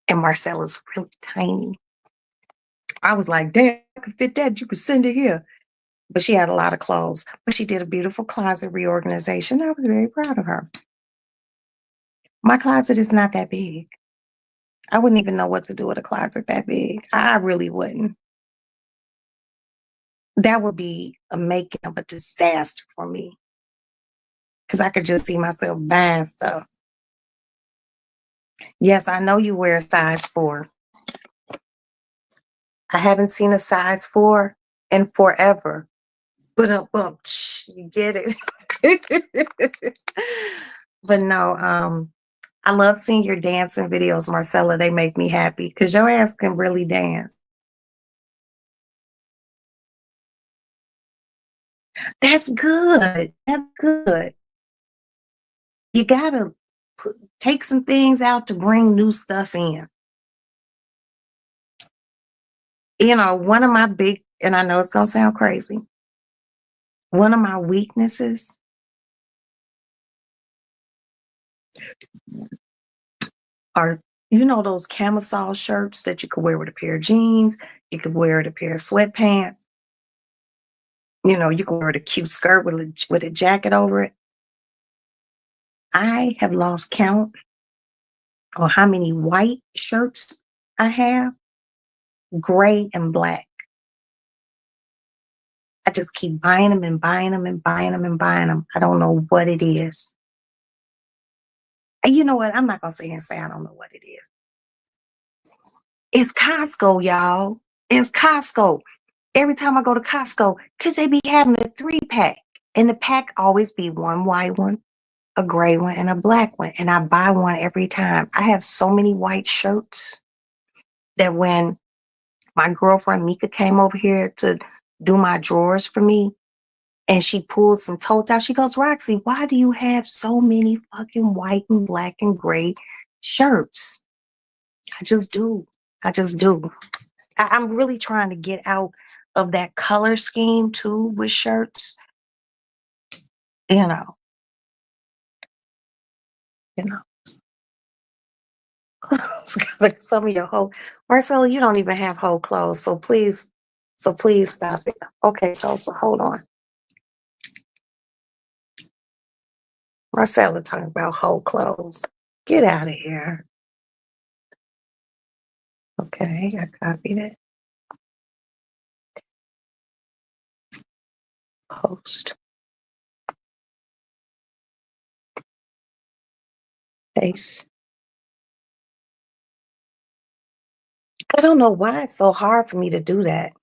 And Marcella's really tiny. I was like, damn, I could fit that. You could send it here. But she had a lot of clothes. But she did a beautiful closet reorganization. I was very proud of her. My closet is not that big. I wouldn't even know what to do with a closet that big. I really wouldn't. That would be a making of a disaster for me because I could just see myself buying stuff. Yes, I know you wear a size 4. I haven't seen a size 4 in forever. But you get it. But no, I love seeing your dancing videos, Marcella. They make me happy because your ass can really dance. That's good. That's good. You gotta take some things out to bring new stuff in. One of my big, and I know it's gonna sound crazy, one of my weaknesses are, those camisole shirts that you could wear with a pair of jeans, you could wear with a pair of sweatpants, you could wear a cute skirt with a jacket over it. I have lost count on how many white shirts I have, gray and black. I just keep buying them and buying them and buying them and buying them. I don't know what it is. And you know what? I'm not going to sit here and say I don't know what it is. It's Costco, y'all. It's Costco. Every time I go to Costco, because they be having a 3-pack. And the pack always be one white one, a gray one, and a black one. And I buy one every time. I have so many white shirts that when my girlfriend Mika came over here to do my drawers for me, and she pulled some totes out, she goes, Roxy, why do you have so many fucking white and black and gray shirts? I just do. I just do. I'm really trying to get out of that color scheme too with shirts. You know. Some of your whole Marcella, you don't even have whole clothes, so please stop it. Okay, so hold on. Marcella talking about whole clothes. Get out of here. Okay, I copied it. Post. Paste. I don't know why it's so hard for me to do that.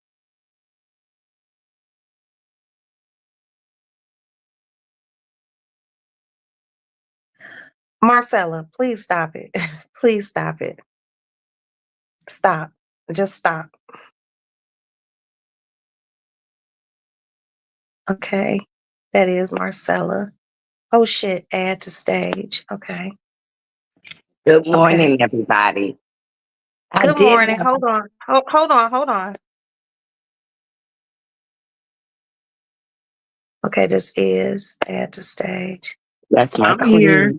Marcella, please stop it. Please stop it. Stop. Just stop. Okay. That is Marcella. Oh shit, add to stage. Okay. Good morning, everybody. Good morning. Hold on. Hold on. Okay, this is add to stage. That's my I'm queen. here.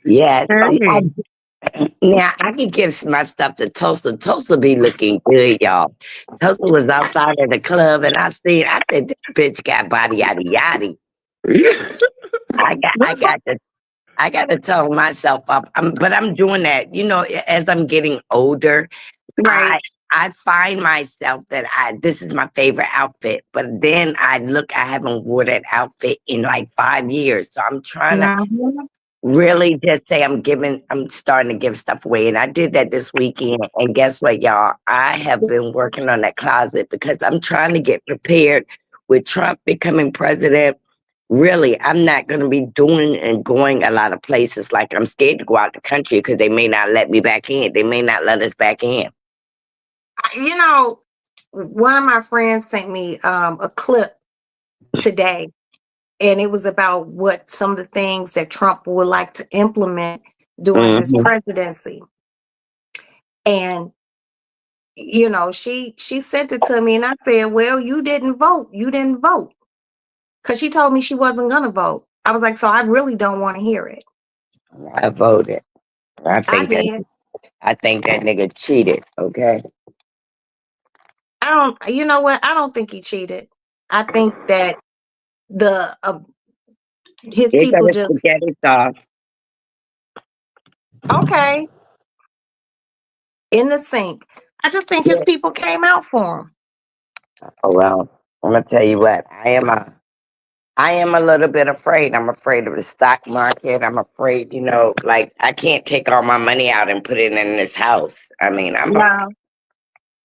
Yes. Hey. Now I can give my stuff to Toaster. Toaster be looking good, y'all. Toaster was outside of the club and I said, this bitch got body yada yada. I got to tone myself up. But I'm doing that, as I'm getting older. Right. I find myself that this is my favorite outfit, but then I haven't worn that outfit in like 5 years. So I'm trying to really just say I'm starting to give stuff away. And I did that this weekend. And guess what, y'all? I have been working on that closet because I'm trying to get prepared with Trump becoming president. Really, I'm not going to be doing and going a lot of places. Like I'm scared to go out the country because they may not let me back in. They may not let us back in. One of my friends sent me a clip today, and it was about what some of the things that Trump would like to implement during his presidency. And she sent it to me, and I said, well, you didn't vote. You didn't vote. Because she told me she wasn't going to vote. I was like, so I really don't want to hear it. I voted. I think that nigga cheated, okay? You know what? I don't think he cheated. I think that his people just get it off. Okay. In the sink. I just think his Yeah. people came out for him. Oh, well, I'm gonna tell you what. I am a little bit afraid. I'm afraid of the stock market. I'm afraid, like I can't take all my money out and put it in this house. I mean, No.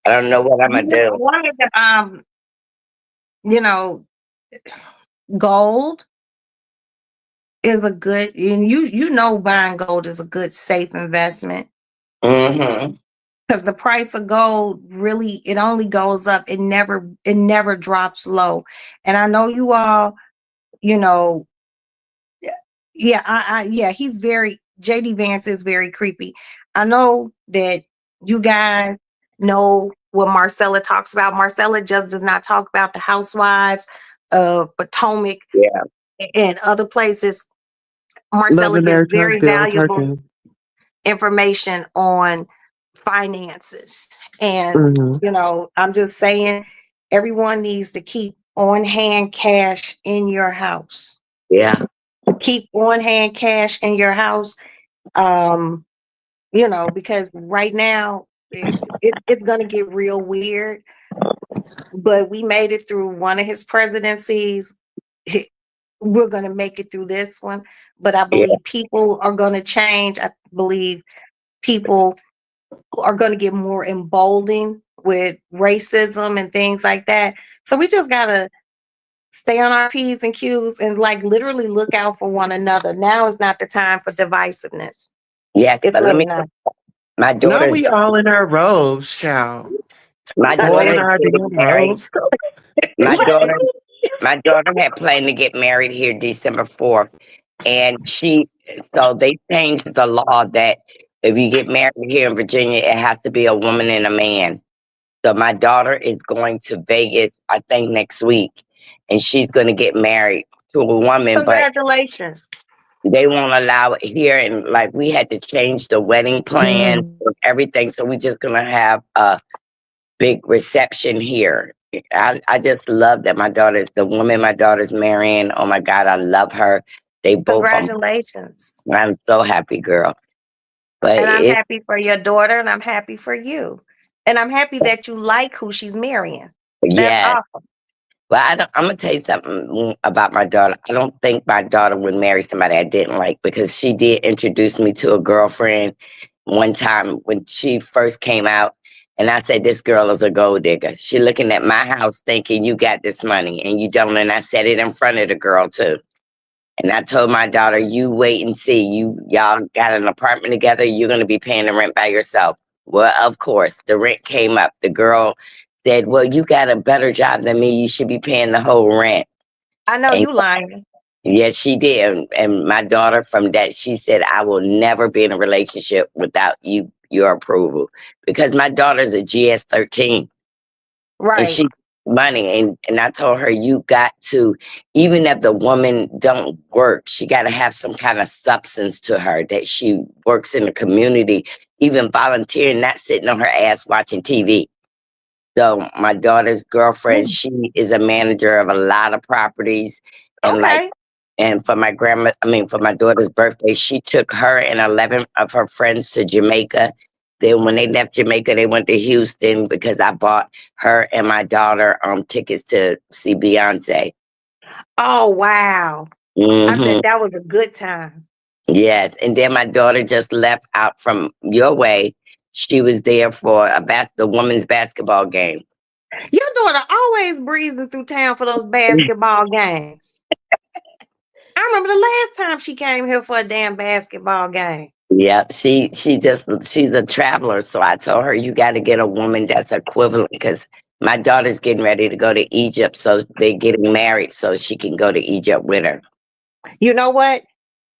I don't know what I'm gonna do. One of the you know, gold is a good, and you know buying gold is a good safe investment Hmm. because the price of gold really, it only goes up. It never drops low. And I know you all, you know, yeah, yeah, he's very, JD Vance is very creepy. I know that you guys know what Marcella talks about. Marcella just does not talk about the housewives of Potomac Yeah, and other places. Love Marcella and gives Maritime very still valuable talking. information on finances. And, Hmm. I'm just saying everyone needs to keep on hand cash in your house. yeah, Keep on hand cash in your house. Because right now it's going to get real weird. But we made it through one of his presidencies. We're going to make it through this one. But I yeah, believe people are going to change. I believe people are going to get more emboldened with racism and things like that. So we just got to stay on our P's and Q's and like literally look out for one another. Now is not the time for divisiveness. yes. It's But let really me. not. My Now daughter's we all in our robes, child. my All in daughter's our getting damn married. robes. My daughter, my daughter had planned to get married here December 4th, and so they changed the law that if you get married here in Virginia, it has to be a woman and a man. So my daughter is going to Vegas, I think next week, and she's going to get married to a woman, but Congratulations. they won't allow it here. And like we had to change the wedding plan, everything. So we just gonna have a big reception here. I just love that my daughter's the woman my daughter's marrying. Oh my God, I love her. They both, Congratulations. I'm so happy, girl. But And I'm it, happy for your daughter and I'm happy for you. And I'm happy that you like who she's marrying. That's yeah. awesome. But I'm gonna tell you something about my daughter. I don't think my daughter would marry somebody I didn't like because she did introduce me to a girlfriend one time when she first came out. And I said, this girl is a gold digger. She looking at my house thinking you got this money and you don't. And I said it in front of the girl too. And I told my daughter, you wait and see. Y'all got an apartment together, you're gonna be paying the rent by yourself. Well, of course, the rent came up. The girl said, well, you got a better job than me. You should be paying the whole rent. I know And you lying. yes, she did. And my daughter from that, she said, I will never be in a relationship without your approval. Because my daughter's a GS 13 and Right. she money. And I told her, you got to, even if the woman don't work, she got to have some kind of substance to her that she works in the community, even volunteering, not sitting on her ass watching TV. So my daughter's girlfriend, Mm. she is a manager of a lot of properties. And like, Okay. and for my daughter's birthday, she took her and 11 of her friends to Jamaica. Then when they left Jamaica, they went to Houston because I bought her and my daughter tickets to see Beyonce. Oh, wow. I bet Hmm. that was a good time. Yes. And then my daughter just left out from your way. She was there for the women's basketball game. Your daughter always breezing through town for those basketball games. I remember the last time she came here for a damn basketball game. Yep, she's a traveler. So I told her you got to get a woman that's equivalent because my daughter's getting ready to go to Egypt, so they're getting married so she can go to Egypt with her. You know what?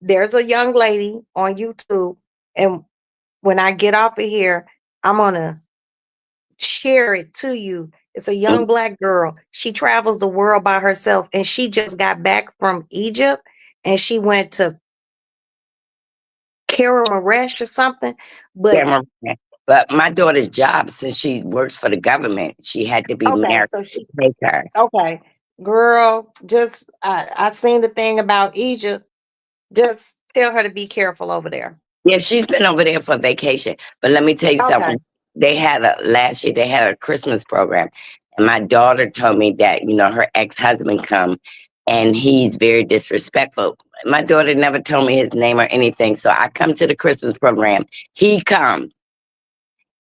There's a young lady on YouTube, and when I get off of here, I'm gonna share it to you. It's a Mm, young black girl. She travels the world by herself, and she just got back from Egypt, and she went to Karamarresh or something. But Cameron. But my daughter's job, since she works for the government, she had to be okay, married so to she take her. okay, girl, just I seen the thing about Egypt. Just tell her to be careful over there. Yeah, she's been over there for vacation. But let me tell you Okay. something. Last year they had a Christmas program. And my daughter told me that, her ex-husband come and he's very disrespectful. My daughter never told me his name or anything. So I come to the Christmas program. He comes.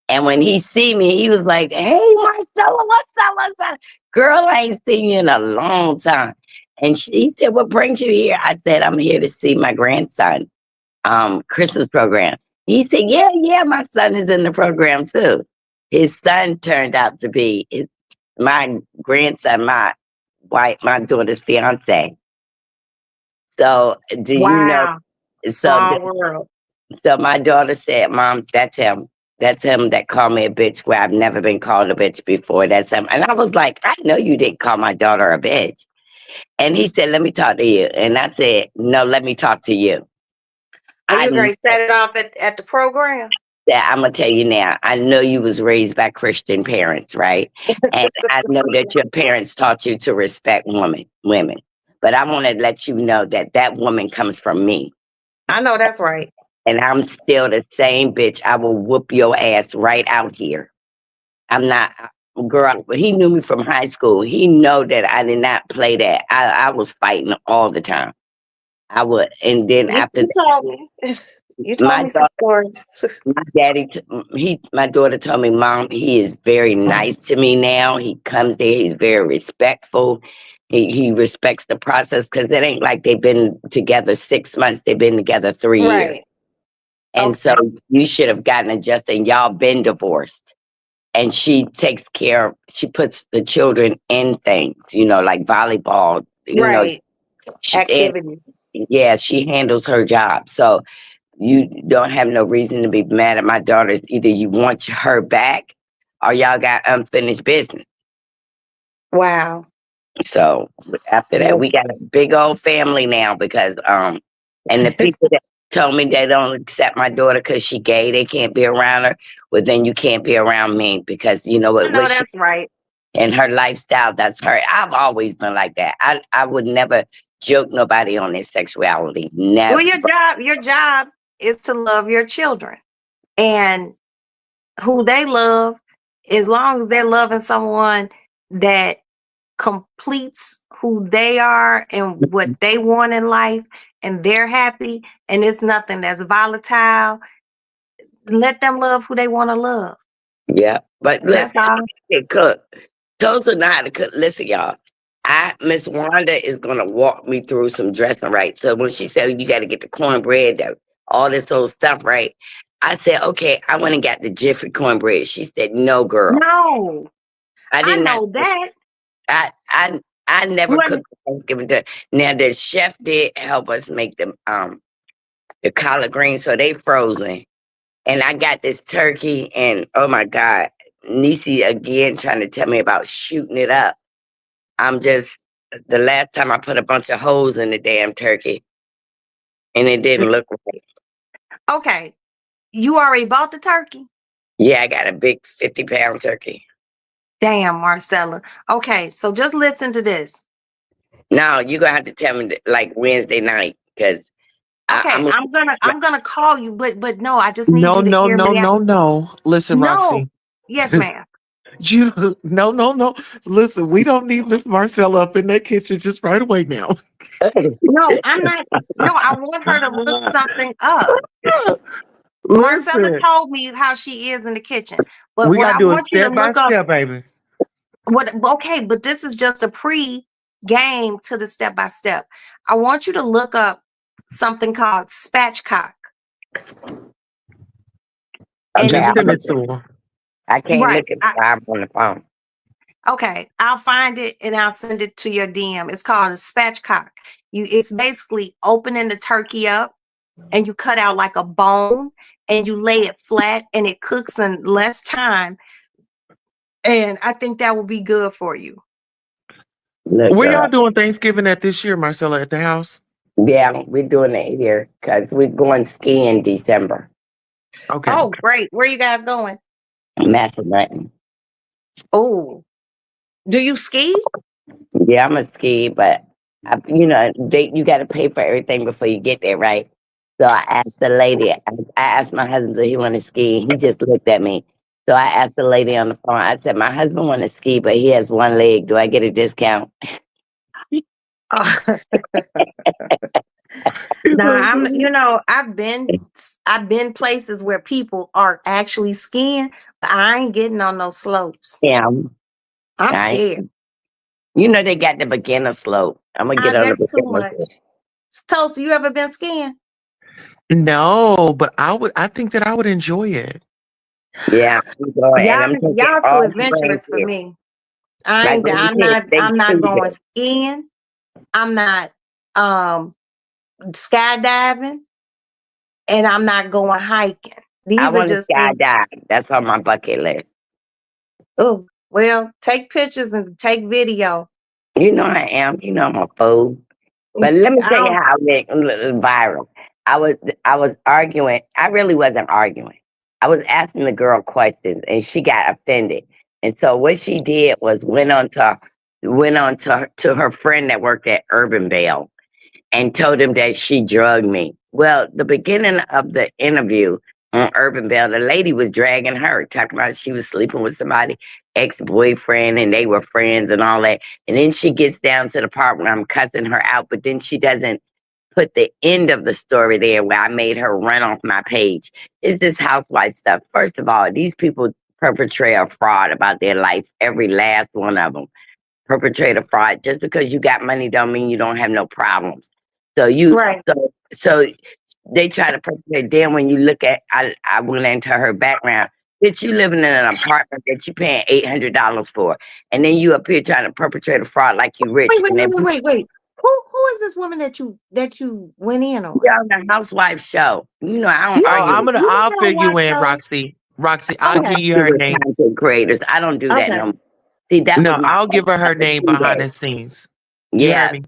And when he see me, he was like, "Hey, Marcella, what's up? What's up? Girl, I ain't seen you in a long time." And he said, "What brings you here?" I said, "I'm here to see my grandson, Christmas program." He said, "Yeah, my son is in the program too." His son turned out to be my grandson, my daughter's fiance. So, do you know? Wow. So, Small world. so my daughter said, "Mom, that's him. That's him that called me a bitch where I've never been called a bitch before. That's him." And I was like, "I know you didn't call my daughter a bitch." And he said, "Let me talk to you." And I said, "No, let me talk to you." Are I you know going to set it off at the program? that I'm gonna tell you now. I know you was raised by Christian parents, right? And I know that your parents taught you to respect women. But I want to let you know that that woman comes from me. I know that's right. And I'm still the same bitch. I will whoop your ass right out here. I'm not, girl. He knew me from high school. He know that I did not play that. I was fighting all the time. I would, and then after You that, told me. You told my me some stories. my daughter told me, "Mom, he is very nice to me now. He comes there. He's very respectful. He respects the process because it ain't like they've been together 6 months. They've been together 3 years." Right. And so Okay. you should have gotten adjusted. And y'all been divorced. And she she puts the children in things, like volleyball, Right. and Activities. yeah, she handles her job. So you don't have no reason to be mad at my daughter. Either you want her back or y'all got unfinished business. Wow. So after that, Well, we got a big old family now because and the people that told me they don't accept my daughter because she gay, they can't be around her. Well, then you can't be around me because you know I know what she that's right. and her lifestyle. That's her. I've always been like that. I would never joke nobody on their sexuality. Well, Never. your job is to love your children and who they love, as long as they're loving someone that completes who they are and what they want in life and they're happy and it's nothing that's volatile, let them love who they want to love. Yeah, but look, That's all. can cook. Tosa know how to cook. Listen, y'all. Miss Wanda is gonna walk me through some dressing right. So when she said you got to get the cornbread, all this old stuff right, I said okay. I went and got the Jiffy cornbread. She said no, girl. No, I I did not. know that. I I I never What? cooked Thanksgiving dinner. Now the chef did help us make the collard greens, so they frozen. And I got this turkey, and oh my God, Nisi again trying to tell me about shooting it up. I'm just the last time I put a bunch of holes in the damn turkey, and it didn't look right. Okay, you already bought the turkey? Yeah, I got a big 50-pound turkey. Damn, Marcella. Okay, so just listen to this. No, you're gonna have to tell me like Wednesday night because Okay, I'm I'm gonna call you, but no, I just need No, you to no, hear no, me out. no, no. Listen, No. Roxy. Yes, ma'am. You no, no, no. Listen, we don't need Miss Marcella up in that kitchen just right away now. No, I'm not. No, I want her to look something up. Marcella Listen, told me how she is in the kitchen, but we what gotta I do it want you to step by look up, step, baby. okay, but this is just a pre-game to the step by step. I want you to look up something called spatchcock. And okay. Just you send can, it to her. I can't right. look at I'm on the phone. Okay, I'll find it and I'll send it to your DM. It's called a spatchcock. It's basically opening the turkey up and you cut out like a bone and you lay it flat and it cooks in less time. And I think that will be good for you. Look, Where y'all girl. doing Thanksgiving at this year, Marcella? At the house? Yeah, we're doing it here because we're going skiing December. Okay. Oh, great. Where you guys going? Massanutten. Oh, do you ski? Yeah, I'm a ski, but you got to pay for everything before you get there, right? So I asked the lady, I asked my husband if he wanted to ski. He just looked at me. So I asked the lady on the phone, I said, my husband wants to ski, but he has one leg. Do I get a discount? Oh. Nah, I've been places where people are actually skiing, but I ain't getting on those slopes. Yeah. I'm I, scared. you know, they got the beginner slope. I'm going to get on the That's too beginner much. slope. Tulsa, you ever been skiing? No, but I think that I would enjoy it. Yeah, I'm going, and I'm taking Y'all too all my adventurous for grandkids. me. Like when I'm the kids, not they I'm not going choose. skiing. I'm not skydiving, and I'm not going hiking. I These are want to just things. skydive. That's on my bucket list. Oh, well, take pictures and take video. You know I am. You know I'm a fool. But let me I tell you don't how I went viral. I was arguing. I really wasn't arguing. I was asking the girl questions, and she got offended. And so what she did was to her friend that worked at Urban Bell and told him that she drugged me. Well, the beginning of the interview on Urban Bell, the lady was dragging her, talking about she was sleeping with somebody, ex-boyfriend, and they were friends and all that. And then she gets down to the part where I'm cussing her out, but then she doesn't put the end of the story there where I made her run off my page. It's this housewife stuff. First of all, these people perpetrate a fraud about their life, every last one of them perpetrate a fraud. Just because you got money don't mean you don't have no problems. So right. so they try to perpetrate. Then when you look at, I went into her background. That you living in an apartment that you paying $800 for, and then you up here trying to perpetrate a fraud like you rich. Wait, And then wait. Who is this woman that you went in on? we on the housewife show. You know, I don't You Oh, argue with I'll don't fill you watch in, those? Roxy. Roxy, I'll Okay. give you you her with name. content creators. I don't do that Okay. no more. See, that was No, my I'll give her I her would name do behind that. the scenes. You heard Yeah, me?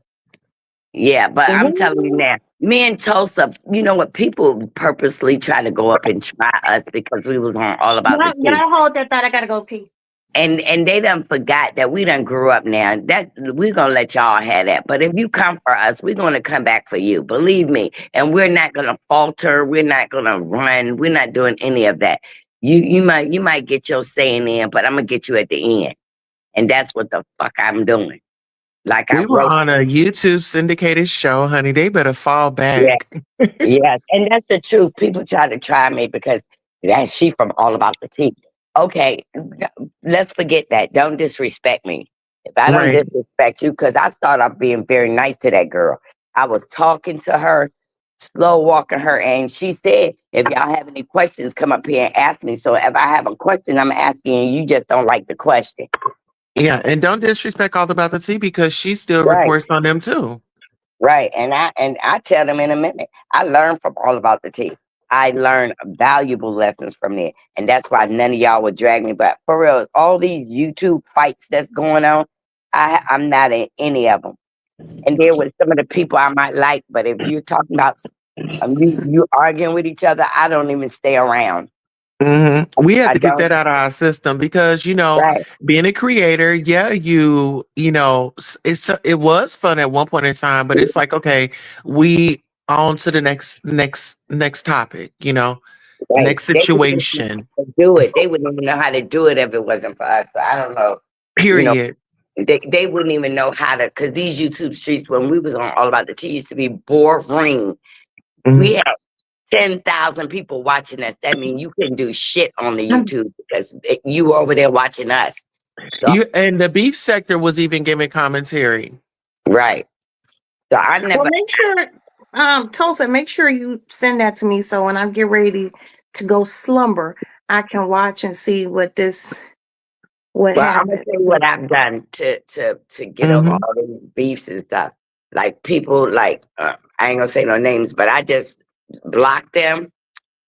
yeah, but I'm telling you Ooh. now, me and Tulsa, you know what? People purposely try to go up and try us because we was on All About the Tea. Y'all hold that thought. I gotta go pee. And they done forgot that we done grew up now. That we're gonna let y'all have that. But if you come for us, we're gonna come back for you. Believe me. And we're not gonna falter. We're not gonna run. We're not doing any of that. You might get your saying in, but I'm gonna get you at the end. And that's what the fuck I'm doing. Like I We were wrote. on a YouTube syndicated show, honey. They better fall Yeah. back. Yes, and that's the truth. People try to try me because that's she from All About the Tea. Okay, let's forget that. Don't disrespect me. If I don't Right. disrespect you, because I started off being very nice to that girl. I was talking to her, slow walking her, and she said, if y'all have any questions, come up here and ask me. So if I have a question, I'm asking you, you just don't like the question. Yeah. And don't disrespect All About the Tea because she still Right. reports on them too. Right. And I tell them in a minute. I learned from All About the Tea. I learned valuable lessons from it. And that's why none of y'all would drag me. But for real, all these YouTube fights that's going on, I'm not in any of them. And there with some of the people I might like, but if you're talking about you arguing with each other, I don't even stay around. We have I to get don't. that out of our system because Right. being a creator, yeah, it was fun at one point in time, but it's like okay, we on to the next topic, Right. next They wouldn't even know situation. how to do it. They wouldn't even know how to do it if it wasn't for us. So I don't know. You know, Period. they wouldn't even know how to, because these YouTube streets, when we was on All About the Tea, used to be boring. Mhm. We had 10,000 people watching us. That means you couldn't do shit on the YouTube because you were over there watching us. So, And the beef sector was even giving commentary. right. So I Well, never, make sure, Tulsa, make sure you send that to me so when I get ready to go slumber, I can watch and see what well, I'm gonna happened. tell you what I've done to get over Hmm. all these beefs and stuff. Like people, like I ain't gonna say no names, but I just block them.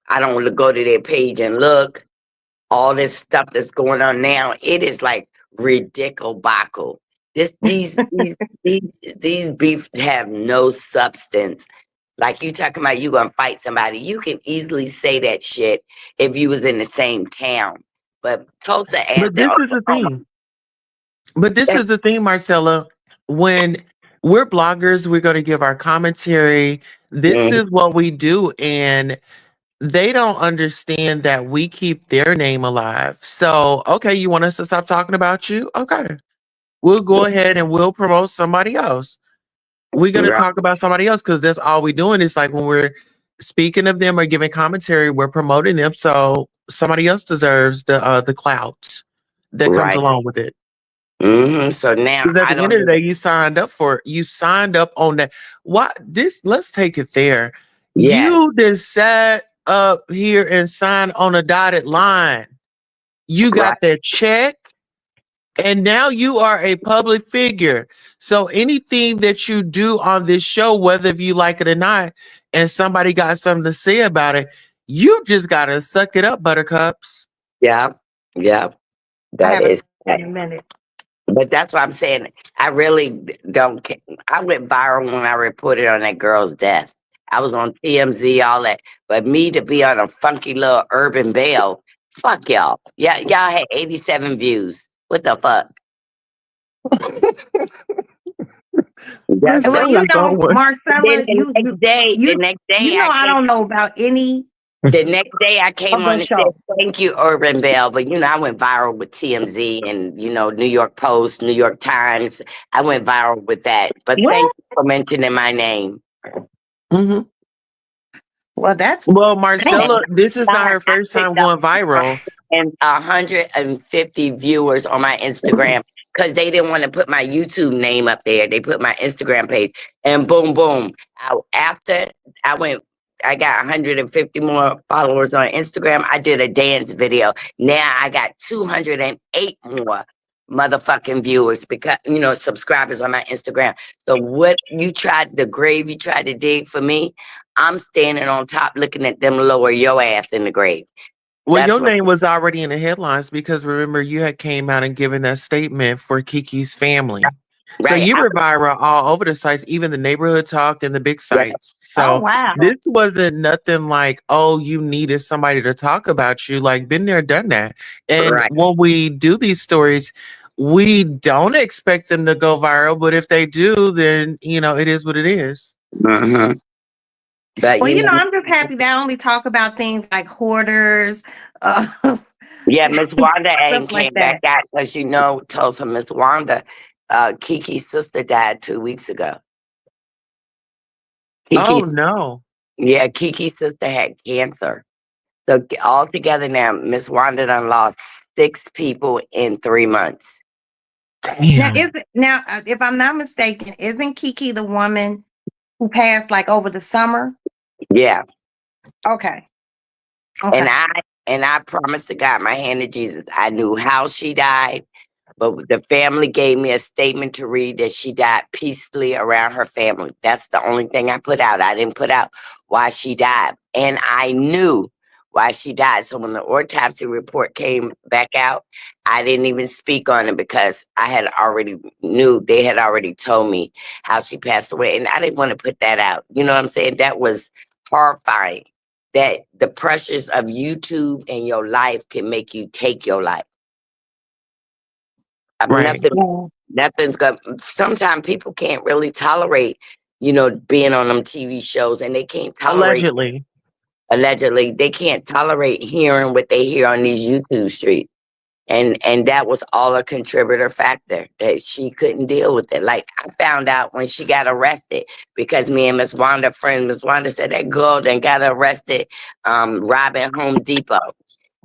I don't want to go to their page and look. All this stuff that's going on now, it is like ridiculous. This these beefs have no substance. Like you talking about you gonna fight somebody, you can easily say that shit if you was in the same town. But Tulsa But answered, this is the thing. But this is the thing, Marcella. When we're bloggers, we're going to give our commentary. This is what we do, and they don't understand that we keep their name alive. So, okay, you want us to stop talking about you? Okay. We'll go ahead and we'll promote somebody else. We're gonna Right. talk about somebody else because that's all we're doing. Is like when we're speaking of them or giving commentary, we're promoting them. So somebody else deserves the clout that comes Right. along with it. So now Because at I the end don't of the even, day, you signed up for it. You signed up on that. What this? Let's take it there. yes, You just sat up here and signed on a dotted line. You right. got that check, and now you are a public figure. So anything that you do on this show, whether if you like it or not, and somebody got something to say about it, you just gotta suck it up, buttercups. Yeah, yeah, I that haven't is. in a minute. But that's what I'm saying. I really don't care. I went viral when I reported on that girl's death. I was on TMZ, all that. But me to be on a funky little Urban Belle, fuck y'all. Yeah, y'all had 87 views. What the fuck? That's Well, what. you Marcella's know, on one. Then Marcella, the next day, you know, I I came. don't know about any The next day, I came of on those and said, shows. "Thank you, Urban Belle." But I went viral with TMZ and New York Post, New York Times. I went viral with that. But thank What? you for mentioning my name. Mhm. Well, that's Well, man. Marcella, this is not I her first time picked up going viral. and 150 viewers on my Instagram because they didn't want to put my YouTube name up there. They put my Instagram page, and boom, boom. After I went, I got 150 more followers on Instagram. I did a dance video. Now I got 208 more motherfucking viewers because subscribers on my Instagram. So the grave you tried to dig for me, I'm standing on top looking at them lower your ass in the grave. Well, That's your what. name was already in the headlines because remember you had came out and given that statement for Kiki's family. So Right. you were viral all over the sites, even the neighborhood talk and the big Yeah. sites. Oh So wow. this wasn't nothing like, oh, you needed somebody to talk about you. Like, been there, done that. And Right. when we do these stories, we don't expect them to go viral, but if they do, then it is what it is. hmm But Well, I'm just happy that I only talk about things like hoarders, uh, yeah, Miss Wanda stuff ain't like came back that. out because Tulsa, Miss Wanda, Kiki's sister died 2 weeks ago. Oh Kiki's no. Yeah, Kiki's sister had cancer. So altogether now, Miss Wanda done lost 6 people in 3 months. Now, Damn. if I'm not mistaken, isn't Kiki the woman who passed like over the summer? Yeah, Okay. and Okay. I promised to God, my hand to Jesus, I knew how she died. But the family gave me a statement to read that she died peacefully around her family. That's the only thing I put out. I didn't put out why she died. And I knew why she died. So when the autopsy report came back out, I didn't even speak on it because they had already told me how she passed away. And I didn't want to put that out. You know what I'm saying? That was horrifying that the pressures of YouTube and your life can make you take your life. Right. Nothing's going. Sometimes people can't really tolerate, being on them TV shows, and they can't tolerate. Allegedly. Allegedly, they can't tolerate hearing what they hear on these YouTube streets, and that was all a contributor factor that she couldn't deal with it. Like I found out when she got arrested because me and Miss Wanda, Miss Wanda said that girl then got arrested, robbing Home Depot.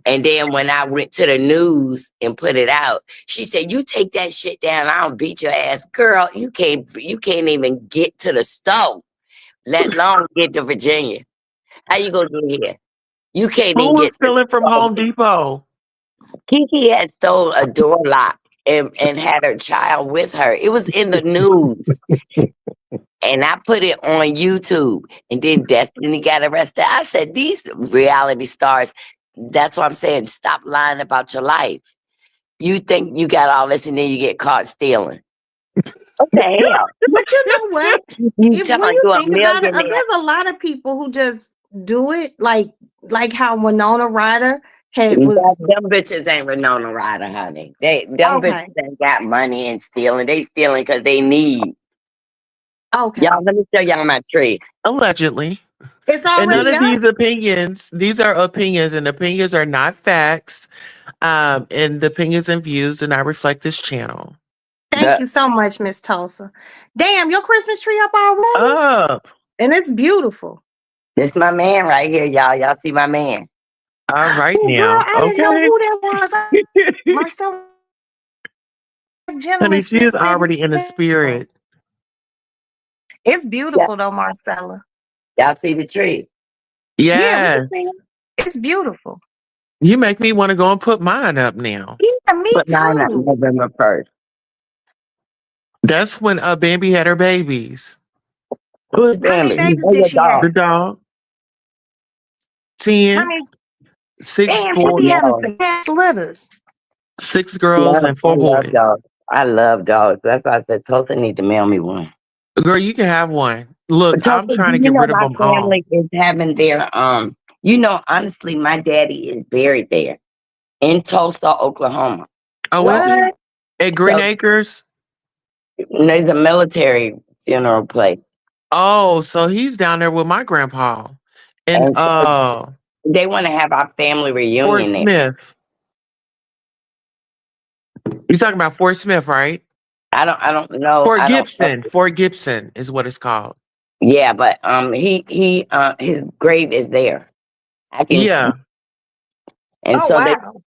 And then when I went to the news and put it out, she said, "You take that shit down, I'll beat your ass." Girl, you can't even get to the store, let alone get to Virginia. How you gonna do here? You can't Who even was get to the stealing from store. Home Depot? Kiki had stole a door lock and had her child with her. It was in the news. And I put it on YouTube. And then Destiny got arrested. I said, these reality stars, that's what I'm saying. Stop lying about your life. You think you got all this and then you get caught stealing. What the hell? But you know what? You When telling you you a think about it, millionaire. there's a lot of people who just do it, like how Winona Ryder was. Them bitches ain't Winona Ryder, honey. Them Okay. bitches ain't got money and stealing. They stealing because they need. Okay. Y'all, let me show y'all my tree. Allegedly. It's And none already of up. these are opinions, and opinions are not facts. And the opinions and views do not reflect this channel. Thank you so much, Miss Tulsa. Damn, your Christmas tree up already? Up. And it's beautiful. This my man right here, y'all. Y'all see my man. All right Oh, girl, now. I didn't know Okay. who that was. Marcella, gentleman, Honey, she is sis sitting already in the down. spirit. It's Yeah. beautiful though, Marcella. Y'all see the tree? Yeah, we can Yes. see it. It's beautiful. You make me want to go and put mine up now. Yeah, me But mine on too. November 1st. That's when Bambi had her babies. Who's How many Bambi? babies Oh, your did she have? The dog. dog. How 10, many? 6 Damn, she boys, be having No. some ass litters. 6 girls, and I 4 love boys. dogs. I love dogs. That's why I said Tulsa need to mail me one. Girl, you can have one. Look, But Tulsa, I'm do trying to you get know rid of my them all. family is having their honestly, my daddy is buried there in Tulsa, Oklahoma. Oh, is he? What? At Green So Acres? there's a military funeral place. Oh, so he's down there with my grandpa. And And so they want to have our family Fort reunion there. Smith. You're talking about Fort Smith, right? I don't know. Fort I don't know. Gibson. Fort Gibson is what it's called. Yeah, but he his grave is there. I can Yeah. and Oh, wow.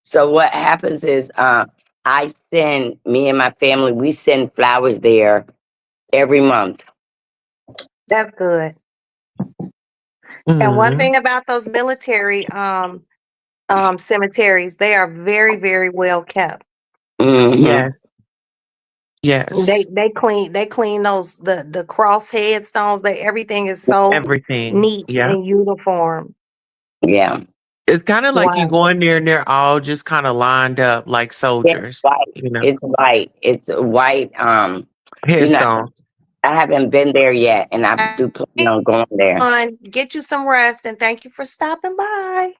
so what happens is I send me and my family, we send flowers there every month. That's good. And one Mhm. thing about those military cemeteries, they are very, very well kept. Mm-hmm. Yes. Yes. They clean those the cross headstones. Everything is so Everything. neat Yeah. and uniform. Yeah. It's kind of like you Wow. go in there and they're all just kind of lined up like It's soldiers, white. you know, It's white. It's white. You know, headstone. I haven't been there yet, and I do plan on going there. Get you some rest and thank you for stopping by.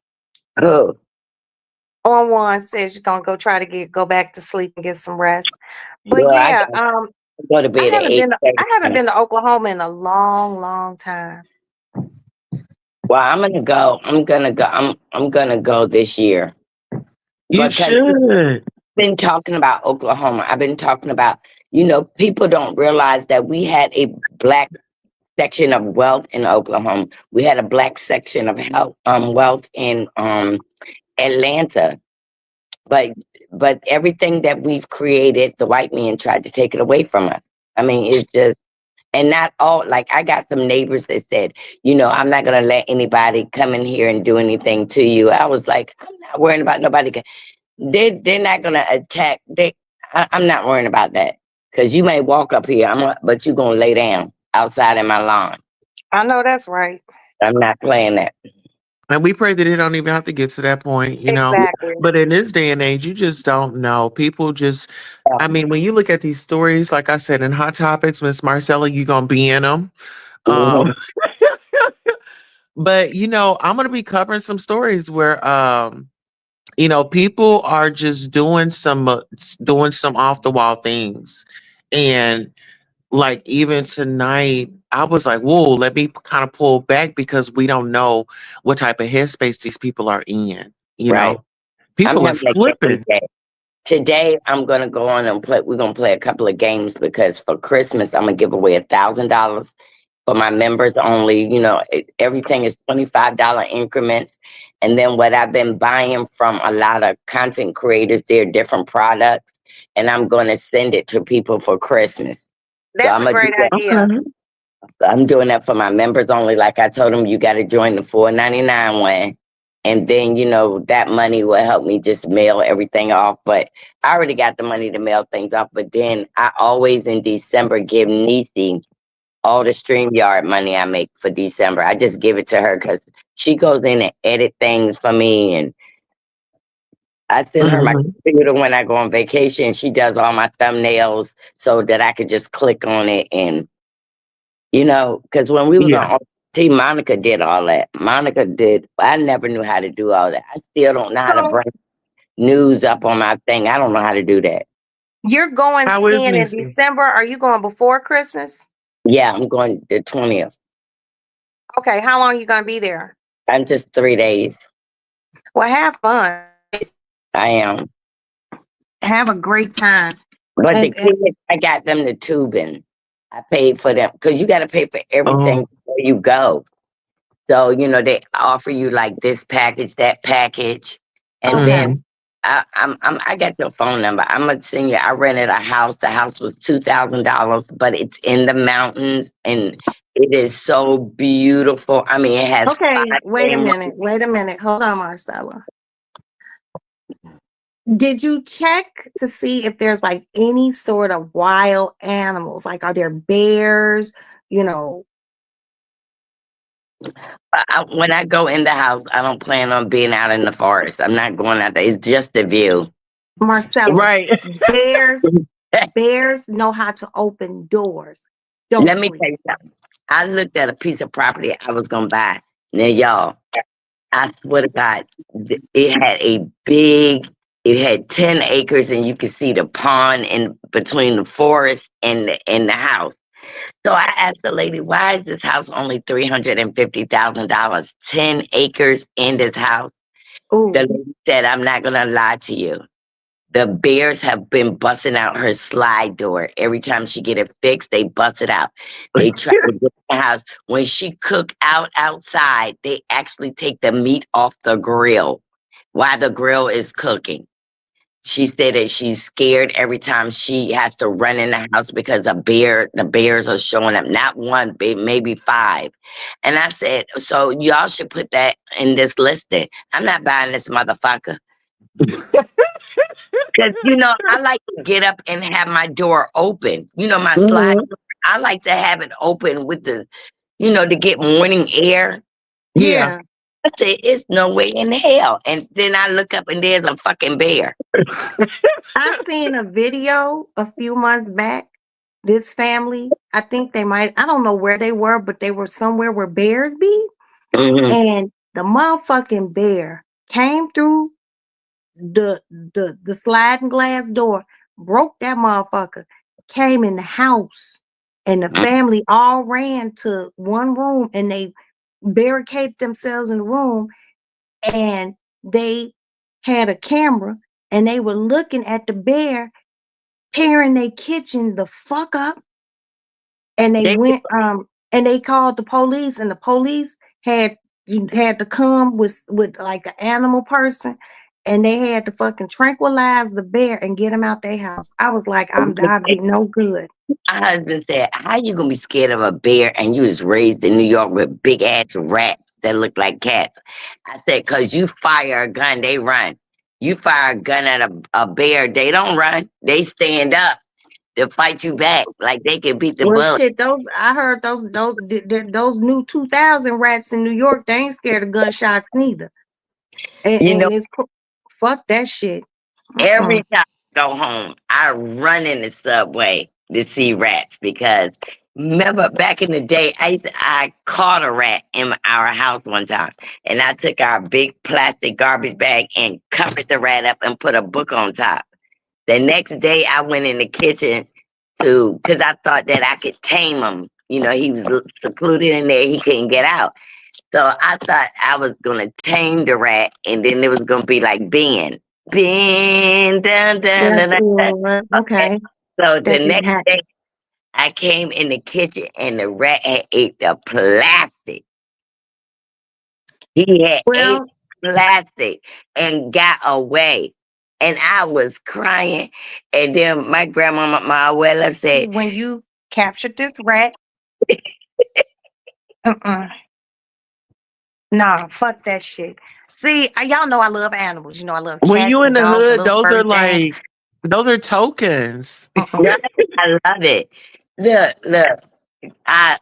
Oh, On one says she's gonna go try to go back to sleep and get some rest. But well, I yeah, go to bed at 8:30. I haven't been to Oklahoma in a long, long time. Well, I'm gonna go. I'm gonna go this year You because should. been talking about Oklahoma. I've been talking about, people don't realize that we had a black section of wealth in Oklahoma. We had a black section of health, wealth in Atlanta. But everything that we've created, the white man tried to take it away from us. I mean, it's just, and not all, like I got some neighbors that said, I'm not going to let anybody come in here and do anything to you. I was like, I'm not worrying about nobody. They're not gonna attack. I'm not worrying about that because you may walk up here, but you're gonna lay down outside in my lawn. I know that's right. I'm not playing that. And we pray that it don't even have to get to that point, Exactly. But in this day and age, you just don't know. People just, I mean, when you look at these stories, like I said, in Hot Topics, Miss Marcella, you going to be in them. Mhm. But, I'm going to be covering some stories where, people are just doing some off the wall things. And like even tonight, I was like, whoa, let me kind of pull back because we don't know what type of headspace these people are in. Right. I'm People are having a game flipping. day. Today I'm gonna go on and play. We're gonna play a couple of games because for Christmas I'm gonna give away $1,000 for my members only. Everything is $25 increments. And then what I've been buying from a lot of content creators, their different products, and I'm gonna send it to people for Christmas. So That's I'm a gonna do great that. idea. Okay. I'm doing that for my members only. Like I told them, you got to join the $4.99 one. And then, that money will help me just mail everything off. But I already got the money to mail things off. But then I always in December give Niecy all the StreamYard money I make for December. I just give it to her because she goes in and edit things for me. And I send her my Mhm. computer when I go on vacation. She does all my thumbnails so that I could just click on it and because when we was Yeah. on T, Monica did all that. I never knew how to do all that. I still don't know how to So bring news up on my thing. I don't know how to do that. you're going How is skiing in Nisi? December. Are you going before Christmas? Yeah, I'm going the 20th. Okay, how long you gonna be there? I'm just 3 days. Well, have fun. I am. Have a great time. But the And kids, I got them the tubing. I paid for them because you got to pay for everything Oh. before you go. So, you know, they offer you like this package, that package. And okay. then I got your phone number. I'm gonna send you. I rented a house. The house was $2,000, but it's in the mountains and it is so beautiful. I mean, it has Okay, 5 bedrooms. wait a minute. Hold on, Marcella. Did you check to see if there's like any sort of wild animals? Like, are there bears? You know, When I go in the house, I don't plan on being out in the forest. I'm not going out there. It's just a view. Marcella, Right. bears know how to open doors. Don't Let me sleep. tell you something. I looked at a piece of property I was gonna buy. Now, y'all, I swear to God, it had 10 acres, and you could see the pond in between the forest and the house. So I asked the lady, why is this house only $350,000? 10 acres in this house. Ooh, The lady said, I'm not gonna lie to you. The bears have been busting out her slide door. Every time she get it fixed, they bust it out. They try to get in the house. When she cook out outside, they actually take the meat off the grill while the grill is cooking. She said that she's scared every time she has to run in the house because the bears are showing up. Not one, maybe 5. And I said, so y'all should put that in this listing. I'm not buying this motherfucker. Because, you know, I like to get up and have my door open. You know, my slide Mhm. door, I like to have it open with to get morning air. Yeah. yeah. I said, it's no way in hell. And then I look up and there's a fucking bear. I seen a video a few months back. This family, I think I don't know where they were, but they were somewhere where bears be. Hmm. And the motherfucking bear came through the sliding glass door, broke that motherfucker, came in the house, and the family all ran to one room and they barricaded themselves in the room, and they had a camera and they were looking at the bear tearing their kitchen the fuck up. And they They, went and they called the police, and the police had to come with like an animal person, and they had to fucking tranquilize the bear and get him out their house. I was like, I'd be no good. my husband said, how you going to be scared of a bear and you was raised in New York with big ass rats that look like cats? I said, because you fire a gun, they run. You fire a gun at a bear, they don't run. They stand up. They'll fight you back like they can beat the Well, bullet. shit, I heard those new 2000 rats in New York, they ain't scared of gunshots neither. You know, And it's fuck that shit. every time I go home, I run in the subway to see rats because remember back in the day, I caught a rat in our house one time, and I took our big plastic garbage bag and covered the rat up and put a book on top. The next day, I went in the kitchen because I thought that I could tame him. You know, he was secluded in there; he couldn't get out. So I thought I was gonna tame the rat, and then it was gonna be like Ben, dun, dun, dun, dun, dun. Okay. Okay, So the that didn't next day, happen. I came in the kitchen, and the rat had ate the plastic. He had ate Well, plastic and got away. And I was crying. And then my grandmama, my abuela said, when you captured this rat, uh-uh. Nah, fuck that shit. See, y'all know I love animals. You know, I love When you cats in and the dogs and hood, little those are furry things. like those are tokens. Uh-uh. right, I love it. Look.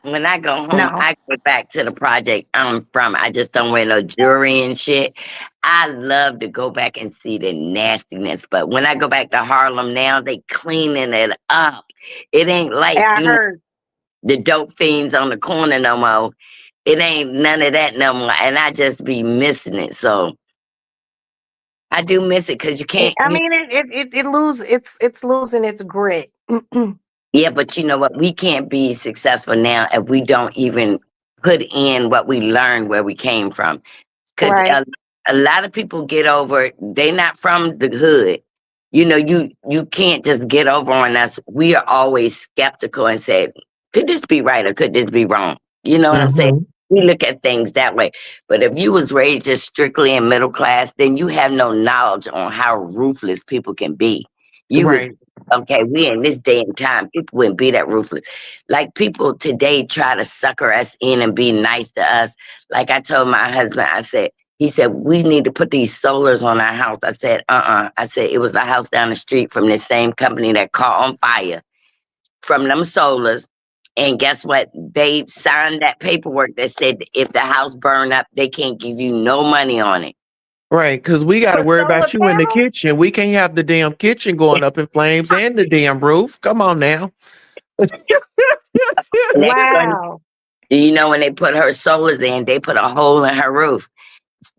When I go home, No. I go back to the project I'm from. I just don't wear no jewelry and shit. I love to go back and see the nastiness. But when I go back to Harlem now, they cleaning it up. It ain't like I heard. the dope fiends on the corner no more. It ain't none of that no more. And I just be missing it. So I do miss it because you can't. I mean, it's losing its grit. Yeah, but you know what? We can't be successful now if we don't even put in what we learned where we came from. Because Right. a lot of people get over, they not from the hood. You know, you can't just get over on us. We are always skeptical and say, could this be right or could this be wrong? You know what I'm saying? Mhm. We look at things that way. But if you was raised just strictly in middle class, then you have no knowledge on how ruthless people can be. You would, Right. okay, we in this day and time, people wouldn't be that ruthless. Like people today try to sucker us in and be nice to us. Like I told my husband, I said, he said, we need to put these solars on our house. I said, I said, it was a house down the street from this same company that caught on fire from them solars. And guess what? They signed that paperwork that said if the house burned up, they can't give you no money on it. Right, because we got to For worry solar about you in the panels? kitchen. We can't have the damn kitchen going up in flames and the damn roof. Come on now. Next one, Wow. you know, when they put her solars in, they put a hole in her roof.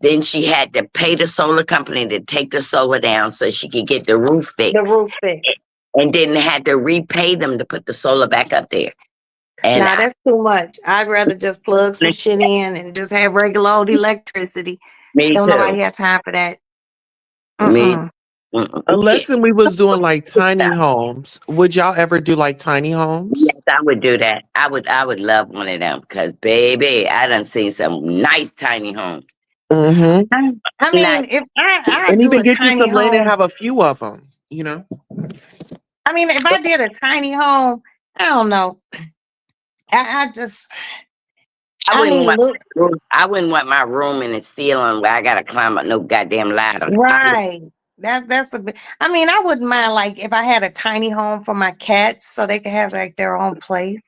Then she had to pay the solar company to take the solar down so she could get the roof The fixed. roof fix. And then had to repay them to put the solar back up there. And Now that's too much. I'd rather just plug some shit in and just have regular old electricity. me Don't too. nobody have time for that. Me. Mm-mm. A Yeah. lesson we was doing like tiny homes. Would y'all ever do like tiny homes? Yes, I would do that. I would love one of them because baby, I done seen some nice tiny homes. Mm-hmm. I Nice. mean, if I And do even a get you tiny some land and home, have a few of them, you know? I mean, if I did a tiny home, I don't know. I just, I I wouldn't mean, want look, I wouldn't want my room in the ceiling where I gotta climb up no goddamn ladder. right. That's a bit. I mean, I wouldn't mind like if I had a tiny home for my cats so they could have like their own place.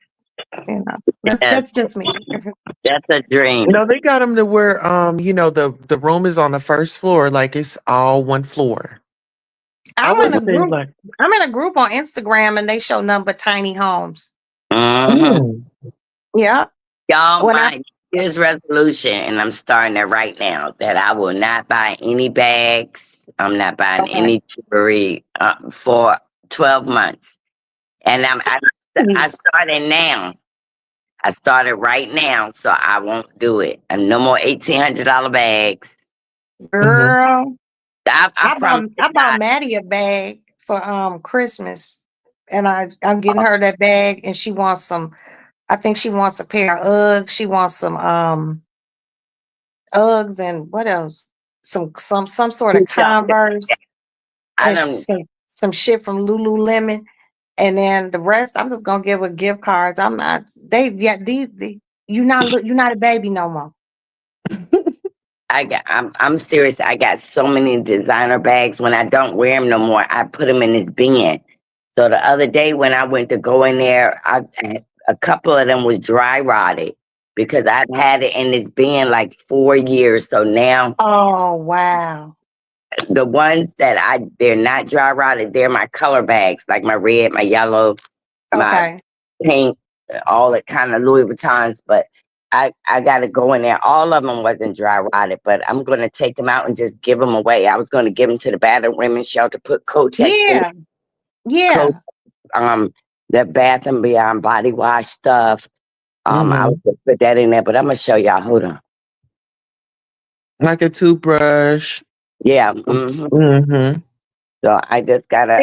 You know, Yes, that's just me. that's a dream. No, they got them to where you know, the room is on the first floor, like it's all one floor. I I'm would in a say group. like, I'm in a group on Instagram, and they show nothing but tiny homes. Hmm. mm, Yeah. Y'all, When I my New Year's resolution, and I'm starting it right now, that I will not buy any bags. I'm not buying okay. any jewelry for 12 months. And I started now. I started right now, so I won't do it. And no more $1,800 bags. mhm. Girl, I promise I bought God. Maddie a bag for Christmas, and I'm getting her that bag, and she wants some. I think she wants a pair of Uggs. She wants some Uggs and what else? Some sort of Converse I and don't. some shit from Lululemon. And then the rest, I'm just gonna give her gift cards. I'm not. They yeah. These you're not a baby no more. I'm serious. I got so many designer bags. When I don't wear them no more, I put them in this bin. So the other day when I went to go in there, a couple of them was dry rotted because I've had it in this bin like 4 years. So now Oh wow. the ones that they're not dry rotted, they're my color bags, like my red, my yellow, my Okay. pink, all the kind of Louis Vuittons. But I got to go in there. All of them wasn't dry rotted, but I'm going to take them out and just give them away. I was going to give them to the battered women's shelter, put Kotex in Yeah. Kotex, Yeah. the Bath and Beyond body wash stuff. I Mhm. would just put that in there, but I'm gonna show y'all. Hold on. Like a toothbrush. Yeah. Mhm. So I just gotta.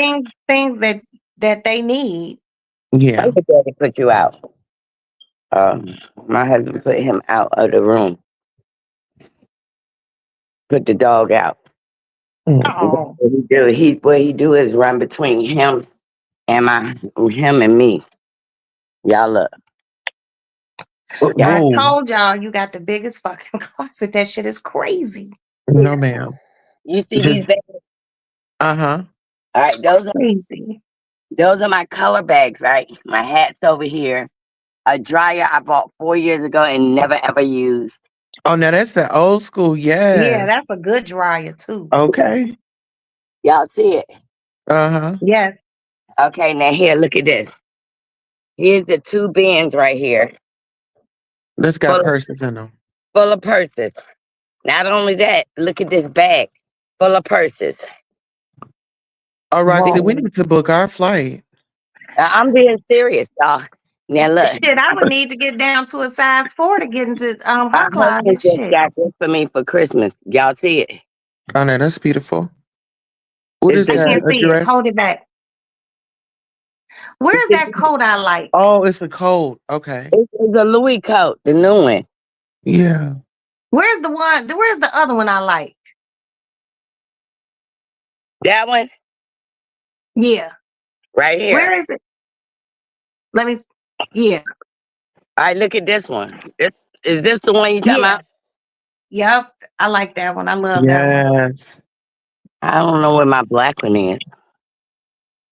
Things that they need. Yeah. Look at that, to put you out. My husband put him out of the room. Put the dog out. Mm. And that's Oh. what he do. What he do is run between him and him and me. Y'all look. Y'all, I No. told y'all you got the biggest fucking closet. That shit is crazy. No, ma'am. you see these Just bags? uh-huh. All right, Crazy. those are my color bags, right? My hat's over here. A dryer I bought 4 years ago and never ever used. Oh, now that's the old school, Yeah, yes. that's a good dryer too. Okay. Y'all see it? Uh-huh. Yes. Okay, now here, look at this. Here's the two bins right here, That's full got of, purses in them. full of purses. Not only that, look at this bag, full of purses. Oh, Roxy, we Whoa. need to book our flight. I'm being serious, y'all. Now look, Shit, I would need to get down to a size 4 to get into my her husband closet. just Shit. got this for me for Christmas. Y'all see it? Oh, no, that's beautiful. What is It's I a that? can't A see it. dress? Hold it back. Where's that coat I like? Oh, it's a coat. Okay. it's a Louis coat, the new one. Yeah. Where's the other one I like? That one Yeah. right here. Where is it? Let me yeah. All right, look at this one. Is this the one you talking Yeah. about? Yep. I like that one. I love that one. Yes. I don't know where my black one is.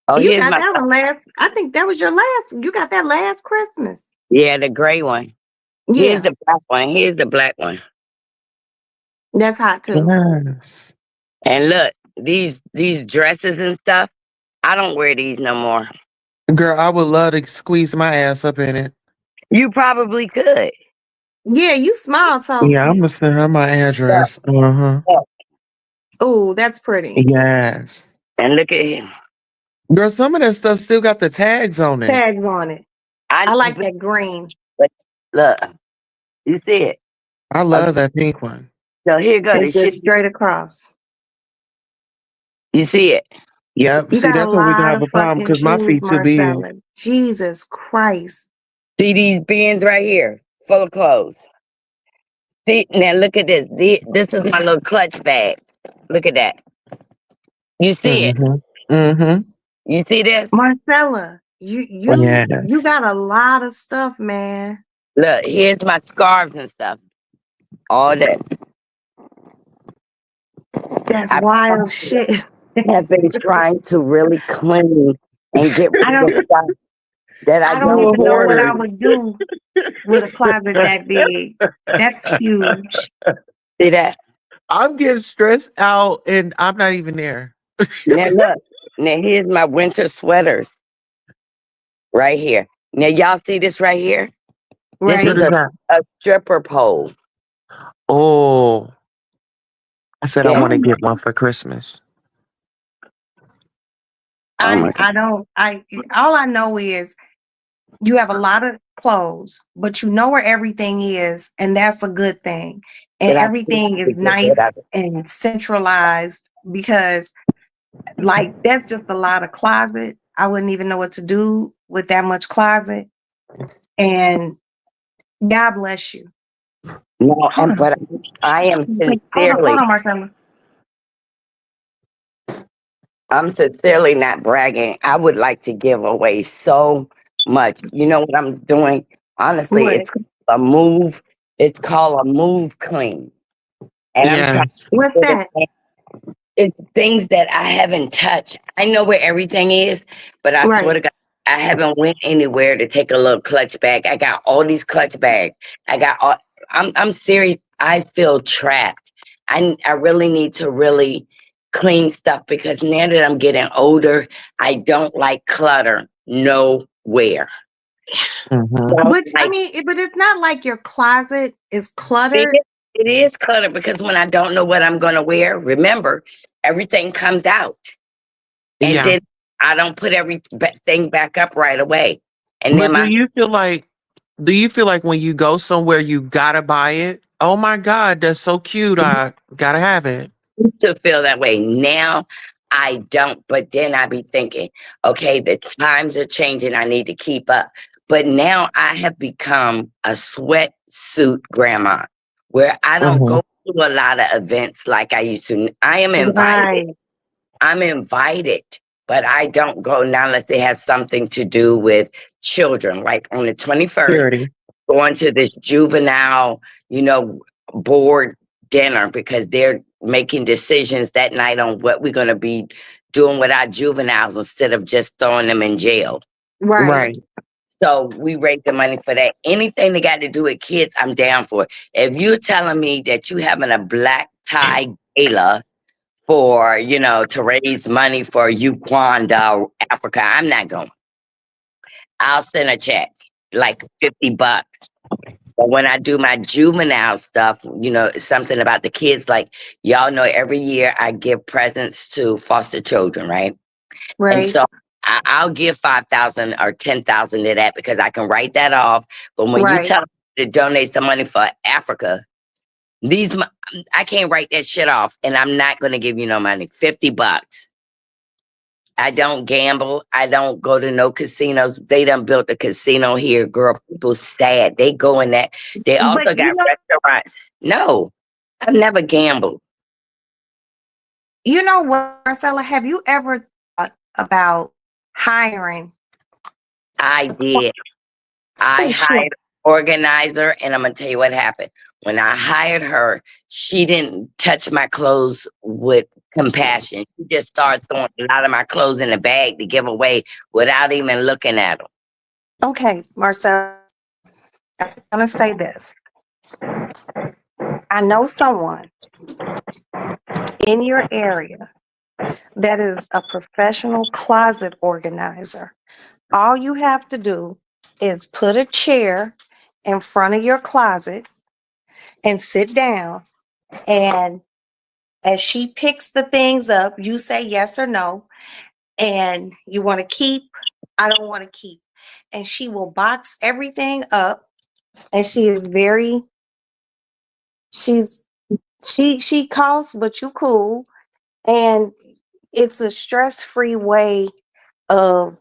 Oh, You here's got my that one I think that was your last. You got that last Christmas. yeah, the gray one. Here's Yeah. the black one. Here's the black one. That's hot too. Yes. And look, these dresses and stuff. I don't wear these no more. Girl, I would love to squeeze my ass up in it. You probably could. Yeah, you small, Yeah, I'm Toasty. gonna send her my Yeah. address. Uh-huh. Ooh, that's pretty. Yes. And look at him. Girl, some of that stuff still got the tags on it. Tags on it. I like that green. But look, you see it. I love that pink one. So here go the It's just shit. straight across. You see it. Yep. You See, got a that's where we gonna lot have of a problem fucking because my shoes, feet too big. Marcella. Jesus Christ. See these bins right here, full of clothes. See now, look at this. This is my little clutch bag. Look at that. You see it? Mm-hmm. Mm-hmm. You see this? Marcella, you Yes. got a lot of stuff, man. Look, here's my scarves and stuff. All that. That's I wild shit. have been trying to really clean and get rid I of don't stuff that I I don't You a don't even know what wear. I hoarder. would do with a closet that big. That's huge. See that? I'm getting stressed out and I'm not even there. Now look. Now here's my winter sweaters right here. Now y'all see this right here? This Right? What is is that? a stripper pole. Oh, I said I Yeah. want to Oh, get one for Christmas. Oh my God. all I know is you have a lot of clothes, but you know where everything is, and that's a good thing. And But I everything to is get nice rid of it. and centralized because like that's just a lot of closet. I wouldn't even know what to do with that much closet. And God bless you. No, Hold on. but I am Hold sincerely, on, Marcella. I'm sincerely not bragging. I would like to give away so much. You know what I'm doing? Honestly, What? it's a move. It's called a move clean. And I'm trying Yes. to What's get rid that? of it's things that I haven't touched. I know where everything is, but I swear Right. to God, I haven't went anywhere to take a little clutch bag. I got all these clutch bags. I got all. I'm serious. I feel trapped. I really need to really clean stuff because now that I'm getting older, I don't like clutter nowhere. Mm-hmm. So But I like mean, but it's not like your closet is cluttered. it is clutter because when I don't know what I'm going to wear, remember everything comes out. And Yeah. then I don't put everything back up right away. And then But my do you feel like when you go somewhere you gotta buy it? Oh my God, that's so cute. I gotta have it. to feel that way now, I don't. But then I be thinking, okay, the times are changing. I need to keep up. But now I have become a sweatsuit grandma, where I don't Mm-hmm. go to a lot of events like I used to. I am invited. Right. I'm invited, but I don't go now unless it has something to do with children. Like on the 21st, Security. going to this juvenile, board dinner because they're making decisions that night on what we're going to be doing with our juveniles instead of just throwing them in jail. Right. Right. So we raise the money for that. Anything that got to do with kids, I'm down for. If you're telling me that you having a black tie gala for, to raise money for Uganda, Africa, I'm not going. I'll send a check, like $50. But when I do my juvenile stuff, it's something about the kids. Like y'all know, every year I give presents to foster children, right? And Right. so I'll give 5,000 or 10,000 to that because I can write that off. But when you Right. tell me to donate some money for Africa, I can't write that shit off, and I'm not going to give you no money. $50. I don't gamble. I don't go to no casinos. They done built a casino here, girl. People sad. They go in that. They also But got restaurants. No, I've never gambled. you know what, Marcella? Have you ever thought about hiring? I did. I Oh, sure. hired an organizer, and I'm gonna tell you what happened. When I hired her, she didn't touch my clothes with compassion. She just started throwing a lot of my clothes in the bag to give away without even looking at them. Okay, Marcella, I'm gonna say this. I know someone in your area that is a professional closet organizer. All you have to do is put a chair in front of your closet and sit down. And as she picks the things up, you say yes or no. And you want to keep, I don't want to keep. And she will box everything up. And she is very, she costs, but you cool. And it's a stress-free way of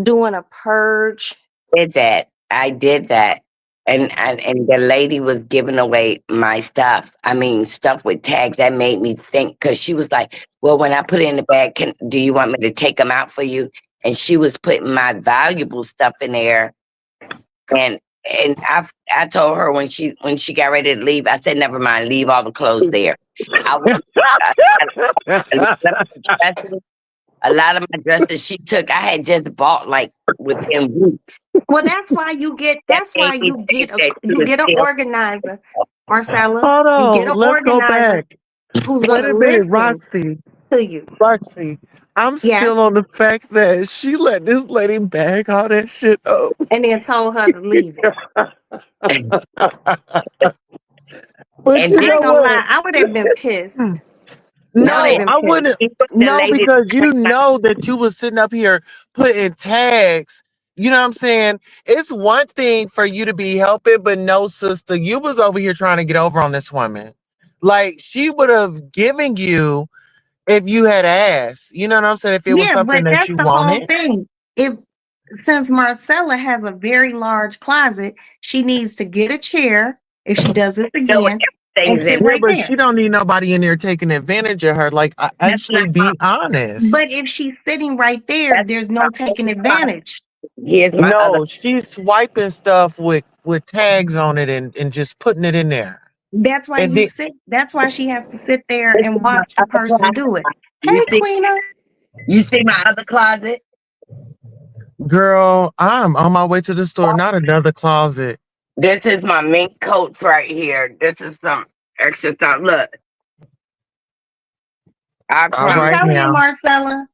doing a purge. Did that. I did that. And the lady was giving away my stuff. I mean, stuff with tags that made me think because she was like, well, when I put it in the bag, do you want me to take them out for you? And she was putting my valuable stuff in there. And I told her when she got ready to leave, I said, never mind, leave all the clothes there. I was a lot of my dresses she took, I had just bought like within weeks. Well, that's why you get an organizer, Marcella. Hold You get on, an let's go organizer back. who's Wait gonna a minute, listen Roxy. to you. Roxy, I'm Yeah. still on the fact that she let this lady bag all that shit up. And then told her to leave it. But And you I know ain't gonna what? lie, I would have been pissed. No, I would've been I pissed. wouldn't. she put the No, lady because you know that you was sitting up here putting tags. You know what I'm saying? It's one thing for you to be helping, but no, sister, you was over here trying to get over on this woman. Like she would have given you if you had asked. You know what I'm saying? If it was Yeah, something but that that's you the whole wanted. thing. If since Marcella has a very large closet, she needs to get a chair if she does this know again and everything's sit in. Yeah, right but there. she don't need nobody in there taking advantage of her. Like, That's not actually be But honest. if she's sitting right there, that's there's my no taking advantage. here's my other. No, she's swiping stuff with tags on it and just putting it in there. That's why And you then, sit. That's why she has to sit there This and is my watch the other person closet. do it. You Hey, see, Queena. you see my other closet. girl, I'm on my way to the store, not another closet. This is my mink coats right here. This is some extra stuff. Look, I All I'm promise. right telling you, now. Marcella,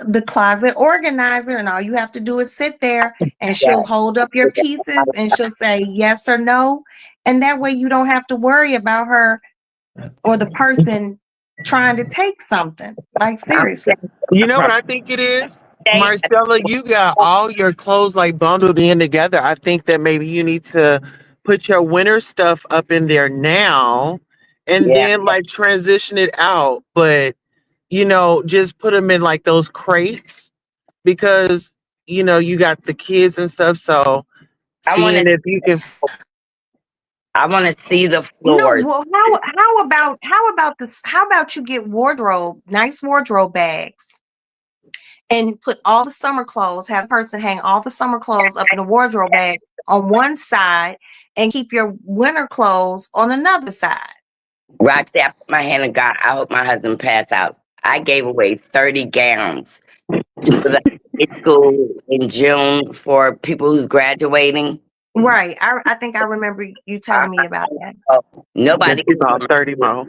the closet organizer, and all you have to do is sit there, and she'll hold up your pieces, and she'll say yes or no, and that way you don't have to worry about her or the person trying to take something. Like I'm seriously. You know what I think it is? saying, Marcella, you got all your clothes like bundled in together. I think that maybe you need to put your winter stuff up in there now and yeah. then like transition it out. But, you know, just put them in like those crates because, you know, you got the kids and stuff. So I want to. seeing if you can. I want to see the No, floors. well, how about this? How about you get nice wardrobe bags, and put all the summer clothes, have a person hang all the summer clothes up in a wardrobe bag on one side and keep your winter clothes on another side. Roxy, I put my hand in God. I hope my husband pass out. I gave away 30 gowns to the high school in June for people who's graduating. Right. I think I remember you telling me about that. Just Nobody keep could wear on 30 more.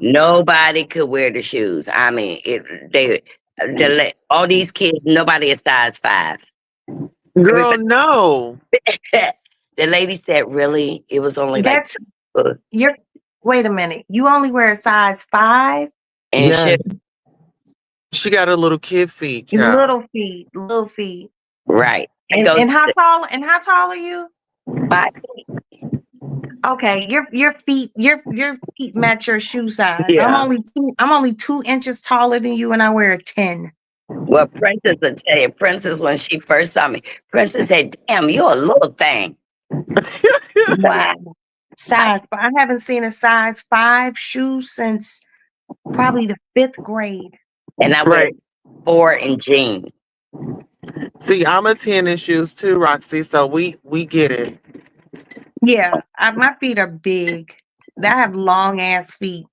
nobody could wear the shoes. I mean, all these kids, nobody is size 5. Girl, no. The lady said, really? It was only like That's 2. you're wait a minute. You only wear a size 5? And Yes. shit, She got a little kid feet, child. Little feet, little feet. Right. And how tall? And how tall are you? 5 Okay, your feet match your shoe size. Yeah. I'm only 2 inches taller than you, and I wear a 10. Well, Princess will tell you, Princess, when she first saw me, Princess said, "Damn, you're a little thing." Wow. Size, but I haven't seen a size 5 shoe since probably the 5th grade. And I wear 4 in jeans. See, I'm a 10 in shoes too, Roxy. So we get it. Yeah, my feet are big. I have long ass feet,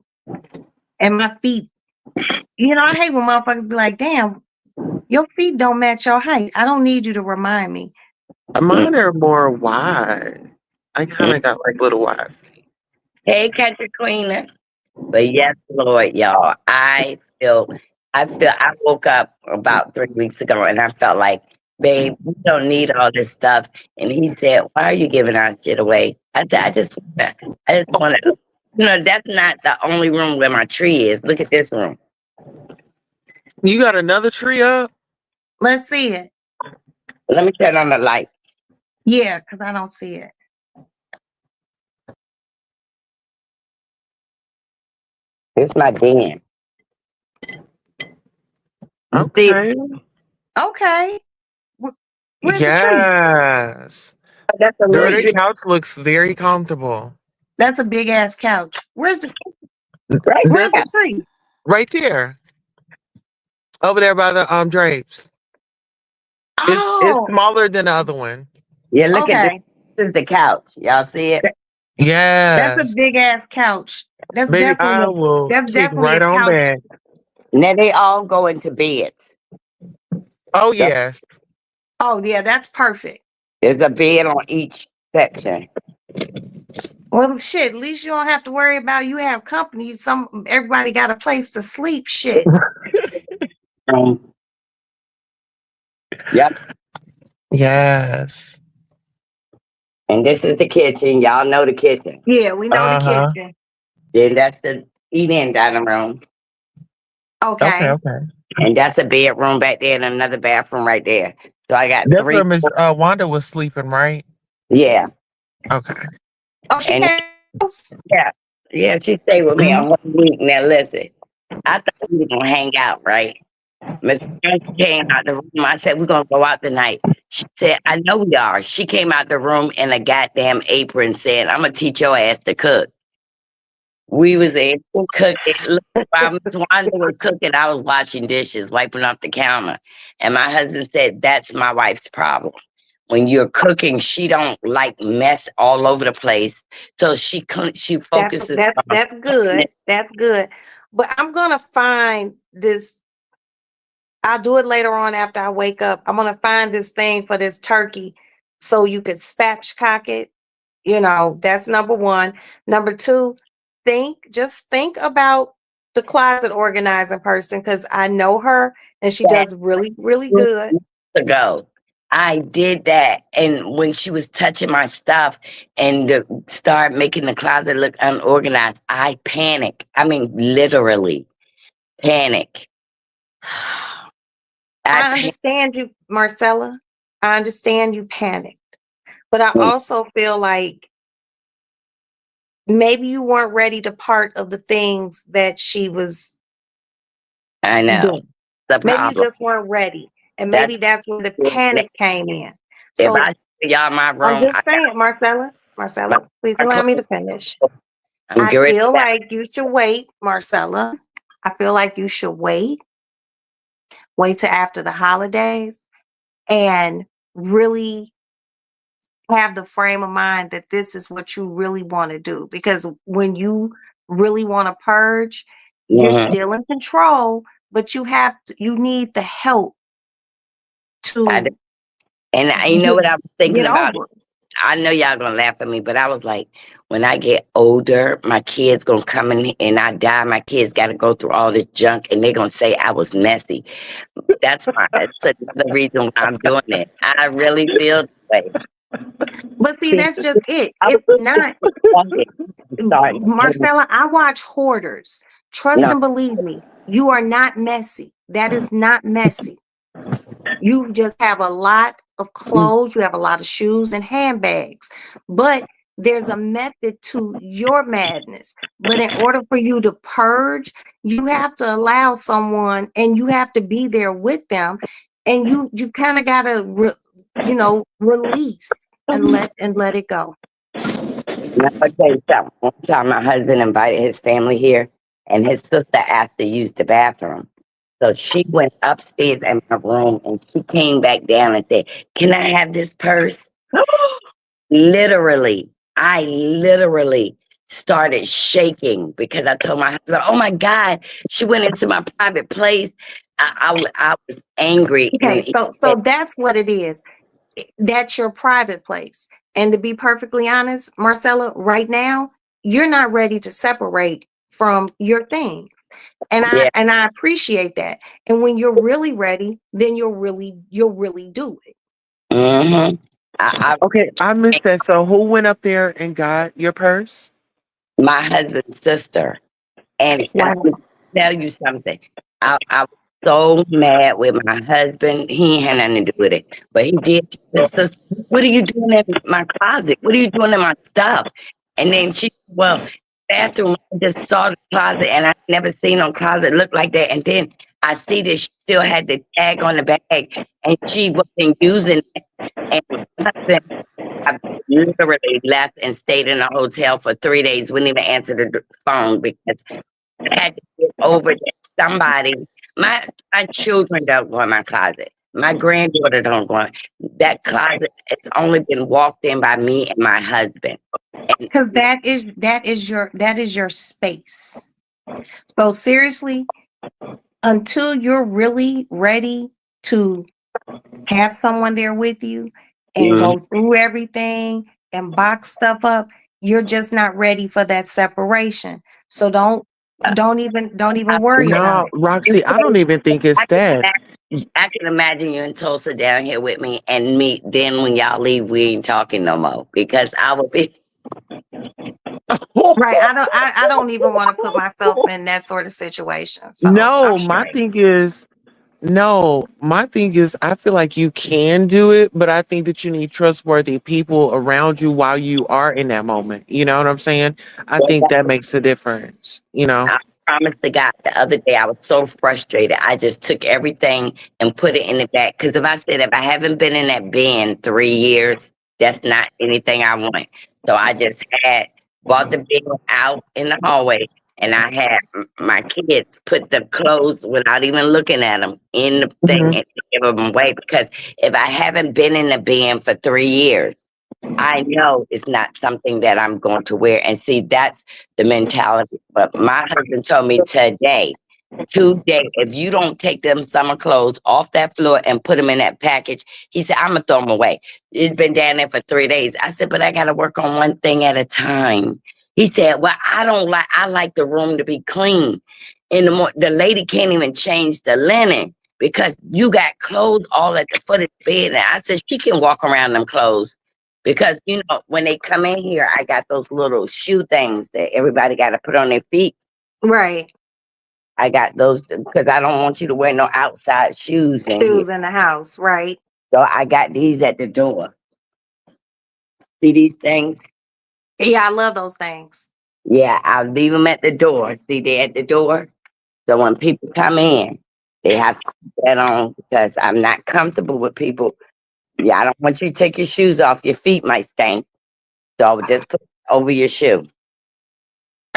and my feet. I hate when motherfuckers be like, "Damn, your feet don't match your height." I don't need you to remind me. Mine are more wide. I kind of got like little wide feet. Hey, Country Queen. But yes, Lord, y'all, I woke up about 3 weeks ago and I felt like, babe, we don't need all this stuff. And he said, "Why are you giving our shit away?" I said, I just want to, that's not the only room where my tree is. Look at this room. You got another tree up? Let's see it. Let me turn on the light. Yeah, because I don't see it. It's my den. Okay. Okay. Where's the Yes. That's a Girl, little the couch looks very comfortable. tree? That's a big ass couch. Where's the That's tree? right there. Over there by the drapes. It's Oh, smaller than the other one. Yeah, look at okay. this. This is the couch. Y'all see it? Yes. That's a big ass couch. That's Baby, I definitely will kick definitely right a on couch. back. Now they all go into beds. Oh, yes. Oh yeah, that's perfect. There's a bed on each section. Well, shit. At least you don't have to worry about you have company. Everybody got a place to sleep. Shit. Yep. Yes. And this is the kitchen. Y'all know the kitchen. Yeah, we know the kitchen. Then that's the eat-in dining room. Okay. Okay. And that's a bedroom back there and another bathroom right there. So I got That's 3. where Miss Wanda was sleeping, right? Yeah. Okay. Oh, she And came. yeah, she stayed with me a whole week. Now listen, I thought we were gonna hang out, right? Miss came out the room. I said, "We're gonna go out tonight." She said, "I know we are." She came out the room in a goddamn apron saying, "I'm gonna teach your ass to cook." We was in cooking. Look, while Miss Wanda was cooking, I was washing dishes, wiping off the counter. And my husband said, "That's my wife's problem. When you're cooking, she don't like mess all over the place. So she focuses That's good. That's good. But I'm gonna find this. I'll do it later on after I wake up. I'm gonna find this thing for this turkey so you could spatchcock it. That's number one. Number two, just think about the closet organizing person, because I know her and she does really, really good. ago. I did that, and when she was touching my stuff and started making the closet look unorganized, I panic. I mean, literally panic. I understand you, Marcella. I understand you panicked. But I also feel like maybe you weren't ready to part of the things that she was I know. doing. The Maybe problem. you just weren't ready. And maybe that's where the panic came in. If So I show y'all my room, I'm just saying, Marcella, please allow me to finish. I feel like you should wait, Marcella. I feel like you should wait till after the holidays and really have the frame of mind that this is what you really want to do. Because when you really want to purge, you're still in control, but you need the help to. And you know what I was thinking about? Over. I know y'all gonna laugh at me, but I was like, when I get older, my kids gonna come in and I die. My kids got to go through all this junk, and they're gonna say I was messy. That's why. That's the reason why I'm doing it. I really feel that way. But see, that's just it. If not, Marcella, I watch hoarders. Trust No. and believe me, you are not messy. That is not messy. You just have a lot of clothes, you have a lot of shoes and handbags. But there's a method to your madness. But in order for you to purge, you have to allow someone and you have to be there with them. And you kind of gotta release and let it go. Now, I'll tell you something. One time my husband invited his family here, and his sister asked to use the bathroom. So she went upstairs in my room, and she came back down and said, "Can I have this purse?" Literally, I literally started shaking because I told my husband, "Oh my God, she went into my private place." I was angry. And Okay, so that's what it is. That's your private place. And to be perfectly honest, Marcella, right now, you're not ready to separate from your things. And yeah, I appreciate that. And when you're really ready, then you'll really do it. mm-hmm. I Okay, I missed that. So who went up there and got your purse? my husband's sister. And Wow. I'm gonna tell you something. I was so mad with my husband. He ain't had nothing to do with it. But he did tell his sister, "What are you doing in my closet? What are you doing in my stuff?" And then she, well, bathroom, I just saw the closet and I never seen no closet look like that. And then I see that she still had the tag on the bag and she wasn't using it. And my husband, I literally left and stayed in a hotel for 3 days. Wouldn't even answer the phone because I had to get over that somebody. My children don't go in my closet. My granddaughter don't go in. That closet, it's only been walked in by me and my husband. And Because that is your space. So seriously, until you're really ready to have someone there with you and mm, go through everything and box stuff up, you're just not ready for that separation. So don't even worry about No, it. Roxy, I don't even think it's I can that. imagine, I can imagine you and Tulsa down here with me and me. Then when y'all leave, we ain't talking no more because I will be. Right. I don't even want to put myself in that sort of situation. So I'm No, straight. my thing is, I feel like you can do it, but I think that you need trustworthy people around you while you are in that moment. You know what I'm saying? I think that makes a difference, you know? I promise to God, the other day I was so frustrated. I just took everything and put it in the back. Because if I haven't been in that bin 3 years, that's not anything I want. So I just bought the bin out in the hallway, and I had my kids put the clothes without even looking at them in the thing Mhm. and give them away. Because if I haven't been in the bin for 3 years, I know it's not something that I'm going to wear. And see, that's the mentality. But my husband told me today, if you don't take them summer clothes off that floor and put them in that package, he said, I'm going to throw them away. It's been down there for 3 days. I said, but I got to work on one thing at a time. He said, well, I like the room to be clean. The lady can't even change the linen because you got clothes all at the foot of the bed. And I said, she can walk around them clothes. Because, when they come in here, I got those little shoe things that everybody got to put on their feet. Right. I got those because I don't want you to wear no outside shoes in here. Shoes in the house, right? So I got these at the door. See these things? Yeah, I love those things. Yeah, I'll leave them at the door. See, they're at the door. So when people come in, they have to put that on because I'm not comfortable with people. Yeah, I don't want you to take your shoes off. Your feet might stink. So just put it over your shoe.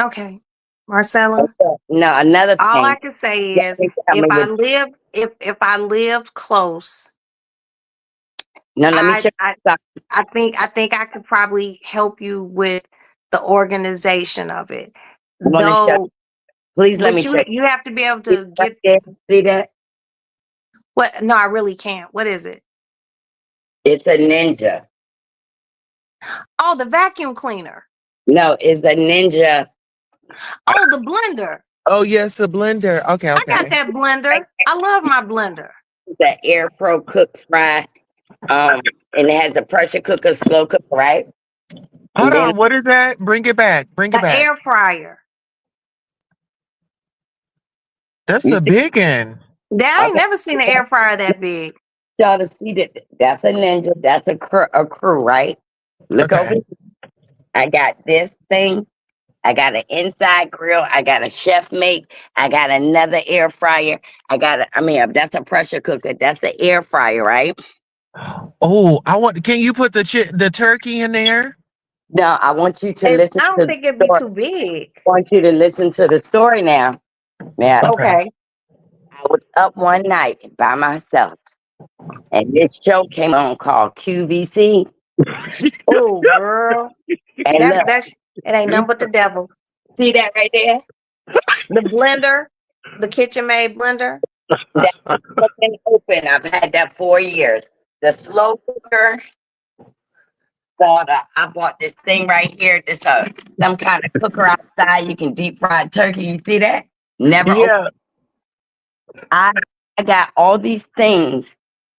Okay. Marcella, No, another all I thing. can say Let is me tell if me I what. live if I lived close, No, let me I check. I I think I could probably help you with the organization of it. I'm gonna show. Though, Please let me but check. you have to be able See to right get there? See that? what no, I really can't. What is it? It's a Ninja. Oh, the vacuum cleaner. No, it's a Ninja. Oh, the blender. Oh, yes, a blender. Okay, I got okay. that blender. I love my blender. The Air Pro Cook Fry. And it has a pressure cooker, slow cooker, right? Hold And then on, what is that? Bring it back. Bring it An back. air fryer. That's you a see, big one. I ain't okay, never seen an air fryer that big. y'all to see that that's a Ninja, that's a crew, right? Look over. Okay. I got this thing. I got an inside grill. I got a chef mate. I got another air fryer. That's a pressure cooker. That's the air fryer, right? Oh, can you put the turkey in there? Now I want you to I listen don't to the think it'd be story. too big. I want you to listen to the story now. Now, Okay. Okay. I was up one night by myself, and this show came on called QVC. Oh, girl. And look, It ain't nothing but the devil. see that right there? The blender, the kitchen made blender. That's fucking open. I've had that 4 years. The slow cooker. I bought this thing right here. This some kind of cooker outside. You can deep fry turkey. You see that? Never open. Yeah. I got all these things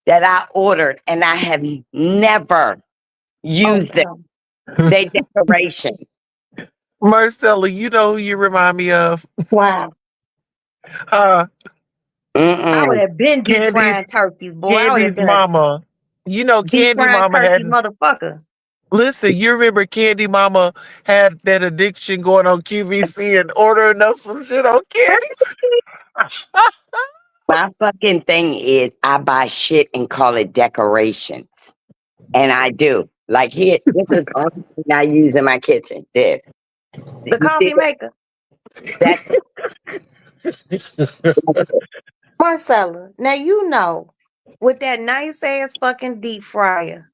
that I ordered, and I have never used them. Okay. They decoration. Marcella, you know who you remind me of? Wow. Uh I would Mm-mm. have been deep Candy frying turkeys, boy. I would Candy's have been a mama. You know, deep Candy frying Mama turkey had motherfucker. listen, you remember Candy Mama had that addiction going on QVC and ordering up some shit on candies? My fucking thing is I buy shit and call it decoration. And I do. Like here, this is the only thing I use in my kitchen. This. The You see coffee maker. that? Marcella, now you know, with that nice ass fucking deep fryer,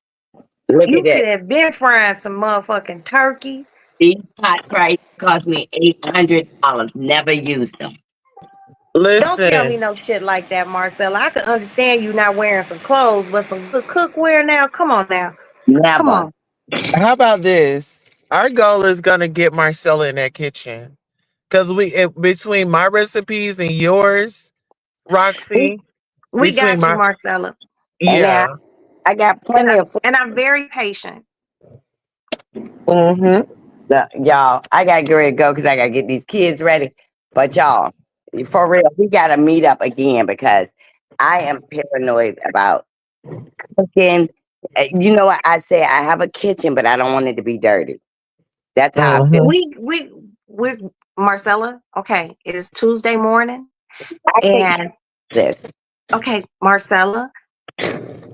Look at you that. could have been frying some motherfucking turkey. These pots right cost me $800. Never used them. Don't tell me Listen, no shit like that, Marcella. I can understand you not wearing some clothes, but some good cookware now. Come on now. Come Never. on. how about this? Our goal is gonna get Marcella in that kitchen. Cause between my recipes and yours, We, Roxy, we between got you, my Marcella. And now yeah. I got And, plenty of food. and I'm very patient. Mm-hmm. Y'all, I gotta get ready to go because I gotta get these kids ready. But y'all, for real, we gotta meet up again because I am paranoid about cooking. You know what I say? I have a kitchen, but I don't want it to be dirty. That's how I feel. Mm-hmm. We Marcella, okay, it is Tuesday morning. I think And this. okay, Marcella,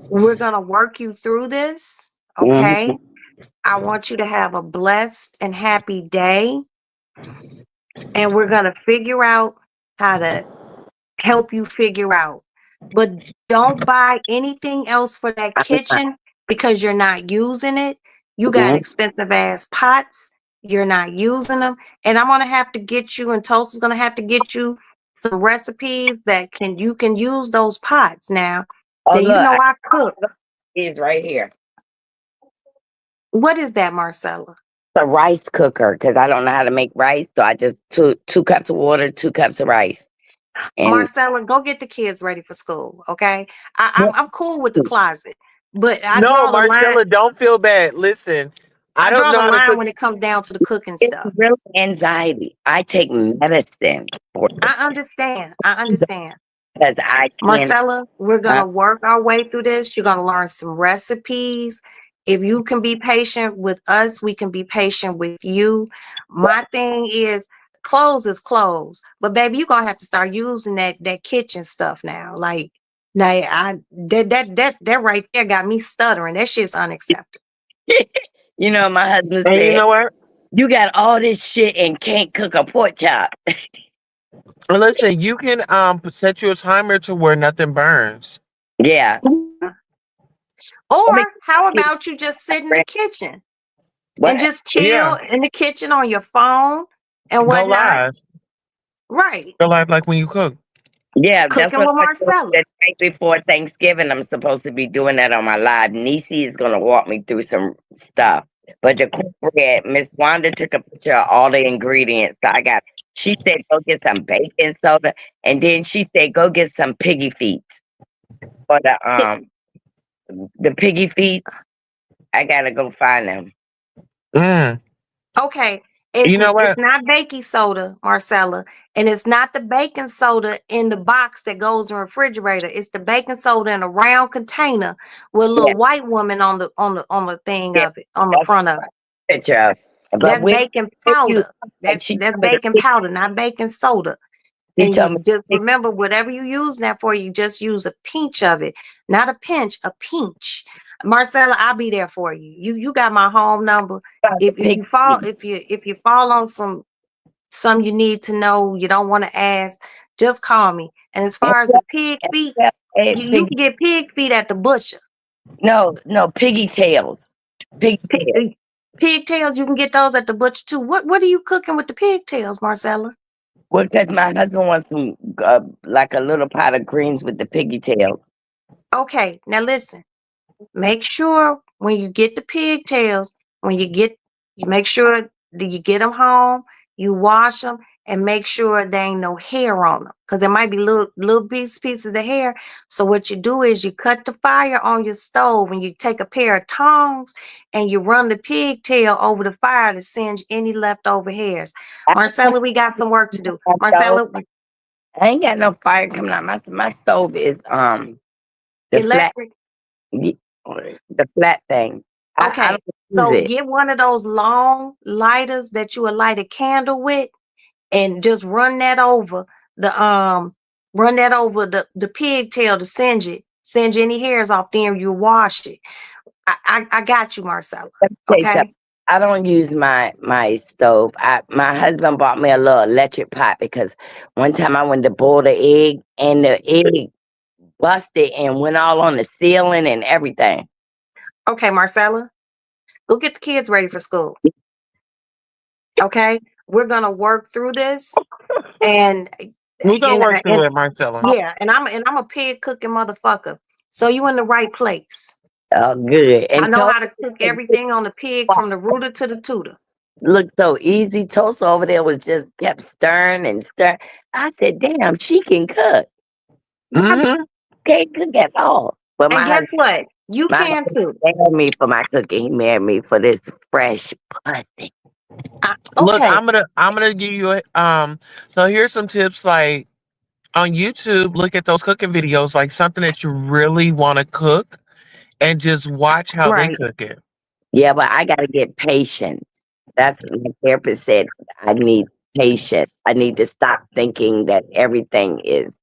we're gonna work you through this. Mhm. Okay. I want you to have a blessed and happy day. And we're gonna figure out how to help you figure out. But don't buy anything else for that kitchen because you're not using it. You got Mhm. expensive ass pots. You're not using them. And I'm gonna have to get you, and Toast is gonna have to get you some recipes that you can use those pots now. Oh That you look, know I cook. is right here. What is that, Marcella? It's a rice cooker because I don't know how to make rice, so I just two cups of water, 2 cups of rice, and Marcella, go get the kids ready for school. Okay. I'm cool with the closet, but I No, draw the line. Marcella, don't feel bad. Listen, I I don't draw know the how to line cook. when it comes down to the cooking it's stuff. real anxiety. I take medicine for it I understand. I understand. because I can't. Marcella, we're going Uh, to work our way through this. You're going to learn some recipes. If you can be patient with us, we can be patient with you. My thing is clothes is clothes. But baby, you're going to have to start using that kitchen stuff now. Like now that right there got me stuttering. That shit's unacceptable. you know, my husband And you said, know what? "You got all this shit and can't cook a pork chop." Listen, you can set your timer to where nothing burns. Yeah. Or Let me how get about you just sit in the kitchen and what? just Yeah, chill in the kitchen on your phone and go whatnot? live. Right. Go live like when you cook. Yeah, that's Cooking what with I told Marcella. you the night before Thanksgiving. I'm supposed to be doing that on my live. Nisi is gonna walk me through some stuff. But the cornbread, Miss Wanda took a picture of all the ingredients. So I got. She said go get some baking soda, and then she said go get some piggy feet for the the piggy feet. I gotta go find them. Mm. Okay. You know It's what? not baking soda, Marcella, and it's not the baking soda in the box that goes in the refrigerator. It's the baking soda in a round container with a Yeah, little white woman on the thing yeah, of it, on the that's front of it. a picture of. But That's with baking you, powder. like she That's told me to baking pick, powder, not baking soda. she And told you me just to pick remember, whatever you use that for, you just use a pinch of it, not a pinch, a pinch. Marcella, I'll be there for you. You got my home number. about the If piggy you fall, feet. if you fall on some you need to know, you don't want to ask, just call me. And as And far as the tell, pig and feet, tell you piggy, can get pig feet at the butcher. no, piggy tails. Piggy tails. Pigtails, you can get those at the butcher too. What are you cooking with the pigtails, Marcella? Well, because my husband wants some, like a little pot of greens with the piggy tails. Okay, now listen. Make sure when you get the pigtails, you make sure that you get them home, you wash them, and make sure there ain't no hair on them, because there might be little pieces of hair. So what you do is you cut the fire on your stove, and you take a pair of tongs and you run the pigtail over the fire to singe any leftover hairs. I Marcella, we got some work to do. my stove. Marcella, I ain't got no fire coming out. My stove is the flat electric. the the flat thing. I Okay, don't use so it. get one of those long lighters that you would light a candle with, and just the run that over the pigtail to singe any hairs off. Then you wash it. I got you, Marcella. Let me tell you Okay. something. I don't use my stove. My husband bought me a little electric pot because one time I went to boil the egg and the egg busted and went all on the ceiling and everything. Okay, Marcella, go get the kids ready for school. Okay, we're gonna work through this, and We're gonna and, work and through it, Marcella. yeah, and I'm a pig cooking motherfucker. So you in the right place. Oh, good. I And know toast how to cook everything on the pig from the rooter to the tutor. looked so easy. Toast over there was just kept stirring and stirring. I said, "Damn, she can cook. My baby Hmm. can't cook at all." But And guess what? You my can husband too. married me for my cooking. He married me for this fresh pussy. Look, Okay, I'm gonna give you a so here's some tips like on YouTube, look at those cooking videos, like something that you really want to cook and just watch how they right. cook it. Yeah, but I gotta get patience. That's what my therapist said. I need patience. I need to stop thinking that everything is,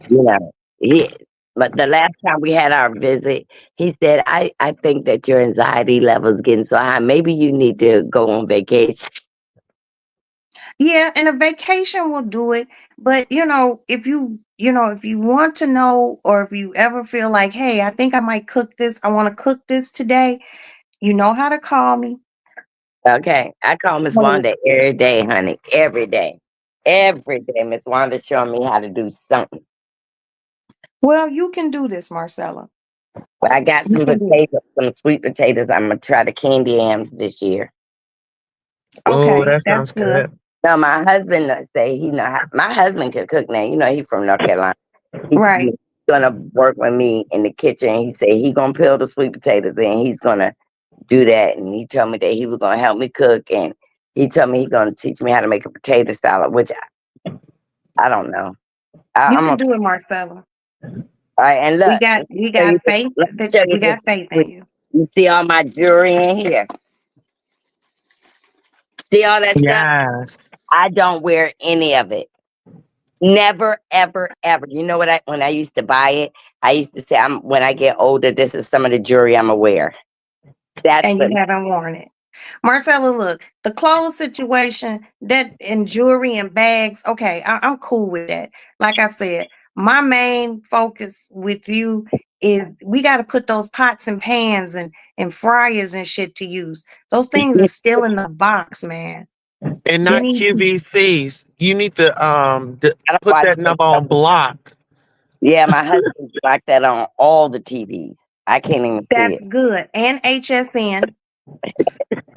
you know, he, but the last time we had our visit, he said, I think that your anxiety level's getting so high. Maybe you need to go on vacation. Yeah, and a vacation will do it. But if you want to know, or if you ever feel like, hey, I think I might cook this, I want to cook this today, you know how to call me. Okay. I call Miss So, Wanda every day, honey. Every day. Every day. Miss Wanda showing me how to do something. well, you can do this, Marcella. But I got You some can do it. potatoes, some sweet potatoes. I'm gonna try the candy yams this year. Oh, Okay, that that's sounds good. good. No, my husband say he know how, my husband can cook now. You know he from North Carolina. He told me Right. he's gonna work with me in the kitchen. He said he gonna peel the sweet potatoes and he's gonna do that. And he told me that he was gonna help me cook and he told me he's gonna teach me how to make a potato salad, which I don't know. You I'm can gonna, do it, Marcella. all right. And We look, got let me we show you got this. faith Let me that show you we this. got faith in you. You see all my jewelry in here. See all that stuff? Yes. I don't wear any of it. Never, ever, ever. You know what? When I used to buy it, I used to say, when I get older, this is some of the jewelry I'm gonna wear." That's And what. you haven't worn it. Marcella, look, the clothes situation, that and jewelry and bags, okay, I'm cool with that. Like I said, my main focus with you is we got to put those pots and pans and fryers and shit to use. Those things are still in the box, man. And You not need to. QVCs. You need to I don't put watch that that number stuff. on block. Yeah, my husband like that on all the TVs. I can't even see That's it. good. And HSN.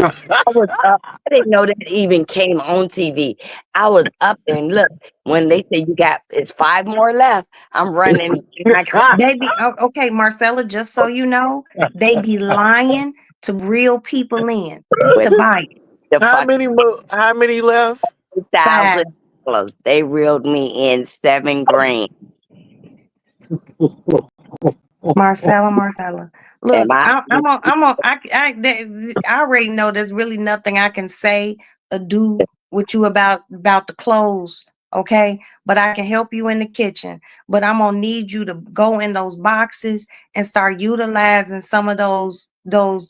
I was up. I didn't know that even came on TV. I was up there and look, when they say it's 5 more left, I'm running in my car. They be okay, Marcella, just so you know, they be lying to real people in to buy it. The How many left? 5,000 dollars. They reeled me in 7 grand. Marcella. Look, Am I? I already know there's really nothing I can say or do with you about the clothes, okay? But I can help you in the kitchen. But I'm gonna need you to go in those boxes and start utilizing some of those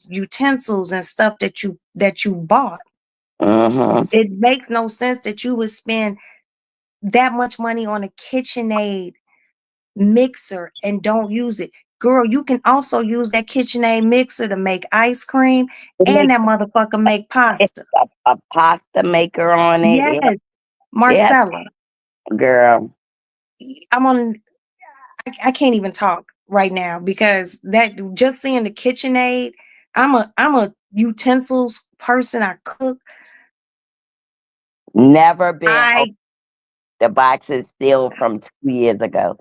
utensils and stuff that you bought. Mm-hmm. It makes no sense that you would spend that much money on a KitchenAid mixer and don't use it. Girl, you can also use that KitchenAid mixer to make ice cream and that motherfucker make pasta. A pasta maker on it. Yes, Yeah. Marcella. Girl. I can't even talk right now because that just seeing the KitchenAid, I'm a utensils person. I cook. Never been. The box is still from 2 years ago.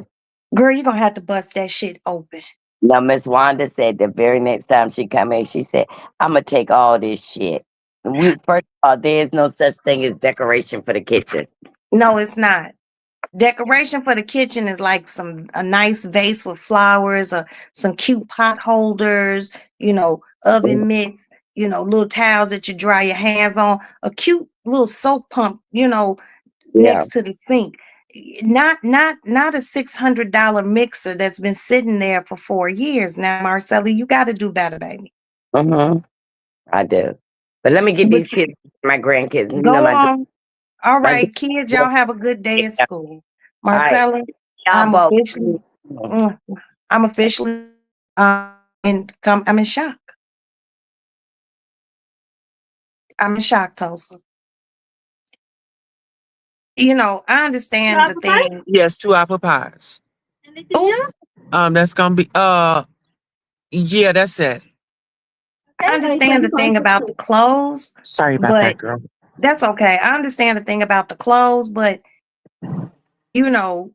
Girl, you're gonna have to bust that shit open. Now, Miss Wanda said the very next time she come in, she said, I'm gonna take all this shit. First of all, there's no such thing as decoration for the kitchen. No, it's not. Decoration for the kitchen is like a nice vase with flowers or some cute pot holders, oven mitts, little towels that you dry your hands on, a cute little soap pump, next to the sink. Not a $600 mixer that's been sitting there for 4 years. Now, Marcella, you got to do better, baby. Mm-hmm. I do. But let me get these kids, my grandkids. Go on. All right, kids, y'all have a good day at school. Marcella, I'm officially I'm in shock. I'm in shock, Tulsa. I understand the thing. Yes, 2 apple pies. That's gonna be yeah, that's it. I understand the thing about the clothes. Sorry about that, girl. That's okay. I understand the thing about the clothes, but until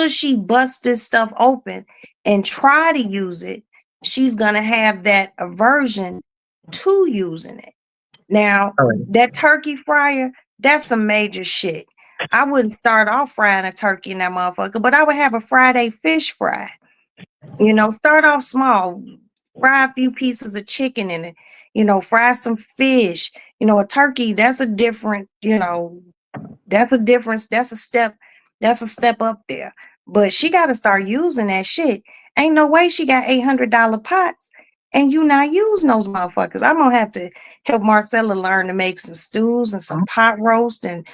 she busts this stuff open and try to use it, she's gonna have that aversion to using it. Now, that turkey fryer, that's some major shit. I wouldn't start off frying a turkey in that motherfucker, but I would have a Friday fish fry. Start off small, fry a few pieces of chicken in it, fry some fish. A turkey, that's a different, that's a difference. That's a step up there. But she got to start using that shit. Ain't no way she got $800 pots and you not using those motherfuckers. I'm gonna have to help Marcella learn to make some stews and some pot roast and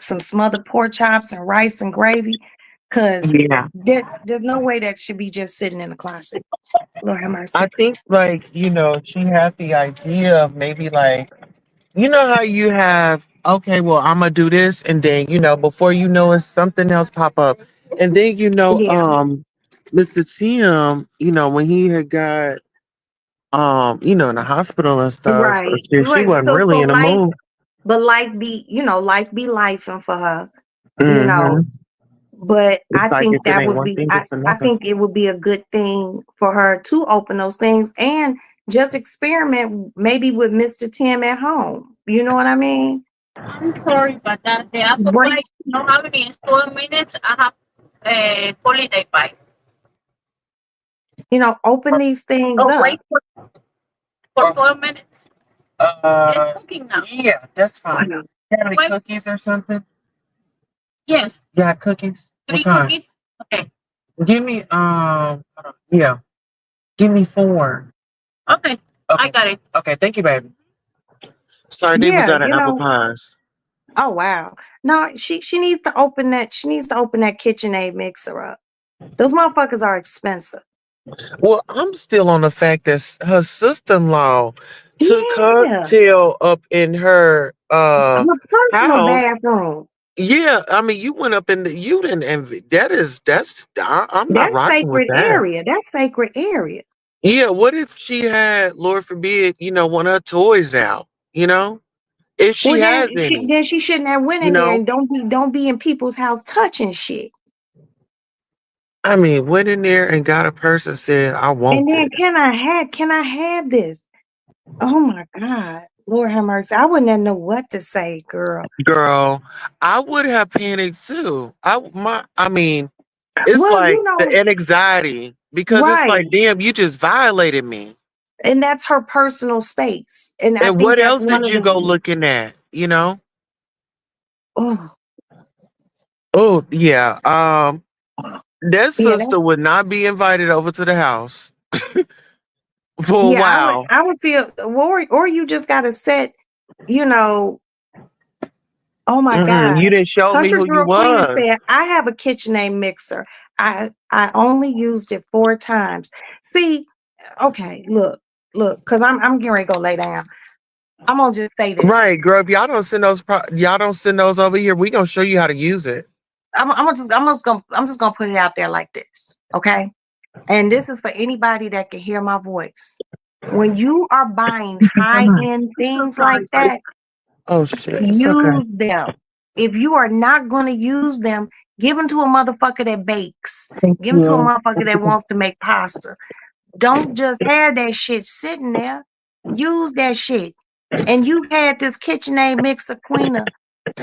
some smothered pork chops and rice and gravy. Cause there's no way that should be just sitting in the closet. Lord have mercy. I think she had the idea of maybe how you have, okay, well, I'm gonna do this, and then before you know it, something else pop up. And then Mr. Tim, when he had got in the hospital and stuff, Right. she wasn't really in a mood. But life be lifing for her. Mm-hmm. But I think I think it would be a good thing for her to open those things and just experiment maybe with Mr. Tim at home. You know what I mean? I'm sorry, but the apple pie don't have any store minutes. I have a holiday pie. Open these things up. Wait for 4 minutes. It's cooking now. Yeah, that's fine. You have any cookies or something? Yes. You have cookies? 3 cookies? Okay. Give me give me 4. Okay. I got it. Okay, thank you, baby. Sorry, they was out of apple pies. Oh wow. No, she needs to open that. She needs to open that KitchenAid mixer up. Those motherfuckers are expensive. Well, I'm still on the fact that her sister-in-law took her tail up in her personal house. bathroom. Yeah, I mean, you went up in you didn't envy. I'm not rocking with that. Area. That's sacred area. Yeah, what if she had, Lord forbid, one of her toys out, If she Well, has any, then she shouldn't have went you in there, know? and don't be in people's house touching shit. I mean, went in there and got a person said, I And want then this. can I have this? Oh my God. Lord have mercy. I wouldn't have know what to say, girl. Girl, I would have panicked too. I mean, it's Well, like the anxiety because it's right. like, damn, you just violated me. And that's her personal space. And I And think what that's else one did of you go the looking at, oh Oh, yeah. That yeah, sister would not be invited over to the house for a yeah, while. I would feel or you just gotta set, you know, oh my God. You didn't show me Country who you Girl Queen was. said, I have a KitchenAid mixer. I only used it 4 times. See, okay, look, because I'm getting ready to go lay down. I'm gonna just say Right, this. girl. If y'all don't send those, y'all don't send those over here. We gonna show you how to use it. I'm just gonna put it out there like this, okay? And this is for anybody that can hear my voice. When you are buying high-end things like that, Oh shit, it's okay. use them. If you are not going to use them, give them to a motherfucker that bakes. Thank Give them to a you. motherfucker that wants to make pasta. Don't just have that shit sitting there. Use that shit. And you've had this KitchenAid mixer cleaner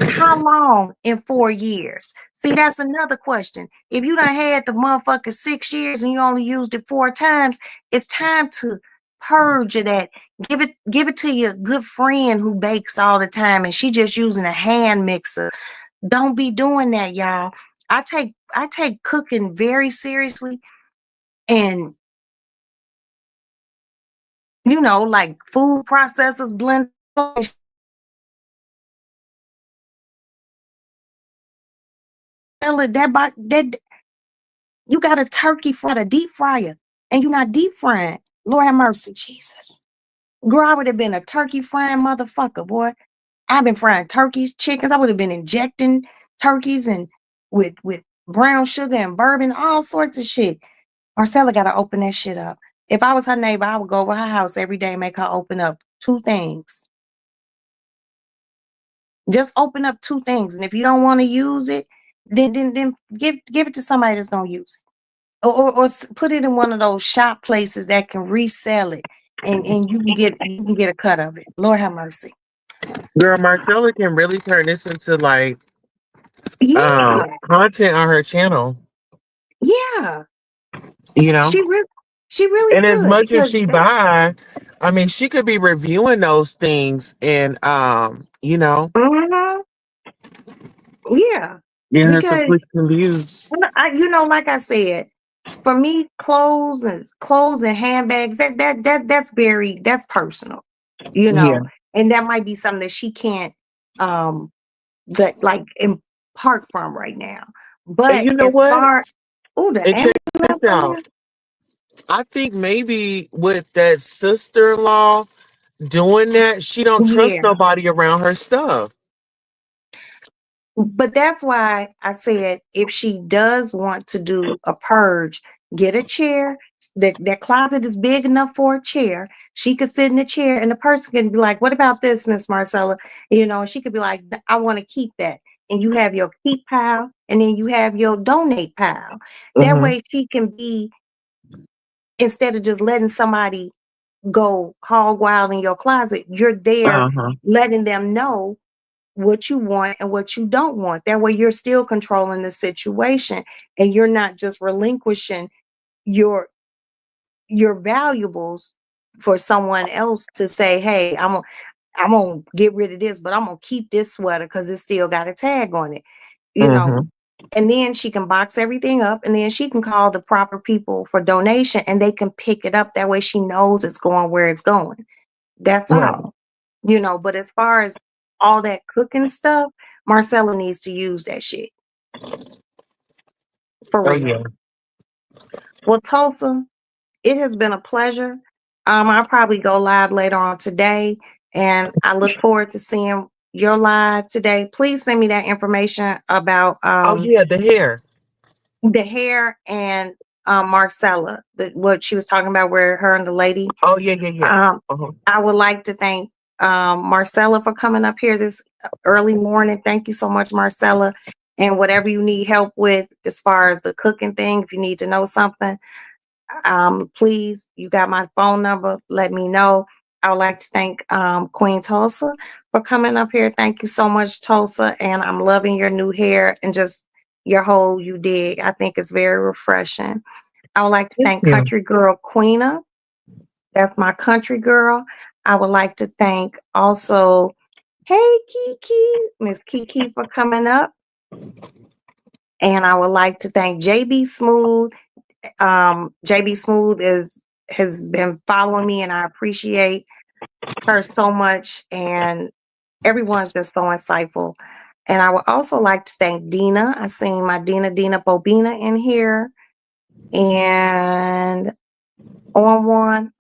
how long in 4 years? See, that's another question. If you done had the motherfucker 6 years and you only used it 4 times, it's time to purge of that. Give it to your good friend who bakes all the time and she just using a hand mixer. Don't be doing that, y'all. I take cooking very seriously, and like food processors, blend that you got a turkey for a deep fryer and you're not deep frying. Lord have mercy, Jesus. Girl, I would have been a turkey frying motherfucker, boy. I've been frying turkeys, chickens. I would have been injecting turkeys and with brown sugar and bourbon, all sorts of shit. Marcella got to open that shit up. If I was her neighbor, I would go over her house every day and make her open up 2 things. Just open up 2 things. And if you don't want to use it, then give it to somebody that's gonna use it. Or put it in one of those shop places that can resell it, and you can get a cut of it. Lord have mercy. Girl, Marcella can really turn this into like Yeah, content on her channel. yeah. You know, She really she really and as could much as because she buy, I mean, she could be reviewing those things and Mhm. Yeah, get her some because clicks and views. like I said, for me, clothes and handbags that's personal, you Yeah, know, and that might be something that she can't um that like impart from right now. and But you know as what? far the And check this ambulance coming out. I think maybe with that sister-in-law doing that, she don't in, trust yeah. nobody around her stuff. But that's why I said if she does want to do a purge, get a chair. That closet is big enough for a chair. She could sit in the chair and the person can be like, what about this, Miss Marcella? She could be like, I want to keep that. And you have your keep pile and then you have your donate pile. That Mm-hmm. way she can be, instead of just letting somebody go hog wild in your closet, you're there Uh-huh. letting them know what you want and what you don't want. That way you're still controlling the situation and you're not just relinquishing your valuables for someone else to say, hey, I'm gonna get rid of this, but I'm gonna keep this sweater because it still got a tag on it. You know, Mm-hmm. and then she can box everything up and then she can call the proper people for donation and they can pick it up. That way she knows it's going where it's going. That's Right. all. But as far as all that cooking stuff, Marcella needs to use that shit. For Oh real. yeah. Well, Tulsa, it has been a pleasure. I'll probably go live later on today, and I look forward to seeing your live today. Please send me that information about Oh yeah, the hair. the hair and Marcella, what she was talking about, where her and the lady. Oh, yeah, yeah, yeah. I would like to thank Marcella for coming up here this early morning. Thank you so much, Marcella. And whatever you need help with as far as the cooking thing, if you need to know something, please, you got my phone number. Let me know. I would like to thank Queen Tulsa for coming up here. Thank you so much, Tulsa. And I'm loving your new hair and just your whole you dig. I think it's very refreshing. I would like to thank you. Country Girl Queena. That's my country girl. I would like to thank also, hey Kiki, Miss Kiki for coming up. And I would like to thank JB Smooth. JB Smooth has been following me, and I appreciate her so much. And everyone's just so insightful. And I would also like to thank Dina. I seen my Dina Bobina in here. And on one,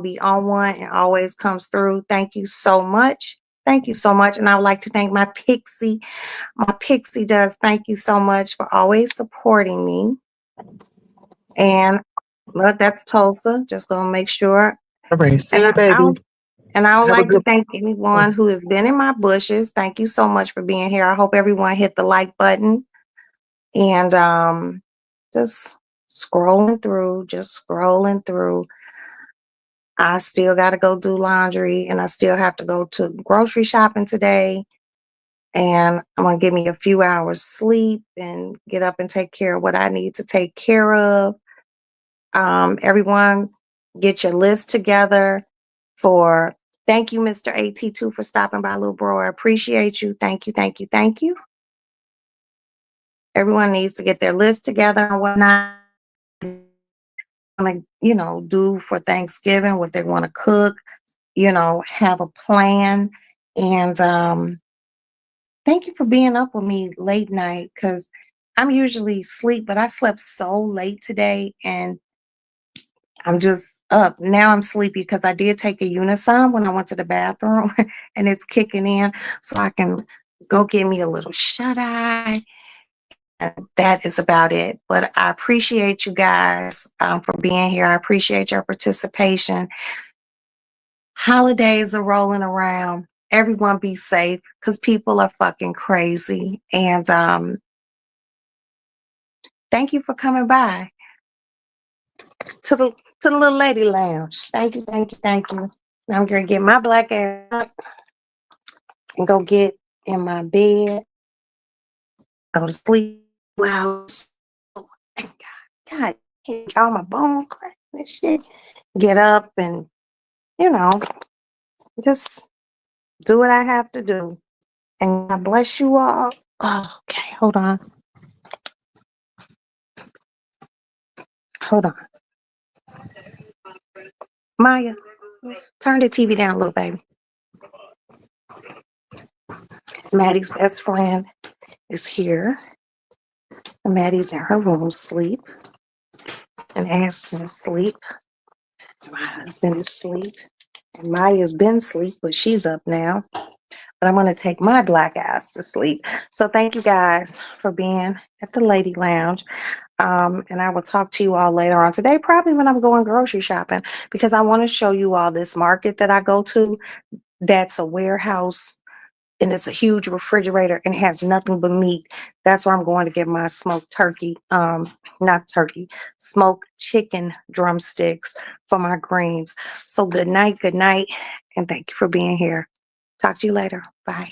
be on one, and always comes through. Thank you so much. Thank you so much. And I would like to thank my Pixie. My Pixie does. Thank you so much for always supporting me. And well, that's Tulsa. Just gonna make sure. All right, see you, baby. And I would Have a like to good- thank anyone who has been in my bushes. Thank you so much for being here. I hope everyone hit the like button. And just scrolling through. I still got to go do laundry, and I still have to go to grocery shopping today. And I'm going to give me a few hours sleep and get up and take care of what I need to take care of. Everyone, get your list together for, thank you, Mr. AT2, for stopping by, little bro. I appreciate you. Thank you, thank you, thank you. Everyone needs to get their list together on what not do for Thanksgiving, what they want to cook, have a plan. And thank you for being up with me late night, because I'm usually asleep, but I slept so late today and I'm just up. Now I'm sleepy because I did take a Unisom when I went to the bathroom and it's kicking in, so I can go get me a little shut-eye. And that is about it. But I appreciate you guys for being here. I appreciate your participation. Holidays are rolling around. Everyone be safe, because people are fucking crazy. And thank you for coming by to the little lady lounge. Thank you, thank you, thank you. Now I'm gonna get my black ass up and go get in my bed, go to sleep. Wow. God, all my bones cracking and shit. Get up and, just do what I have to do. And God bless you all. Oh, okay, hold on. Hold on. Maya, turn the TV down a little, baby. Maddie's best friend is here. And Maddie's in her room asleep. And Aspen is asleep. My husband is asleep. And Maya's been asleep, but she's up now. But I'm going to take my black ass to sleep. So thank you guys for being at the Lady Lounge. And I will talk to you all later on today, probably when I'm going grocery shopping, because I want to show you all this market that I go to. That's a warehouse, and it's a huge refrigerator and has nothing but meat. That's where I'm going to get my smoked turkey, smoked chicken drumsticks for my greens. So good night, and thank you for being here. Talk to you later. Bye.